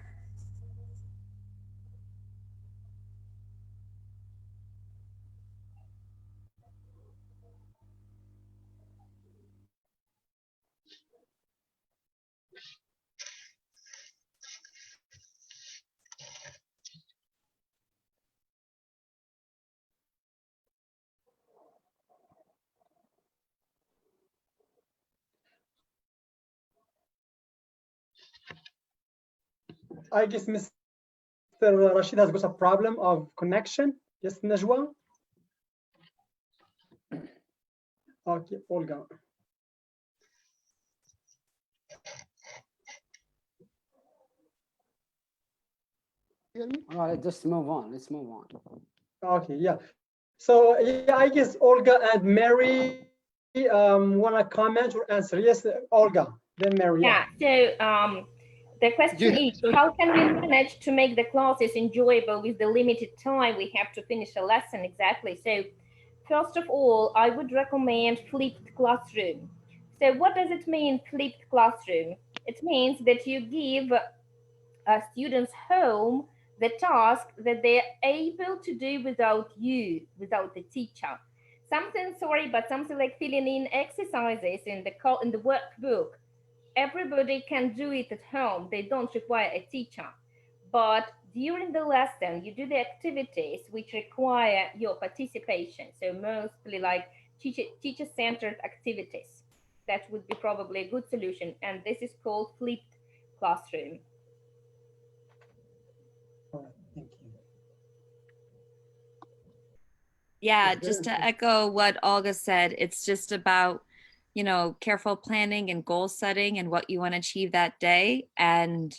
I guess Mr. Rashid has got a problem of connection. Yes, Najwa? Okay, Olga. All right, just move on. Let's move on. Okay, yeah. So yeah, I guess Olga and Mary want to comment or answer. Yes, Olga, then Mary. Yeah, so the question is, how can we manage to make the classes enjoyable with the limited time we have to finish a lesson? Exactly. So first of all, I would recommend flipped classroom. So what does it mean, flipped classroom? It means that you give students home the task that they're able to do without you, without the teacher. Something, sorry, but something like filling in exercises in the workbook. Everybody can do it at home. They don't require a teacher. But during the lesson, you do the activities which require your participation. So mostly like teacher-centered activities. That would be probably a good solution. And this is called flipped classroom. Thank you. Yeah, just to echo what Olga said, it's just about, you know, careful planning and goal setting and what you want to achieve that day, and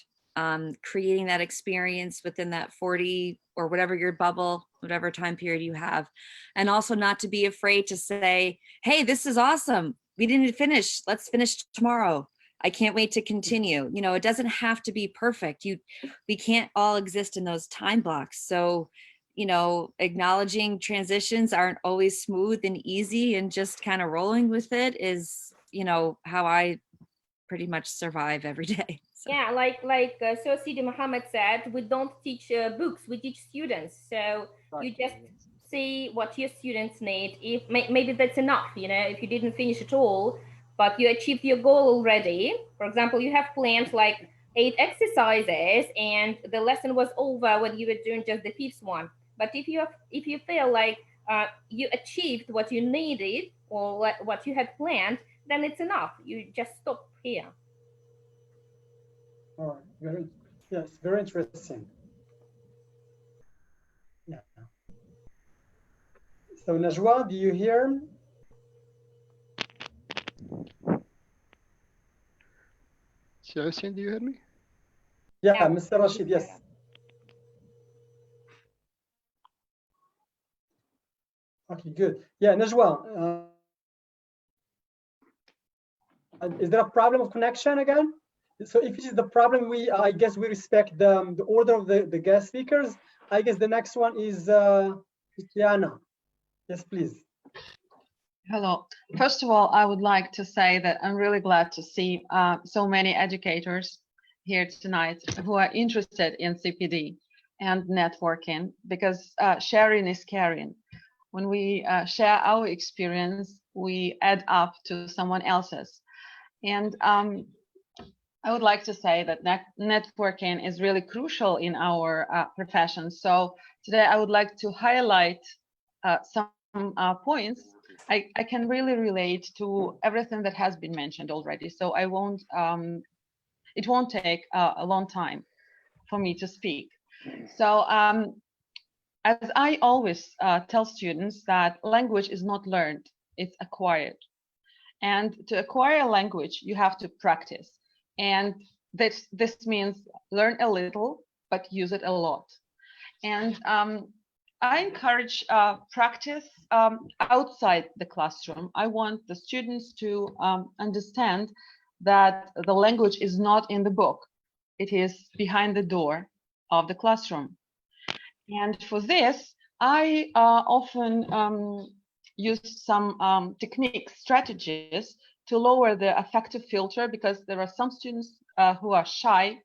creating that experience within that 40 or whatever your bubble, whatever time period you have. And also not to be afraid to say, hey, this is awesome. We didn't finish. Let's finish tomorrow. I can't wait to continue. You know, it doesn't have to be perfect. We can't all exist in those time blocks. So, you know, acknowledging transitions aren't always smooth and easy, and just kind of rolling with it is, you know, how I pretty much survive every day. So. Yeah, like so Sidi Muhammad said, we don't teach books, we teach students. So you just see what your students need. If maybe that's enough, you know, if you didn't finish at all, but you achieved your goal already. For example, you have planned like 8 exercises and the lesson was over when you were doing just the fifth one. But if you feel like you achieved what you needed or what you had planned, then it's enough. You just stop here. All right. Yes, very interesting. Yeah. So Najwa, do you hear? Sebastian, do you hear me? Yeah, Mr. Rashid, yes. Okay, good. Yeah, Najwa, is there a problem of connection again? So if it is the problem, I guess we respect the order of the guest speakers. I guess the next one is Tiana. Yes, please. Hello. First of all, I would like to say that I'm really glad to see so many educators here tonight who are interested in CPD and networking, because sharing is caring. When we share our experience, we add up to someone else's. And I would like to say that networking is really crucial in our profession. So today I would like to highlight some points. I can really relate to everything that has been mentioned already. So I won't, it won't take a long time for me to speak. So as I always tell students that language is not learned, it's acquired. And to acquire a language, you have to practice. And this means learn a little, but use it a lot. And I encourage practice outside the classroom. I want the students to understand that the language is not in the book. It is behind the door of the classroom. And for this, I often use some techniques, strategies to lower the affective filter, because there are some students who are shy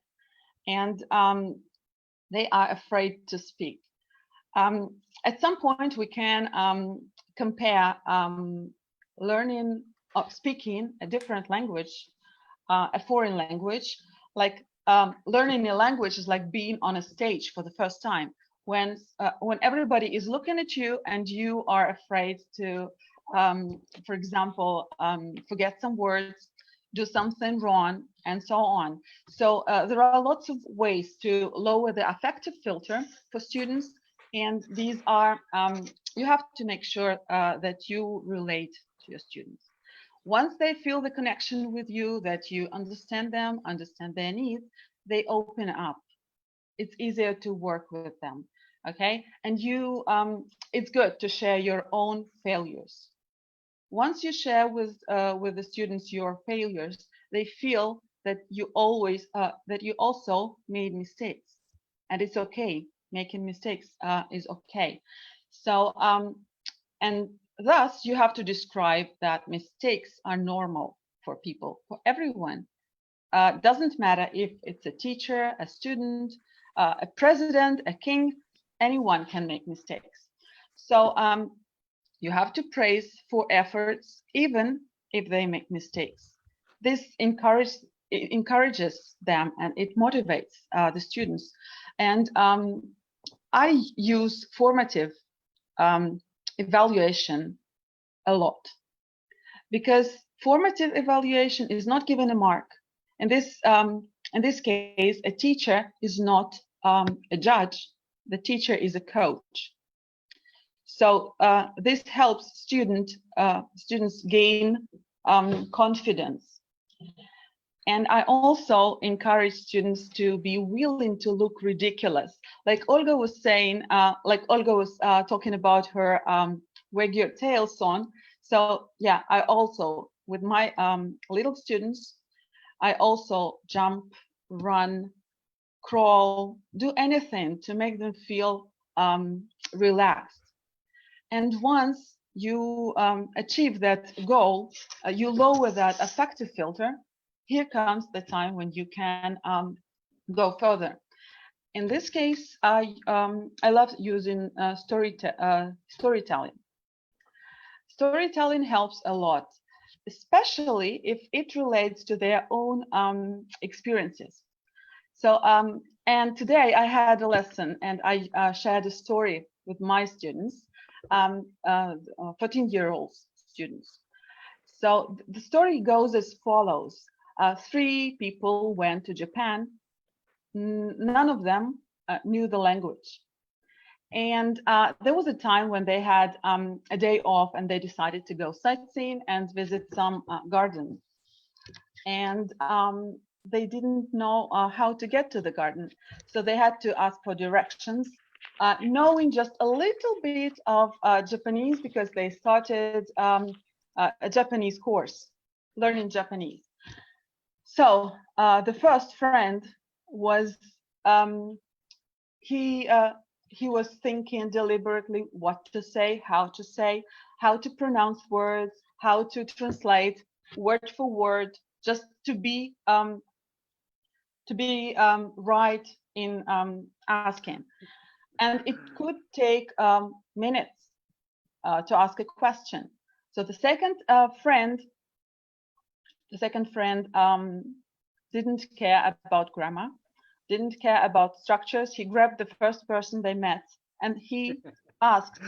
and they are afraid to speak. At some point, we can compare learning or speaking a different language, a foreign language, like learning a language is like being on a stage for the first time. When everybody is looking at you and you are afraid to, for example, forget some words, do something wrong, and so on. So there are lots of ways to lower the affective filter for students. And these are, you have to make sure that you relate to your students. Once they feel the connection with you, that you understand them, understand their needs, they open up. It's easier to work with them, okay? And you, it's good to share your own failures. Once you share with the students your failures, they feel that you always, that you also made mistakes, and it's okay. Making mistakes is okay. So, and thus you have to describe that mistakes are normal for people, for everyone. Doesn't matter if it's a teacher, a student, a president, a king, anyone can make mistakes. So you have to praise for efforts, even if they make mistakes. This encourages them and it motivates the students. And I use formative evaluation a lot, because formative evaluation is not given a mark. In this case, a teacher is not a judge. The teacher is a coach. So this helps students gain confidence. And I also encourage students to be willing to look ridiculous. Like Olga was saying, talking about her Wag Your Tail song. So yeah, I also, with my little students, I also jump, run, crawl, do anything to make them feel relaxed. And once you achieve that goal, you lower that affective filter. Here comes the time when you can go further. In this case, I love using storytelling. Storytelling helps a lot, especially if it relates to their own experiences. So, and today I had a lesson and I shared a story with my students, 14-year-old students. So the story goes as follows. 3 people went to Japan. None of them knew the language. And there was a time when they had a day off and they decided to go sightseeing and visit some gardens. And they didn't know how to get to the garden. So they had to ask for directions, knowing just a little bit of Japanese because they started a Japanese course, learning Japanese. So the first friend was, he was thinking deliberately what to say, how to pronounce words, how to translate word for word, just to be right in asking. And it could take minutes to ask a question. So the second friend didn't care about grammar, didn't care about structures. He grabbed the first person they met and he asked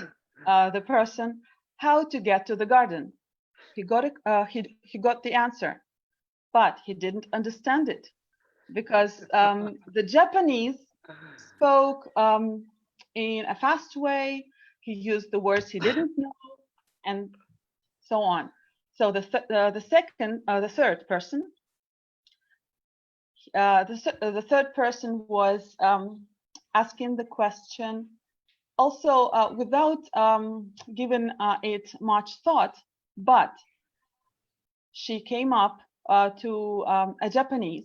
the person how to get to the garden. He got the answer, but he didn't understand it because the Japanese spoke in a fast way. He used the words he didn't know, and so on. So the third person was asking the question also without giving it much thought, but she came up to a Japanese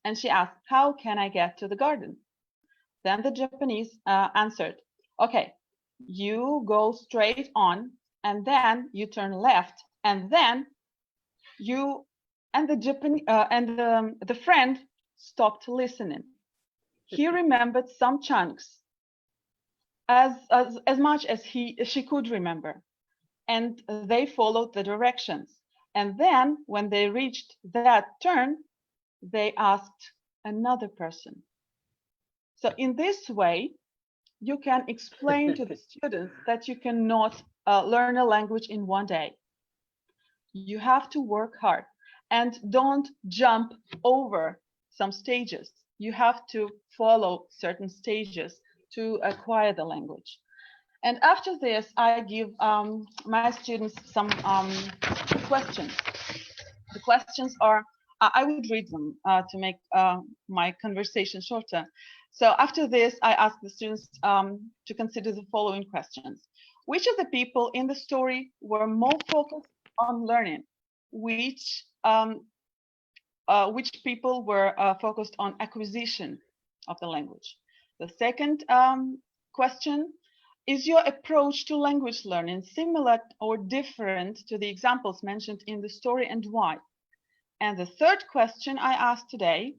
and she asked, how can I get to the garden? Then the Japanese answered, okay, you go straight on and then you turn left and then you, and the Japanese the friend stopped listening. He remembered some chunks as much as she could remember, and they followed the directions. And then when they reached that turn, they asked another person. So in this way, you can explain to the students that you cannot learn a language in one day. You have to work hard and don't jump over some stages. You have to follow certain stages to acquire the language. And after this, I give my students some questions. The questions are, I would read them to make my conversation shorter. So after this, I ask the students to consider the following questions. Which of the people in the story were more focused on learning? Which people were focused on acquisition of the language? The second question, is your approach to language learning similar or different to the examples mentioned in the story, and why? And the third question I asked today,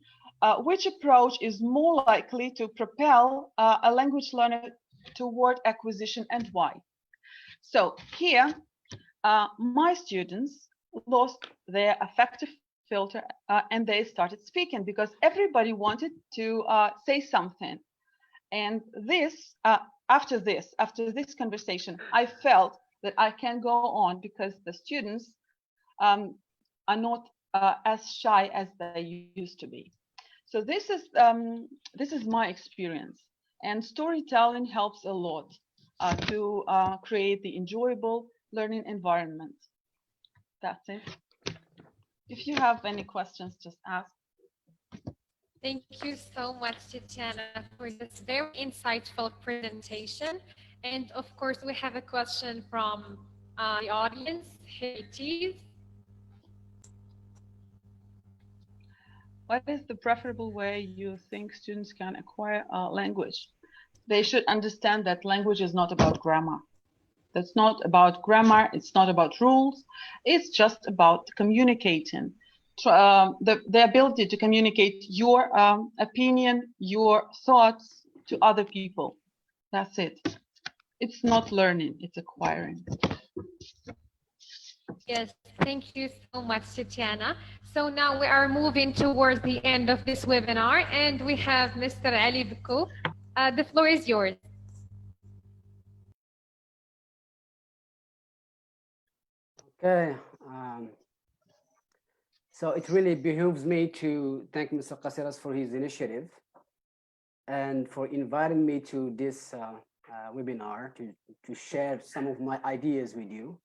which approach is more likely to propel a language learner toward acquisition, and why? So here, my students lost their affective filter and they started speaking because everybody wanted to say something. And this, after this conversation, I felt that I can go on because the students are not as shy as they used to be. So this is my experience, and storytelling helps a lot to create the enjoyable learning environment. That's it. If you have any questions, just ask. Thank you so much, Tatiana, for this very insightful presentation. And of course, we have a question from the audience. Hades. What is the preferable way you think students can acquire a language? They should understand that language is not about grammar. That's not about grammar. It's not about rules. It's just about communicating. The ability to communicate your opinion, your thoughts to other people. That's it. It's not learning, it's acquiring. Yes, thank you so much, Tatiana. So now we are moving towards the end of this webinar, and we have Mr. Ali Biko. The floor is yours. Okay. So it really behooves me to thank Mr. Caceres for his initiative and for inviting me to this webinar to share some of my ideas with you.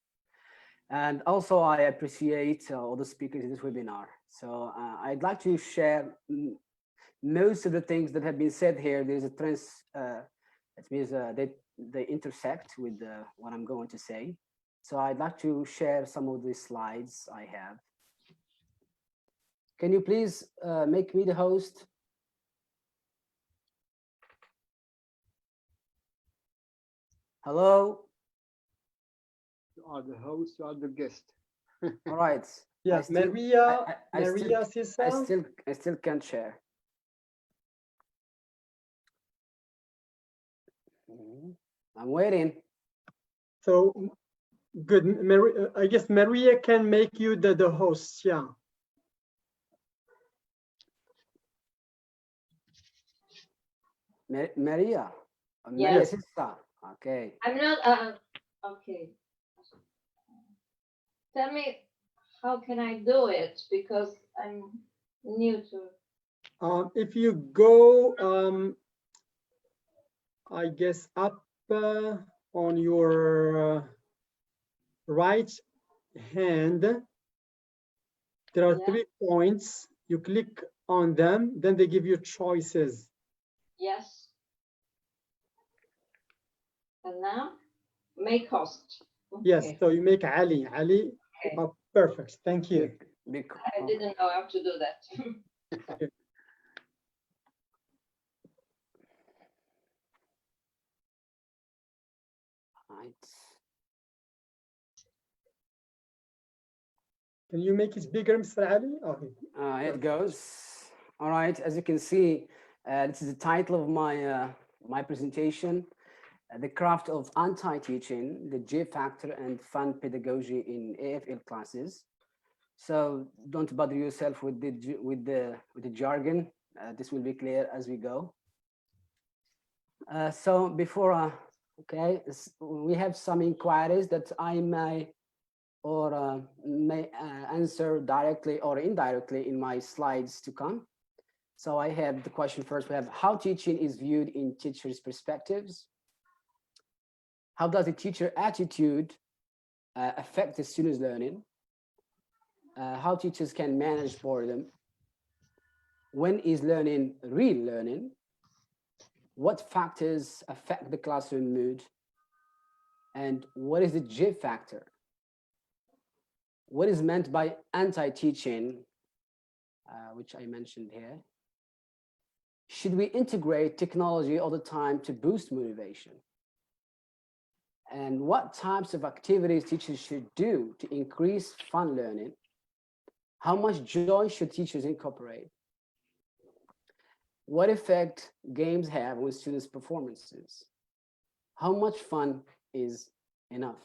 And also I appreciate all the speakers in this webinar. So I'd like to share most of the things that have been said here. There's a that means they intersect with what I'm going to say. So I'd like to share some of the slides I have. Can you please make me the host? Hello? You are the host, you are the guest. All right. Yeah, Maria Sisa. I still can't share. I'm waiting. So good. I guess Maria can make you the host. Yeah. Maria. Maria Yes. Sista. Okay. I'm not, okay. Tell me, how can I do it? Because I'm new to. If you go, I guess up on your right hand, there are 3 points. You click on them, then they give you choices. Yes. And now, make host. Okay. Yes, so you make Ali. Ali, Okay. oh, perfect. Thank you. I didn't know how to do that. Okay. Right. Can you make it bigger, Mr. Ali? Okay. It goes. All right. As you can see, this is the title of my presentation. The craft of anti-teaching, the J factor and fun pedagogy in AFL classes. So don't bother yourself with the jargon. This will be clear as we go. So before, okay, we have some inquiries that I may answer directly or indirectly in my slides to come. So I have the question first. We have how teaching is viewed in teachers' perspectives. How does the teacher attitude affect the students' learning? How teachers can manage boredom? When is learning real learning? What factors affect the classroom mood? And what is the J factor? What is meant by anti-teaching, which I mentioned here? Should we integrate technology all the time to boost motivation? And what types of activities teachers should do to increase fun learning? How much joy should teachers incorporate? What effect games have on students' performances? How much fun is enough?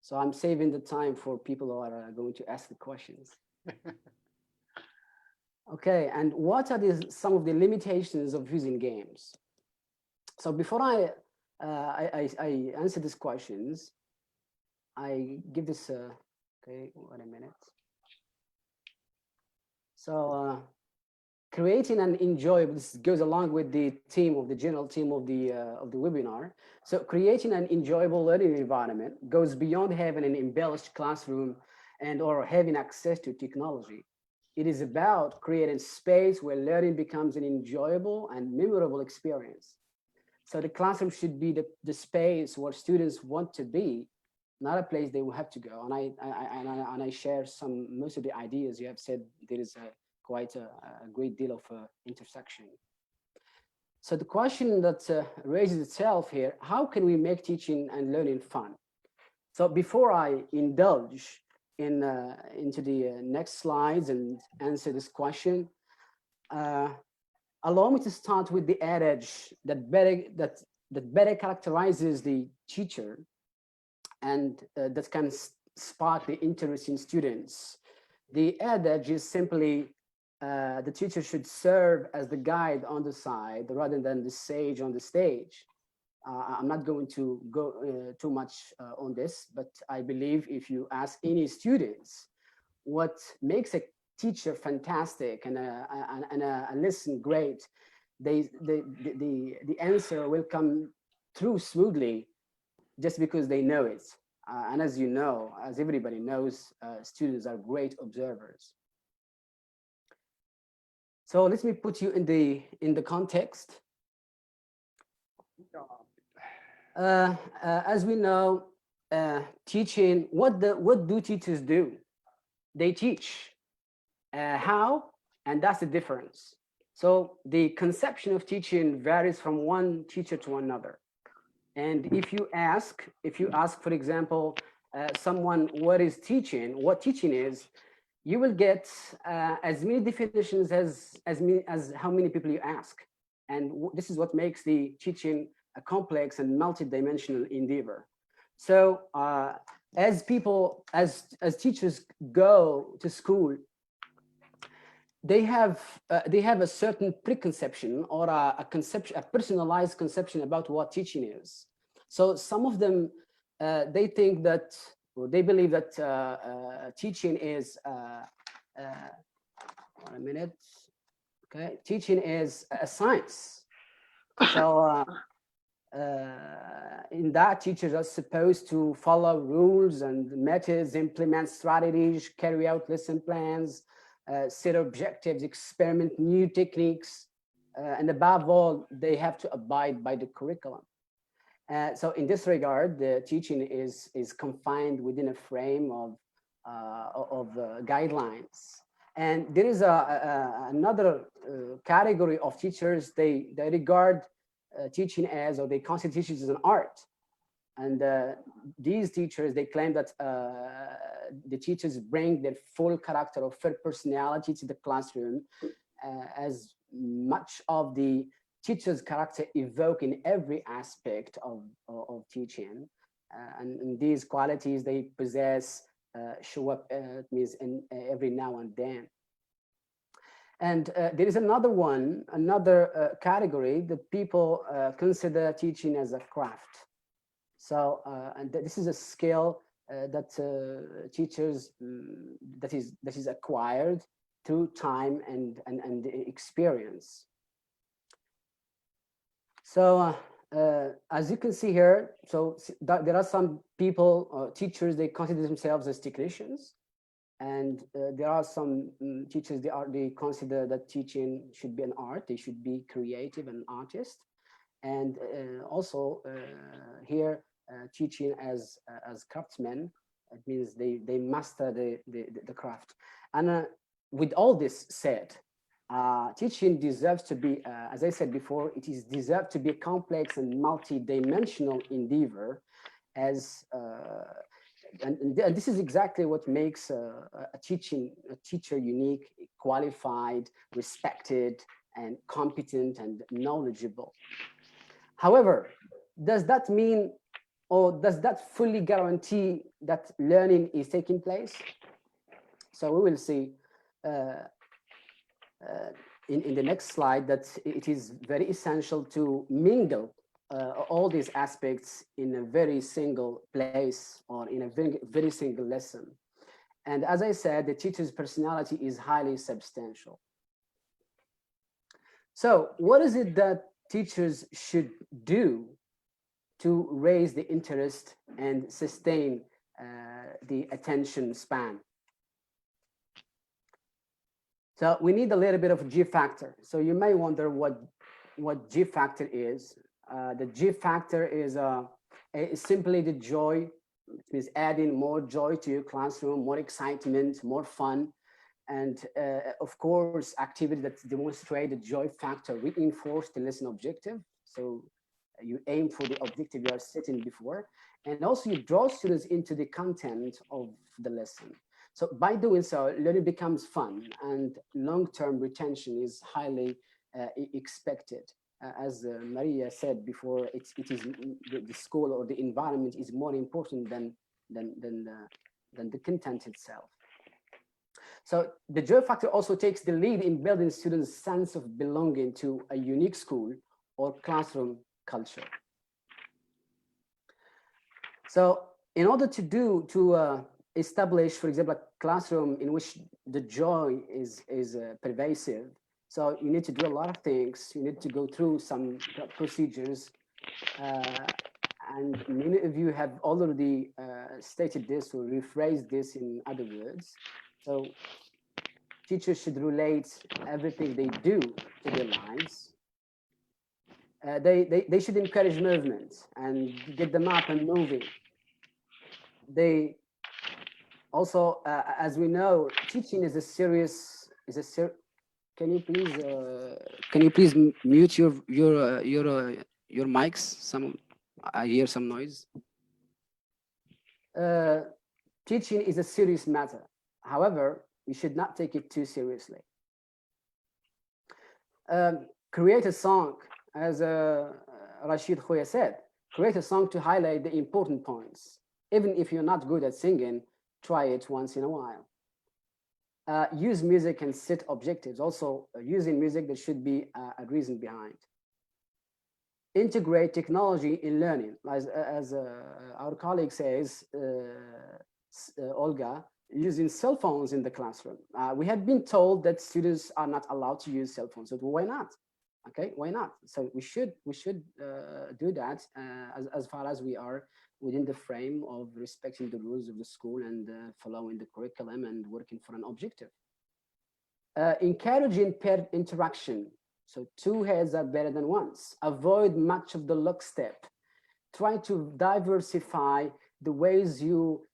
So I'm saving the time for people who are going to ask the questions. Okay, and what are some of the limitations of using games? So before I answer these questions, I give this, okay, wait a minute. So creating an enjoyable, this goes along with the theme of the general theme of the webinar. So creating an enjoyable learning environment goes beyond having an embellished classroom and or having access to technology. It is about creating space where learning becomes an enjoyable and memorable experience. So the classroom should be the space where students want to be, not a place they will have to go. And I share most of the ideas you have said. There is quite a great deal of intersection. So the question that raises itself here: how can we make teaching and learning fun? So before I indulge into the next slides and answer this question, allow me to start with the adage that better characterizes the teacher and that can spark the interest in students. The adage is simply the teacher should serve as the guide on the side rather than the sage on the stage. I'm not going to go too much on this, but I believe if you ask any students what makes a teacher fantastic and a lesson great, the answer will come through smoothly just because they know it. And as you know, as everybody knows, students are great observers. So let me put you in the context. As we know, teaching, what do teachers do? They teach. How? And that's the difference. So the conception of teaching varies from one teacher to another. And if you ask, for example, someone what is teaching, what teaching is, you will get as many definitions as how many people you ask. And this is what makes the teaching a complex and multi-dimensional endeavor. So as teachers go to school, they have a certain preconception or a personalized conception about what teaching is. So some of them they think that, or they believe that teaching is one minute. Okay, teaching is a science. So in that, teachers are supposed to follow rules and methods, implement strategies, carry out lesson plans, set objectives, experiment new techniques, and above all, they have to abide by the curriculum. So in this regard, the teaching is confined within a frame of guidelines. And there is another category of teachers, they regard teaching as, or they consider teaching as an art. And these teachers, they claim that the teachers bring their full character or full personality to the classroom, as much of the teacher's character evoke in every aspect of teaching. And these qualities they possess show up means in every now and then. And there is another category that people consider teaching as a craft. So, and this is a skill that teachers that is acquired through time and experience. So, as you can see here, so there are some people, teachers, they consider themselves as technicians, and there are some teachers they consider that teaching should be an art. They should be creative and artist, and also here. Teaching as craftsmen, it means they master the craft. And with all this said, teaching deserves to be, as I said before, it is deserved to be a complex and multi-dimensional endeavor, as and this is exactly what makes a teacher unique, qualified, respected, and competent and knowledgeable. However, does that mean, or does that fully guarantee that learning is taking place? So we will see in the next slide that it is very essential to mingle all these aspects in a very single place or in a very single lesson. And as I said, the teacher's personality is highly substantial. So what is it that teachers should do to raise the interest and sustain the attention span? So we need a little bit of G factor. So you may wonder what G factor is. The G factor is simply the joy. It means adding more joy to your classroom, more excitement, more fun, and of course, activity that demonstrate the joy factor reinforce the lesson objective. So you aim for the objective you are setting before, and also you draw students into the content of the lesson. So by doing so, learning becomes fun, and long-term retention is highly expected. As Maria said before, it is the school or the environment is more important than than the content itself. So the joy factor also takes the lead in building students' sense of belonging to a unique school or classroom culture. So in order to establish, for example, a classroom in which the joy is pervasive, so you need to do a lot of things. You need to go through some procedures, and many of you have already stated this or rephrased this in other words. So teachers should relate everything they do to their lives. They should encourage movement and get them up and moving. They also, as we know, teaching is a serious, can you please mute your mics? I hear some noise. Teaching is a serious matter. However, you should not take it too seriously. Create a song, as Rashid Khoya said, create a song to highlight the important points. Even if you're not good at singing, try it once in a while. Use music and set objectives. Also, using music, there should be a reason behind. Integrate technology in learning. As our colleague says, Olga, using cell phones in the classroom. We have been told that students are not allowed to use cell phones, so why not? Okay, why not? So we should do that as far as we are within the frame of respecting the rules of the school and following the curriculum and working for an objective. Encouraging paired interaction. So two heads are better than one. Avoid much of the lockstep. Try to diversify the ways you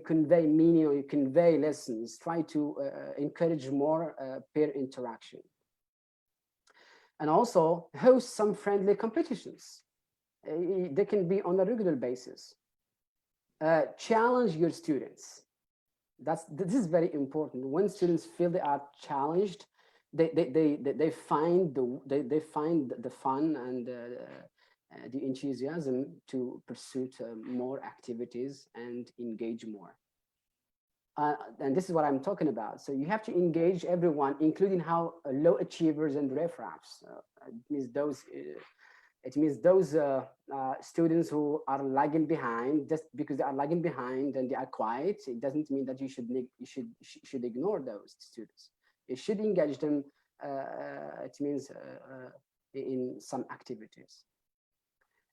convey meaning or you convey lessons. Try to encourage more peer interaction. And also host some friendly competitions. They can be on a regular basis. Challenge your students. This is very important. When students feel they are challenged, they find the fun and the enthusiasm to pursue more activities and engage more. And this is what I'm talking about. So you have to engage everyone, including how low achievers and riffraffs. It means those students who are lagging behind. Just because they are lagging behind and they are quiet, it doesn't mean that you should ignore those students. You should engage them. It means in some activities.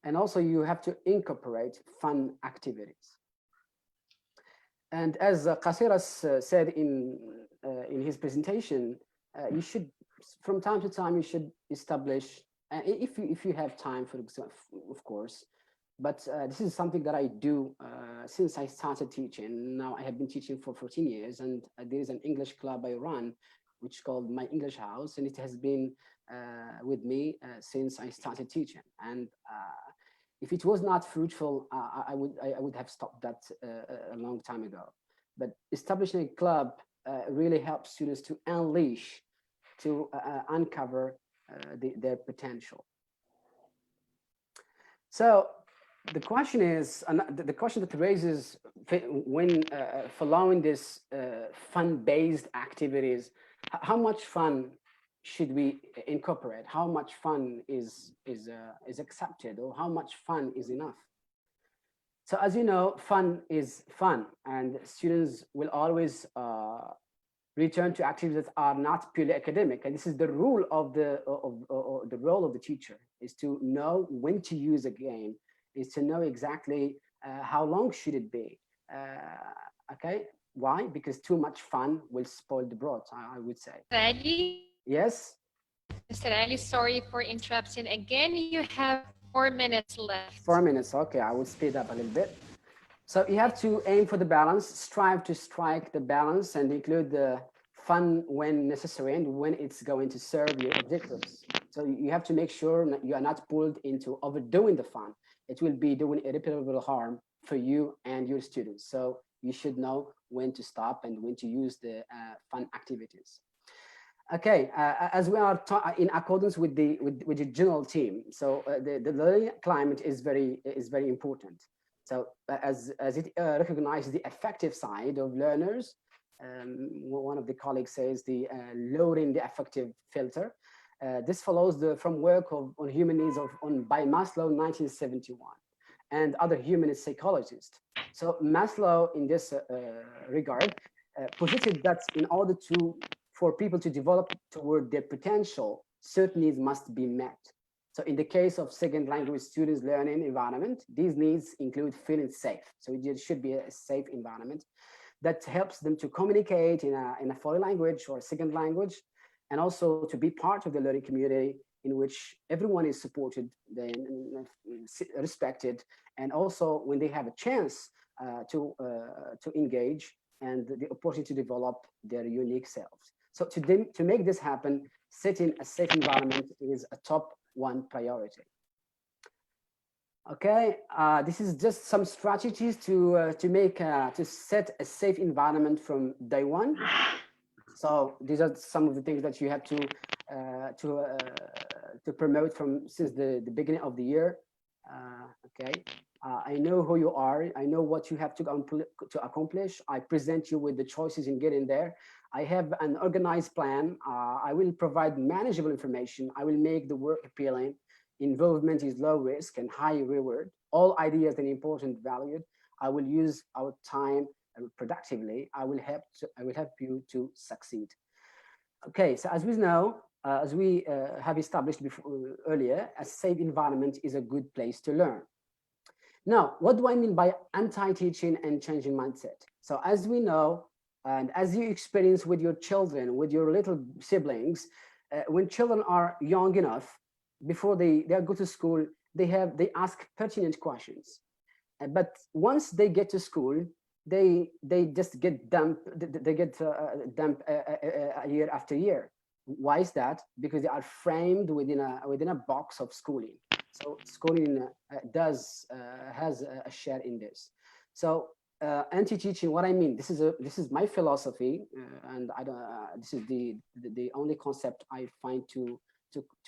And also you have to incorporate fun activities. And as Qasiras said in his presentation, you should, from time to time, you should establish, if you have time, for example, of course, but this is something that I do since I started teaching. Now I have been teaching for 14 years, and there is an English club I run, which is called My English House, and it has been with me since I started teaching. And if it was not fruitful, I would have stopped that a long time ago. But establishing a club really helps students to unleash, to uncover their potential. So the question is, the question that raises when following this fun-based activities, how much fun should we incorporate? How much fun is accepted, or how much fun is enough? So as you know, fun is fun, and students will always return to activities that are not purely academic. And this is the rule of the role of the teacher, is to know when to use a game, is to know exactly how long should it be. Okay, why? Because too much fun will spoil the broth, I would say. Ali? Yes? Mr. Ali, sorry for interrupting again. You have 4 minutes left. 4 minutes, okay, I will speed up a little bit. So you have to aim for the balance, strive to strike the balance, and include the fun when necessary and when it's going to serve your objectives. So you have to make sure that you are not pulled into overdoing the fun. It will be doing irreparable harm for you and your students. So you should know when to stop and when to use the fun activities. Okay, as we are in accordance with the general theme, so the learning climate is very important. So as it recognizes the affective side of learners, one of the colleagues says the lowering the affective filter. This follows from work on human needs by Maslow in 1971 and other humanist psychologists. So Maslow, in this regard, posited that in order for people to develop toward their potential, certain needs must be met. So in the case of second language students' learning environment, these needs include feeling safe. So it should be a safe environment that helps them to communicate in a foreign language or a second language, and also to be part of the learning community in which everyone is supported, respected, and also when they have a chance to engage and the opportunity to develop their unique selves. So to make this happen, setting a safe environment is a top one priority. Okay, this is just some strategies to set a safe environment from day one. So these are some of the things that you have to promote since the beginning of the year. Okay, I know who you are. I know what you have to accomplish. I present you with the choices in getting there. I have an organized plan. I will provide manageable information. I will make the work appealing. Involvement is low risk and high reward. All ideas and important valued. I will use our time productively. I will help you to succeed. Okay, so as we know, as we have established earlier, a safe environment is a good place to learn. Now, what do I mean by anti-teaching and changing mindset? So as we know, and as you experience with your children, with your little siblings, when children are young enough, before they go to school, they ask pertinent questions. But once they get to school, they just get dumped. They get dumped year after year. Why is that? Because they are framed within a box of schooling. So schooling has a share in this. So anti-teaching, what I mean, this is my philosophy, and this is the only concept I find to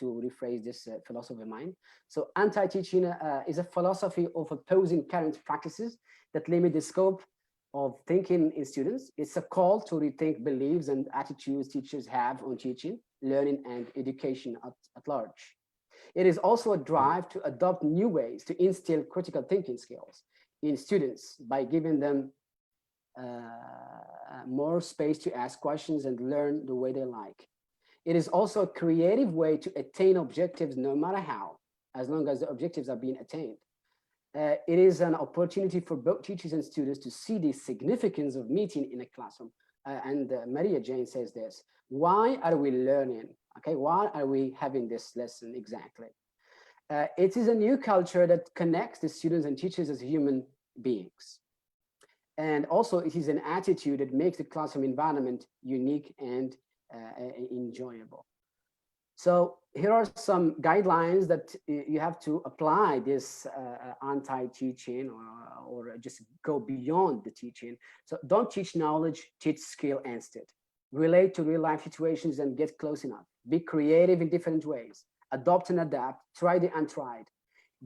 rephrase this philosophy of mine. So anti-teaching is a philosophy of opposing current practices that limit the scope of thinking in students. It's a call to rethink beliefs and attitudes teachers have on teaching, learning, and education at large. It is also a drive to adopt new ways to instill critical thinking skills in students by giving them more space to ask questions and learn the way they like. It is also a creative way to attain objectives no matter how, as long as the objectives are being attained. It is an opportunity for both teachers and students to see the significance of meeting in a classroom. And Maria Jane says this: why are we learning? Okay, why are we having this lesson exactly? It is a new culture that connects the students and teachers as human beings. And also it is an attitude that makes the classroom environment unique and enjoyable. So here are some guidelines that you have to apply this anti-teaching or just go beyond the teaching. So don't teach knowledge, teach skill instead. Relate to real life situations and get close enough. Be creative in different ways. Adopt and adapt, try the untried.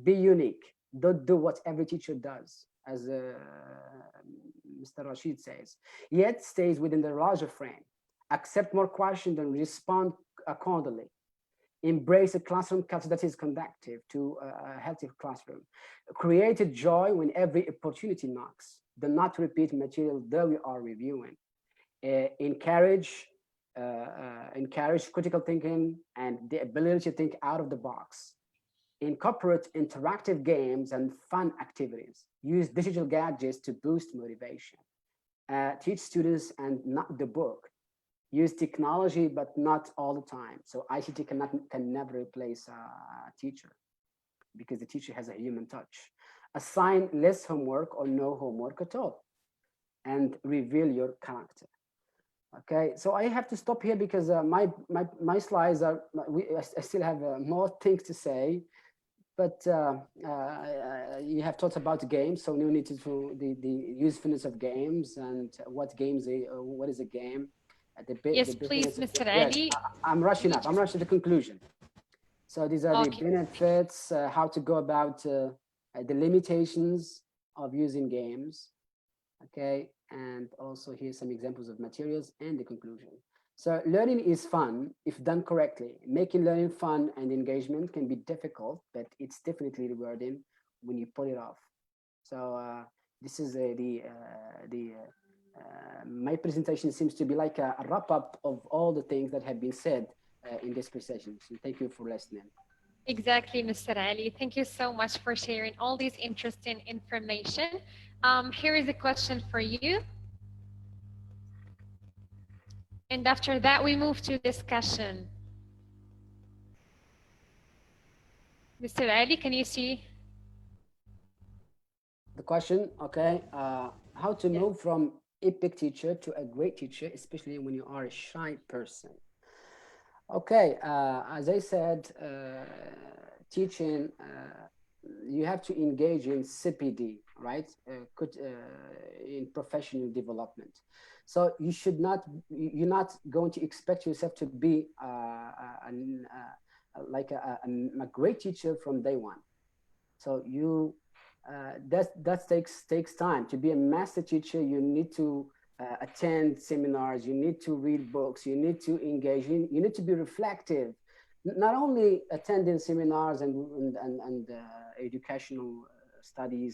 Be unique. Don't do what every teacher does, as Mr. Rashid says, yet stays within the larger frame. Accept more questions and respond accordingly. Embrace a classroom culture that is conducive to a healthy classroom. Create a joy when every opportunity knocks. Do not repeat material though we are reviewing. Encourage critical thinking and the ability to think out of the box. Incorporate interactive games and fun activities. Use digital gadgets to boost motivation. Teach students and not the book. Use technology, but not all the time. So ICT can never replace a teacher because the teacher has a human touch. Assign less homework or no homework at all, and reveal your character. Okay, so I have to stop here because my slides are. I still have more things to say, but you have talked about games, so you need to the usefulness of games and what is a game. Yes, please, Mr. Ali. I'm rushing up. I'm rushing to the conclusion. So these are the benefits, how to go about the limitations of using games. Okay, and also here's some examples of materials and the conclusion. So learning is fun if done correctly. Making learning fun and engagement can be difficult, but it's definitely rewarding when you pull it off. So this is my presentation seems to be like a wrap up of all the things that have been said in this presentation. So thank you for listening. Exactly, Mr. Ali. Thank you so much for sharing all these interesting information. Here is a question for you. And after that, we move to discussion. Mr. Ali, can you see? The question, okay, how to move from epic teacher to a great teacher, especially when you are a shy person. Okay, as I said, teaching, you have to engage in CPD, right? In professional development. So you should not, you're not going to expect yourself to be like a great teacher from day one. So you, that takes time. To be a master teacher, you need to attend seminars, you need to read books, you need to engage, you need to be reflective. Not only attending seminars and educational study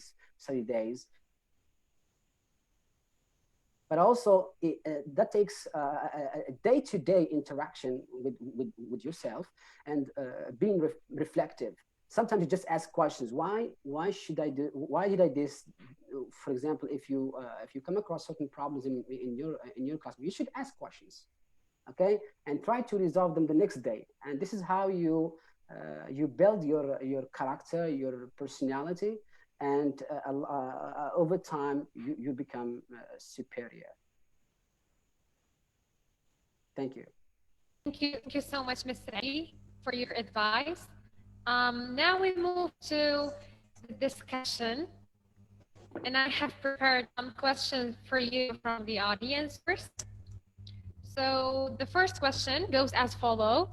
days, but also that takes a day-to-day interaction with yourself and being reflective. Sometimes you just ask questions. Why should I do? Why did I this? For example, if you come across certain problems in your class, you should ask questions, okay, and try to resolve them the next day. And this is how you build your character, your personality, and over time you become superior. Thank you. Thank you so much, Mr. Ali, for your advice. Now we move to the discussion, and I have prepared some questions for you from the audience first. So the first question goes as follows.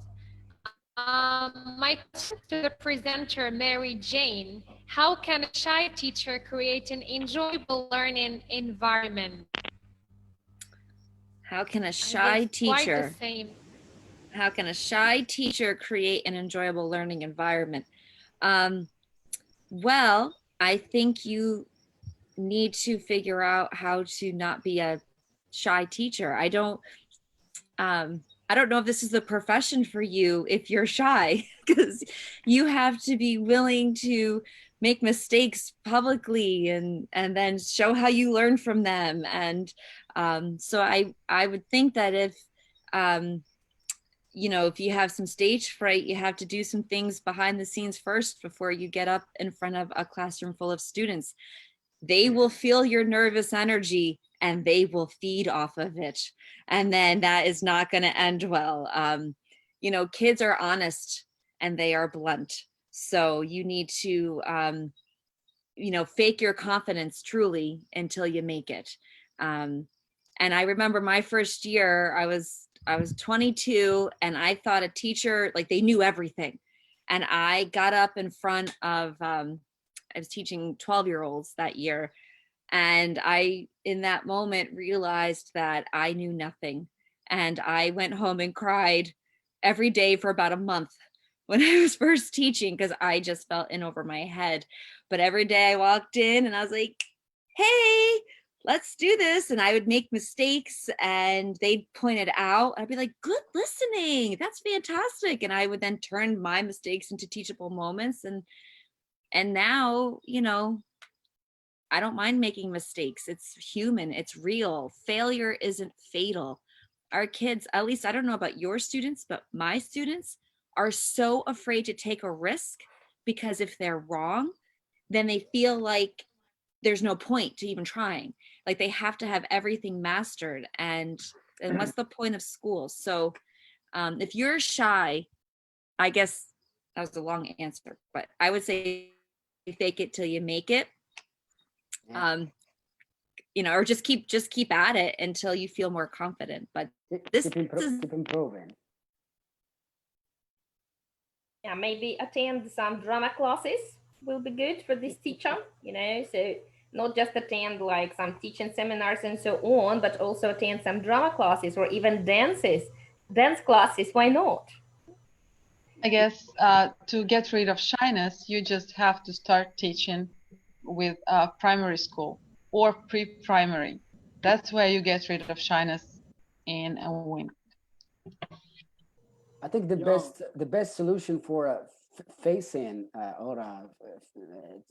My question to the presenter, Mary Jane: how can a shy teacher create an enjoyable learning environment? How can a shy teacher? Quite the same. How can a shy teacher create an enjoyable learning environment? Well, I think you need to figure out how to not be a shy teacher. I don't know if this is the profession for you if you're shy, because you have to be willing to make mistakes publicly and then show how you learn from them. And so I would think that if if you have some stage fright, you have to do some things behind the scenes first before you get up in front of a classroom full of students. They will feel your nervous energy and they will feed off of it. And then that is not going to end well. Kids are honest and they are blunt. So you need to, fake your confidence truly until you make it. And I remember my first year, I was 22 and I thought a teacher, like, they knew everything. And I got up in front of, I was teaching 12-year-olds that year. And I, in that moment, realized that I knew nothing. And I went home and cried every day for about a month when I was first teaching, because I just felt in over my head. But every day I walked in and I was like, hey, let's do this. And I would make mistakes and they'd point it out. I'd be like, good listening. That's fantastic. And I would then turn my mistakes into teachable moments. And now, I don't mind making mistakes. It's human. It's real. Failure isn't fatal. Our kids, at least I don't know about your students, but my students are so afraid to take a risk because if they're wrong, then they feel like there's no point to even trying. Like they have to have everything mastered. And what's the point of school? So if you're shy, I guess that was a long answer, but I would say fake it till you make it. Or just keep at it until you feel more confident. But keep improving. Maybe attend some drama classes will be good for this teacher, so not just attend like some teaching seminars and so on, but also attend some drama classes or even dance classes. Why not? I guess to get rid of shyness, you just have to start teaching with primary school or pre-primary. That's where you get rid of shyness in a win. I think the best solution for facing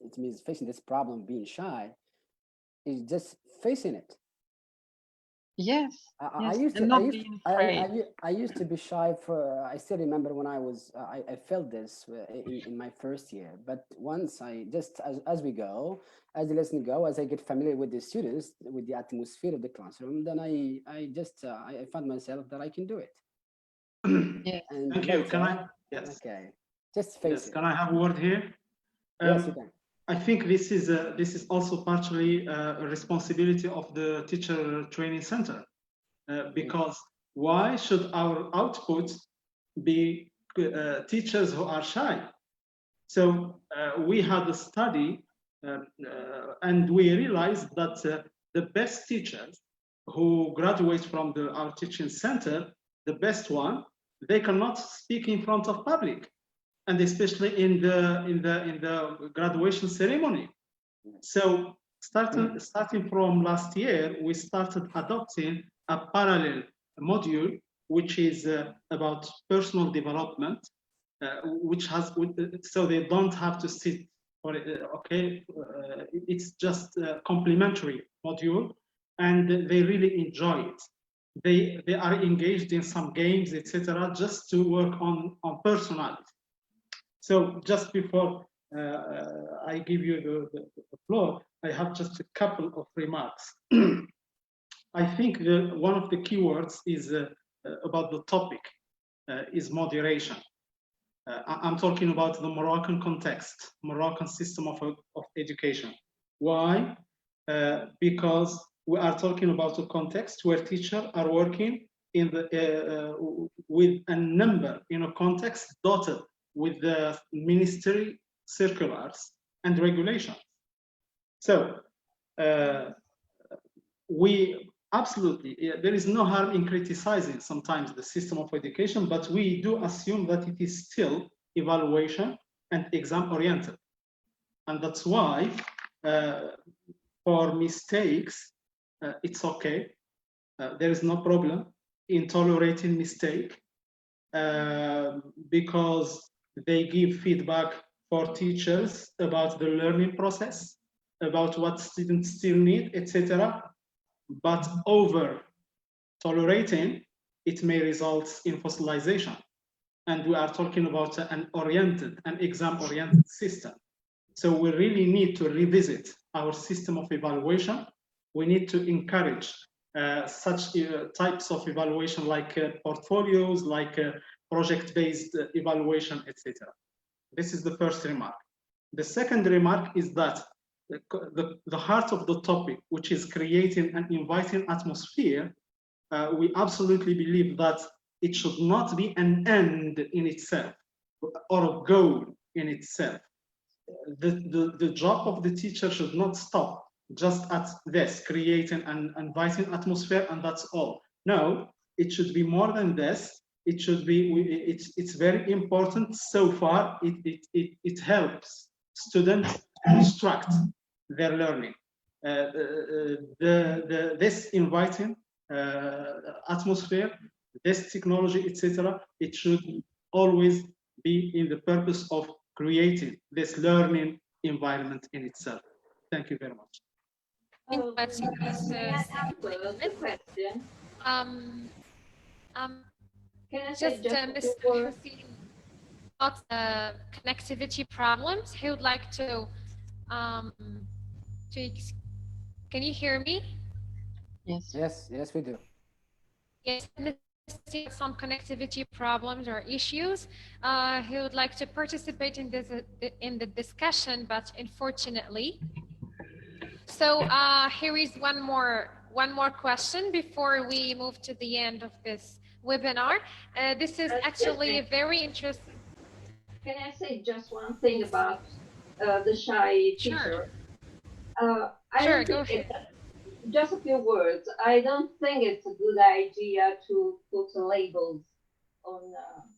it means facing this problem, being shy, is just facing it. Yes. I used to be shy for. I still remember when I was. I felt this in my first year. But once I just as we go, as the lesson go, as I get familiar with the students, with the atmosphere of the classroom, then I just I found myself that I can do it. Yes. And Thank you. Can I? Yes. Okay. Just face it. Can I have a word here? Yes, you can. I think this is also partially a responsibility of the teacher training center, because why should our output be teachers who are shy? So we had a study, and we realized that the best teachers who graduate from our teaching center, the best one, they cannot speak in front of public, and especially in the graduation ceremony. So starting from last year, we started adopting a parallel module, which is about personal development, which has, so they don't have to sit for it. It's just a complementary module, and they really enjoy it. They are engaged in some games, etc., just to work on personality. So just before I give you the floor, I have just a couple of remarks. I think one of the keywords is about the topic is moderation. I'm talking about the Moroccan context, Moroccan system of education. Why? Because we are talking about a context where teachers are working in with a number in a context dotted with the ministry circulars and regulations. So we absolutely, there is no harm in criticizing sometimes the system of education, but we do assume that it is still evaluation and exam oriented. And that's why for mistakes, it's okay. There is no problem in tolerating mistake because they give feedback for teachers about the learning process, about what students still need, etc. But over tolerating, it may result in fossilization. And we are talking about an exam-oriented system. So we really need to revisit our system of evaluation. We need to encourage such types of evaluation like portfolios, like project-based evaluation, etc. This is the first remark. The second remark is that the heart of the topic, which is creating an inviting atmosphere, we absolutely believe that it should not be an end in itself or a goal in itself. The job of the teacher should not stop just at this, creating an inviting atmosphere, and that's all. No, it should be more than this. It should be, it's very important. So far, it helps students construct their learning. This inviting atmosphere, this technology, etc., it should always be in the purpose of creating this learning environment in itself. Thank you very much. Can I have the question? Can I say just Mr. Hussein, about connectivity problems, he would like to can you hear me? Yes. Yes, we do. Yes, some connectivity problems or issues. He would like to participate in the discussion, but unfortunately. So here is one more question before we move to the end of this webinar. This is actually a very interesting. Can I say just one thing about the shy teacher? Sure. I Sure, don't go think ahead. just a few words. I don't think it's a good idea to put labels on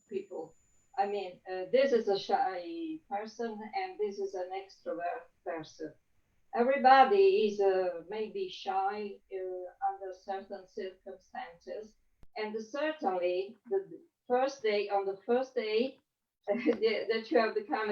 people. I mean, this is a shy person and this is an extrovert person. Everybody is maybe shy under certain circumstances, and certainly the first day on the first day that you have become a